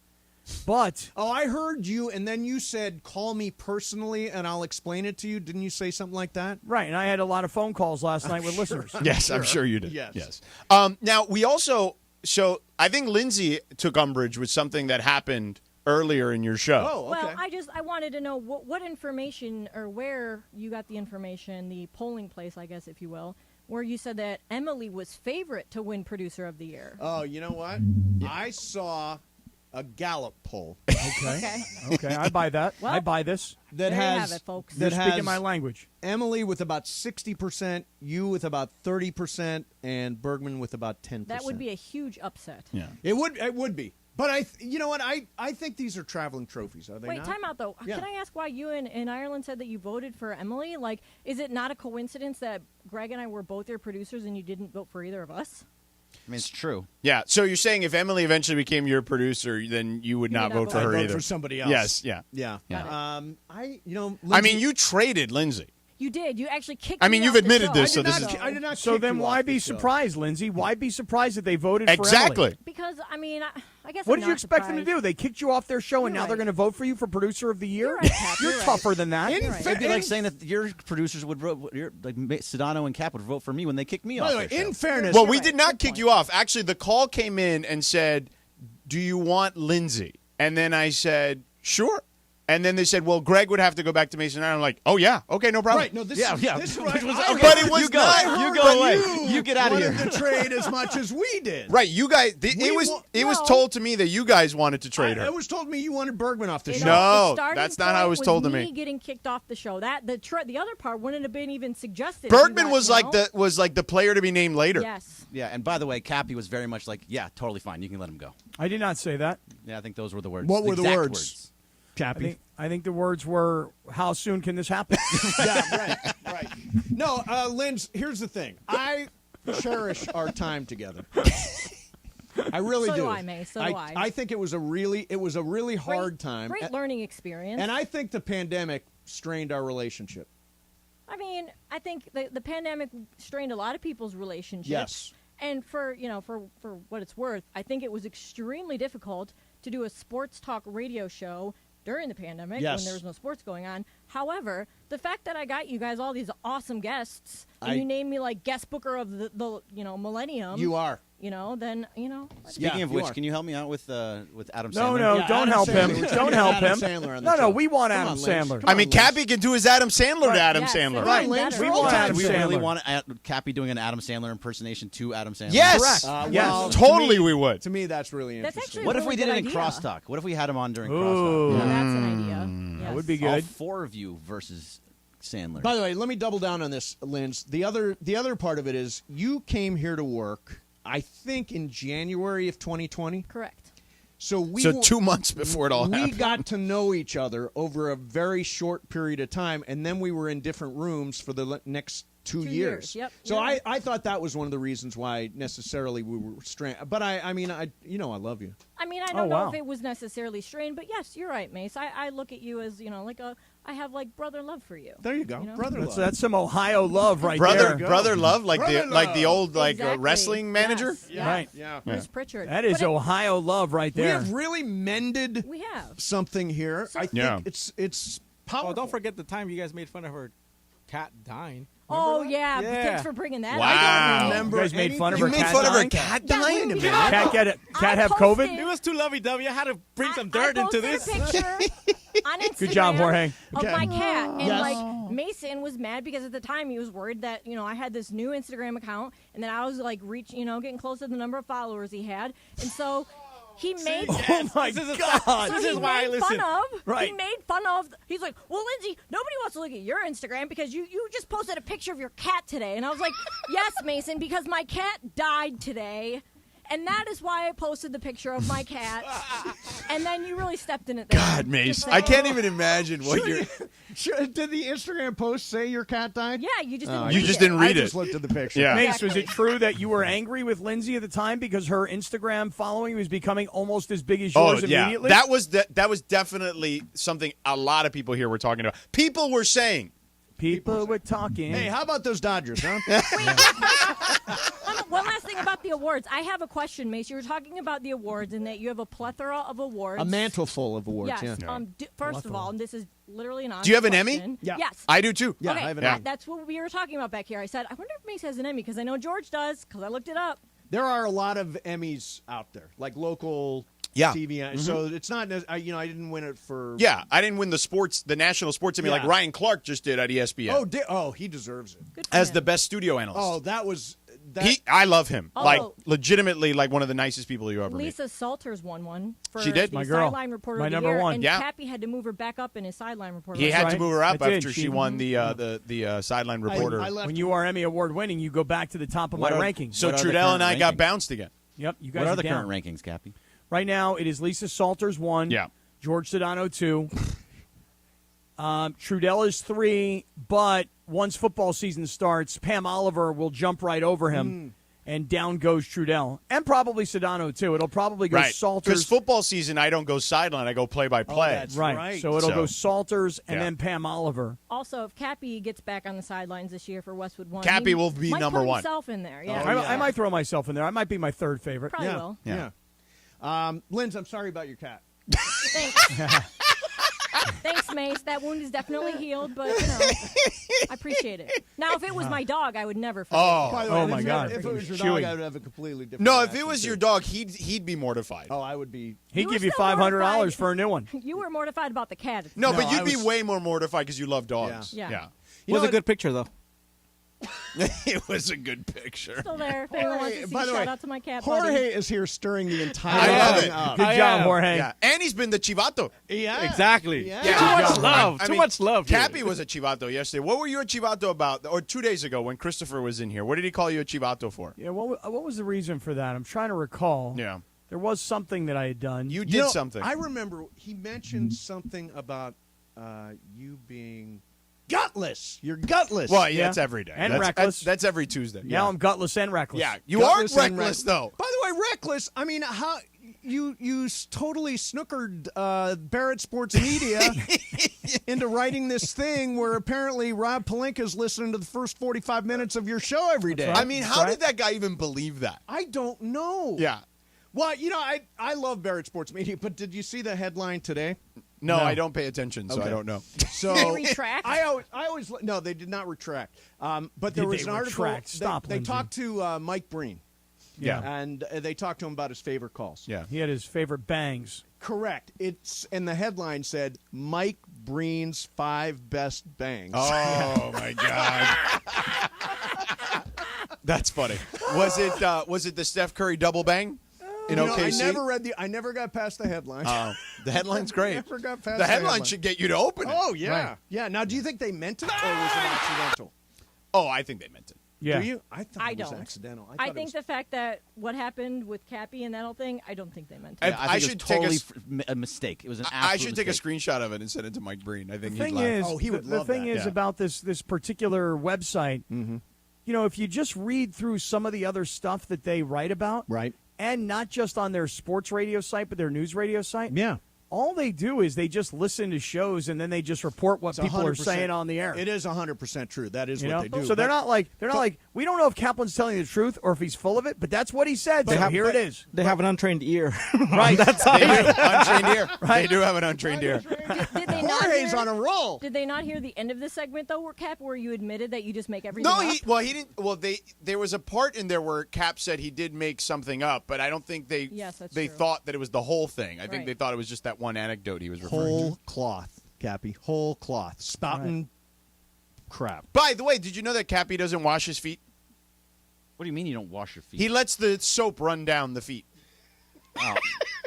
but... Oh, I heard you, and then you said, call me personally, and I'll explain it to you. Didn't you say something like that? Right, and I had a lot of phone calls last night with listeners. Yes, I'm sure you did. Yes. Now, we also... So, I think Lindsay took umbrage with something that happened earlier in your show. Oh, okay. Well, I wanted to know what information or where you got the information, the polling place, I guess, if you will, where you said that Emily was favorite to win Producer of the Year. Oh, you know what? I saw a Gallup poll. Okay, I buy that. Well, I buy this. That there you has, have it, folks. You're that speaking has my language. Emily with about 60%, you with about 30%, and Bergman with about 10%. That would be a huge upset. Yeah. It would be. But you know what? I think these are traveling trophies, are they Wait, not? time out, though. Yeah. Can I ask why you and Ireland said that you voted for Emily? Like, is it not a coincidence that Greg and I were both your producers and you didn't vote for either of us? I mean, it's true. Yeah, so you're saying if Emily eventually became your producer, then you would not vote for her I'd either. vote for somebody else. Yes, yeah. Yeah. I Lindsay, mean, you traded Lindsay. You did. You actually kicked I mean, me you've off the admitted show. this, so this is... I did not So kick then you why off be the show. surprised, Lindsay? Why be surprised that they voted for Exactly. Emily? Because, I mean, I guess What I'm did you not expect them to surprised. do? They kicked you off their show, and You're now they're right. going to vote for you for Producer of the Year? You're right, Cap, You're you're right. tougher than that. It'd be like saying that your producers would vote, like Sedano and Cap would vote for me when they kicked me By off the way, their show. in fairness, Well, we did not kick you off. Actually, the call came in and said, do you want Lindsay? And then I said, sure. And then they said, well, Greg would have to go back to Mason. And I'm like, oh, yeah. Okay, no problem. Right, no, this Yeah, is, yeah. This is Which was- I okay, But it was you go. not You her, go but away. You get out of here. wanted to trade as much as we did. Right, you guys, it was told to me that you guys wanted to trade her. It was told me you wanted Bergman off the It show. all- No, the starting that's not how it was point told to me me. getting kicked off the show. That the other part wouldn't have been even suggested. Bergman You was know? like the player to be named later. Yes. Yeah, and by the way, Cappy was very much like, yeah, totally fine. You can let him go. I did not say that. Yeah, I think those were the words. What were the exact words? Cappy. I think the words were, how soon can this happen? Yeah, right. No, Linz, here's the thing. I cherish our time together. I really So do. do I, May. So do I. I think it was a really hard time. Great learning experience. And I think the pandemic strained our relationship. I mean, I think the pandemic strained a lot of people's relationships. Yes. And for what it's worth, I think it was extremely difficult to do a sports talk radio show during the pandemic when there was no sports going on. However, the fact that I got you guys all these awesome guests and you named me like guest booker of the millennium. You are. Then. Speaking of which, can you help me out with Adam Sandler? No, don't help him. Don't help him. No, we want Come Adam on, Lynch. Sandler. I mean, Cappy can do his Adam Sandler to Adam Sandler. Right, Lynch. We want Adam We Sandler. really want Cappy doing an Adam Sandler impersonation to Adam Sandler. Yes. Correct. Well, Totally we would. To me, that's really That's interesting. actually What a if really we did good it in idea. Crosstalk? What if we had him on during Ooh. Crosstalk? Well, that's an idea. That Yes. would be All good. 4 of you versus Sandler. By the way, let me double down on this, Linz. The other part of it is you came here to work, I think, in January of 2020. Correct. So 2 months before it all we happened. got to know each other over a very short period of time, and then we were in different rooms for the next 2 years. Yep. So Yeah. I thought that was one of the reasons why necessarily we were strained. But I mean, I love you. I mean, I don't know if it was necessarily strained, but yes, you're right, Mace. I look at you as, I have like brother love for you. There you go, brother love. That's some Ohio love right brother, there. Brother love, like Brother the old Exactly. wrestling manager. Yes. Right. Yeah. Bruce Pritchard. That is But Ohio love right We there. have really mended we have. something here. I think Yeah. it's powerful. Oh, don't forget the time you guys made fun of her cat dying. Oh, Remember that? yeah. Yeah. Thanks for bringing that Wow. up. I don't remember. You guys made fun of anything. her cat dying? cat Yeah, dying? we- Cat have posted- COVID? It was too lovey-dovey. I had to bring some I dirt into posted this. a picture on Instagram Good job, Jorge. of my cat. And, Yes. Mason was mad because at the time he was worried that, I had this new Instagram account and then I was, getting close to the number of followers he had. And so he made... Oh, my God. This is why I made listen. fun of. Right. He made fun of. He's like, well, Lindsay, nobody wants to look at your Instagram because you just posted a picture of your cat today. And I was like, yes, Mason, because my cat died today. And that is why I posted the picture of my cat. And then you really stepped in it there. God, Mace, I can't even imagine what you're. Did the Instagram post say your cat died? Yeah, you just didn't You read just it. didn't read I it. just looked at the picture. Yeah. Mace, was it true that you were angry with Lindsay at the time because her Instagram following was becoming almost as big as yours immediately? That was definitely something a lot of people here were talking about. People were saying. People were talking. Hey, how about those Dodgers, huh? One last thing about the awards. I have a question, Mace. You were talking about the awards and that you have a plethora of awards. A mantle full of awards. Yes. Yeah. First of all, and this is literally an honest Do you have an question. Emmy? Yeah. Yes. I do too. Yeah, okay, I have an Yeah. Emmy. that's what we were talking about back here. I said, I wonder if Mace has an Emmy because I know George does because I looked it up. There are a lot of Emmys out there, like local Yeah. TV. So it's not, I didn't win it for. Yeah, I didn't win the national sports Emmy like Yeah. Ryan Clark just did at ESPN He deserves it. Good for as him. the best studio analyst. Oh, that was. I love him. Oh. Like legitimately, like one of the nicest people you ever meet. Lisa Salters won one for She did? the My girl. sideline reporter My of the number year, one. and Yeah. Cappy had to move her back up in his sideline reporter. He of the had year. to move her up I did. after she She- won the sideline reporter. I left When you are Emmy Award winning, you go back to the top of my rankings. So What are the Trudell current and I got rankings? bounced again. Yep, you guys What are the down. current rankings, Cappy? Right now, it is Lisa Salters 1. Yeah. George Sedano 2. Trudell is 3, but once football season starts, Pam Oliver will jump right over him, and down goes Trudell. And probably Sedano, too. It'll probably go Right. Salters. Because football season, I don't go sideline. I go play-by-play. that's right. So it'll go Salters and Yeah. then Pam Oliver. Also, if Cappy gets back on the sidelines this year for Westwood 1, Cappy he will be might number put one. himself in there. Yeah, I might throw myself in there. I might be my third favorite. probably will. Yeah. Linz, I'm sorry about your cat. Thanks. Thanks, Mace. That wound is definitely healed, but I appreciate it. Now, if it was my dog, I would never forgive Oh. you. By the way, Oh, my God. If it was your Chewy. dog, I would have a completely different. No, if it reaction, was too. your dog, he'd be mortified. Oh, I would be. He'd You were give you still $500 mortified. for a new one. You were mortified about the cat. No, No, but I you'd be was- way more mortified because you love dogs. Yeah. It was a good picture, though. It was a good picture. Still there. If anyone wants to see, by the way, shout out to my cat Jorge buddy. is here stirring the entire I love thing it. up. Good job, Jorge. Yeah, and he's been the chivato. Yeah, Exactly. Yeah. Yeah. Too much love. I Too mean, much love. here. Cappy was a chivato yesterday. What were you a chivato about? Or 2 days ago when Christopher was in here, what did he call you a chivato for? Yeah, what was the reason for that? I'm trying to recall. Yeah, There was something that I had done. you You did know, something. I remember he mentioned something about you being gutless. You're gutless. well, yeah, Yeah. it's every day. And that's, reckless. That's every Tuesday. Now I'm gutless and reckless. Yeah, you Gutless are and reckless though. By the way, reckless. I mean, how you totally snookered Barrett Sports Media into writing this thing where apparently Rob Pelinka's listening to the first 45 minutes of your show every day. I mean, how did that guy even believe that? I don't know. Yeah. Well, I love Barrett Sports Media, but did you see the headline today? No, I don't pay attention, so I don't know. So Did they retract? I always no, they did not retract. But there was an article. They talked to Mike Breen. Yeah. And they talked to him about his favorite calls. Yeah. He had his favorite bangs. Correct. And the headline said Mike Breen's 5 best bangs. Oh my God. That's funny. Was it the Steph Curry double bang in OKC? I never got past the headline. The headline's great. I never got past the headline headline. should get you to open it. Oh yeah. Right. Yeah. Now, do you think they meant it or was it accidental? Oh, I think they meant it. Yeah. Do you? I thought I it was don't. accidental. I think the fact that what happened with Cappy and that whole thing, I don't think they meant Yeah, it. I think should it was totally take a mistake. It was an I absolute should take a mistake. screenshot of it and send it to Mike Breen. I think The he'd thing laugh. is, Oh, he would the love thing that. is Yeah. about this particular website. Mm-hmm. You know, if you just read through some of the other stuff that they write about, Right. and not just on their sports radio site, but their news radio site. Yeah. All they do is they just listen to shows and then they just report what It's people are 100%. saying on the air. It is 100% true. That is You what know? they do. So they're But- not like we don't know if Kaplan's telling the truth or if he's full of it, but that's what he said. So here it is. They have an untrained ear. Right. That's how They do. Untrained ear. They do have an untrained ear. Did they not Jorge's hear, on a roll. Did they not hear the end of the segment though, Cap, where you admitted that you just make everything No, up? he didn't. Well, there was a part in there where Cap said he did make something up, but I don't think they Yes, that's they true. thought that it was the whole thing. I think Right. they thought it was just that one anecdote he was referring to. Whole cloth, Cappy. Whole cloth. Spouting crap. By the way, did you know that Cappy doesn't wash his feet? What do you mean you don't wash your feet? He lets the soap run down the feet. Oh,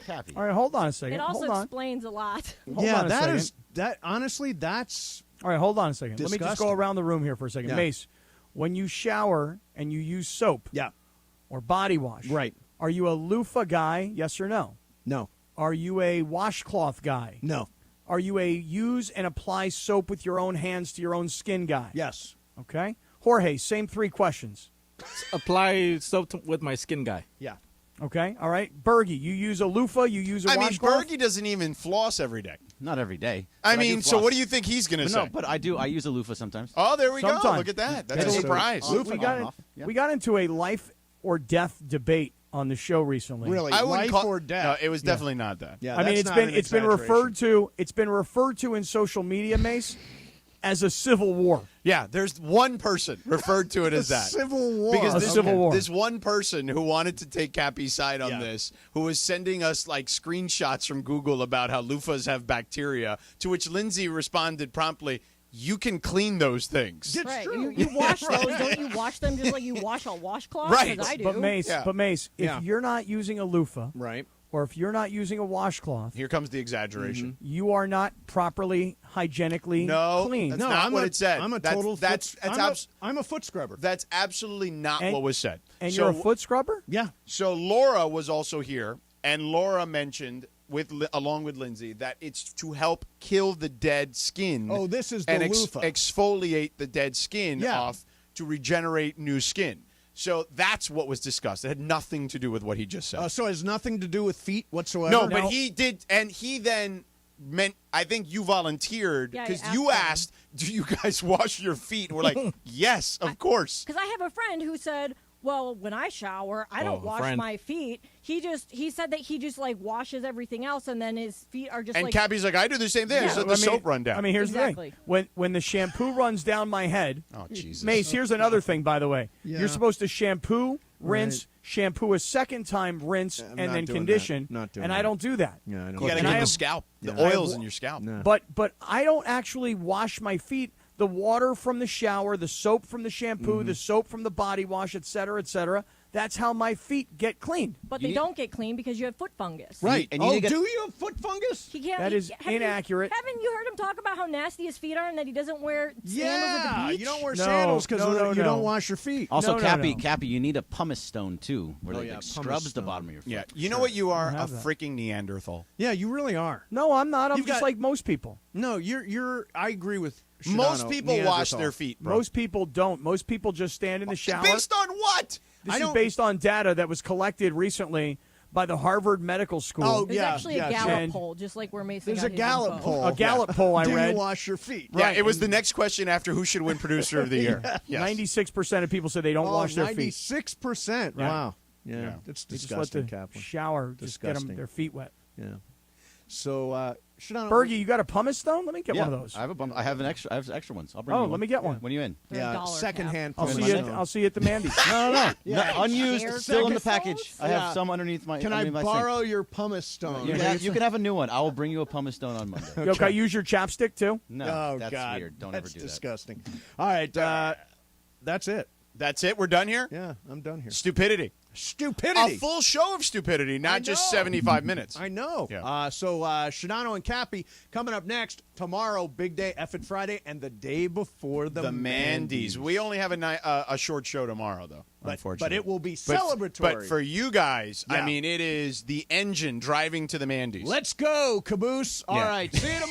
Cappy. All right, hold on a second. It also hold on. explains a lot. Hold on a second. Honestly, that's All right, hold on a second. Let me just go disgusting. around the room here for a second. Yeah. Mace, when you shower and you use soap yeah. or body wash, Right. are you a loofah guy, yes or no? No. Are you a washcloth guy? No. Are you a use and apply soap with your own hands to your own skin guy? Yes. Okay. Jorge, same 3 questions. Apply soap with my skin guy. Yeah. Okay. All right. Bergie, you use a loofah, you use a I mean, washcloth? Bergie doesn't even floss every day. Not every day. I But mean, do so floss. what do you think he's going to But say? no, but I do. I use a loofah sometimes. Oh, there we go. Sometimes. Look at that. That's Yeah, a so- surprise. Loofah we got off. Yeah. we got into a life or death debate on the show recently. Really? I wouldn't Life call or death? No, it was definitely not that. Yeah, I mean, that's not an it's been referred exaggeration. to in social media, Mace, as a civil war. Yeah, there's one person referred to it as that. Civil War. Because A this, civil war. this one person who wanted to take Cappy's side on Yeah. this, who was sending us like screenshots from Google about how loofahs have bacteria, to which Lindsay responded promptly, "You can clean those things." It's Right. true. You wash those, don't you wash them just like you wash a washcloth? Right. 'Cause I do. But Mace, Yeah. if Yeah. you're not using a loofah Right. or if you're not using a washcloth, Here comes the exaggeration. you are not properly hygienically No, clean. that's not what it said. I'm a That's- total that's- foot, that's I'm a foot scrubber. That's absolutely not And- what was said. And So- you're a foot scrubber? Yeah. So Laura was also here, and Laura mentioned along with Lindsay that it's to help kill the dead skin. Oh, this is the and loofah. exfoliate the dead skin Yeah. off to regenerate new skin. So that's what was discussed. It had nothing to do with what he just said. So it has nothing to do with feet whatsoever? No, but he did, and he then meant. I think you volunteered Yeah, I because asked you him. asked, "Do you guys wash your feet?" And we're like, "Yes, of course." Because I have a friend who said, well, when I shower, I don't wash friend. my feet. He said that he just like washes everything else, and then his feet are just And like. Cappy's like, "I do the same thing. I just let the soap run down." I mean, here's Exactly. the thing. When the shampoo runs down my head, oh Jesus, Mace, here's another thing, by the way. Yeah. You're supposed to shampoo, rinse, Right. shampoo a second time, rinse, I'm and not then doing condition. that. Not doing and I that. don't do that. Yeah, I don't. you got to And get I the have- scalp, the Yeah. oils in your scalp. No. But I don't actually wash my feet. The water from the shower, the soap from the shampoo, the soap from the body wash, et cetera, that's how my feet get cleaned. But they don't get clean because you have foot fungus. Right. And you need to get- do you have foot fungus? He can't, That is inaccurate. Haven't you heard him talk about how nasty his feet are and that he doesn't wear sandals at Yeah, the beach? you don't wear No, sandals because no, you no. don't wash your feet. Also, No, Cappy, no. Cappy, you need a pumice stone too, where Oh, it yeah, like, pumice scrubs the stone. bottom of your foot. Yeah, you know what you are? A have that. freaking Neanderthal. Yeah, you really are. No, I'm not. I'm You've just got- like most people. No, you're. I agree with Shadano, Most people wash Neanderthal. their feet, bro. Most people don't. Most people just stand in the shower. Based on what? This is based on data that was collected recently by the Harvard Medical School. Oh, There's yeah, actually yeah, a Gallup and- poll, just like where Mason There's got a his Gallup info. poll. A Gallup poll I Do read. you wash your feet? Yeah, it was the next question after who should win producer of the year. Yes. 96% of people said they don't wash their feet. 96%. Wow. Yeah, that's They just disgusting, let the Kaplan. shower just get Disgusting. their feet wet. Yeah. So, Shadano, Bergie, you got a pumice stone? Let me get one of those. I have extra ones. I'll bring Oh, you one. let me get one. When are you in? Yeah, secondhand. I'll see you. I'll see you at the Mandy's. No. Yeah. Unused, still in the package. I have Yeah. some underneath my. Can I underneath my borrow sink. your pumice stone? You can have a new one. I will bring you a pumice stone on Monday. Yo, can I use your chapstick too? No, Oh, that's God. weird. Don't That's ever do disgusting. All right, that's it. That's it. We're done here. Yeah, I'm done here. Stupidity. Stupidity. A full show of stupidity, not just know. 75 minutes. I know. Yeah. So Shadano and Cappy coming up next tomorrow. Big day, Effort Friday, and the day before the Mandy's. We only have a short show tomorrow, though. Unfortunately, but it will be celebratory. But for you guys, Yeah. I mean, it is the engine driving to the Mandy's. Let's go, caboose. All right. See you tomorrow.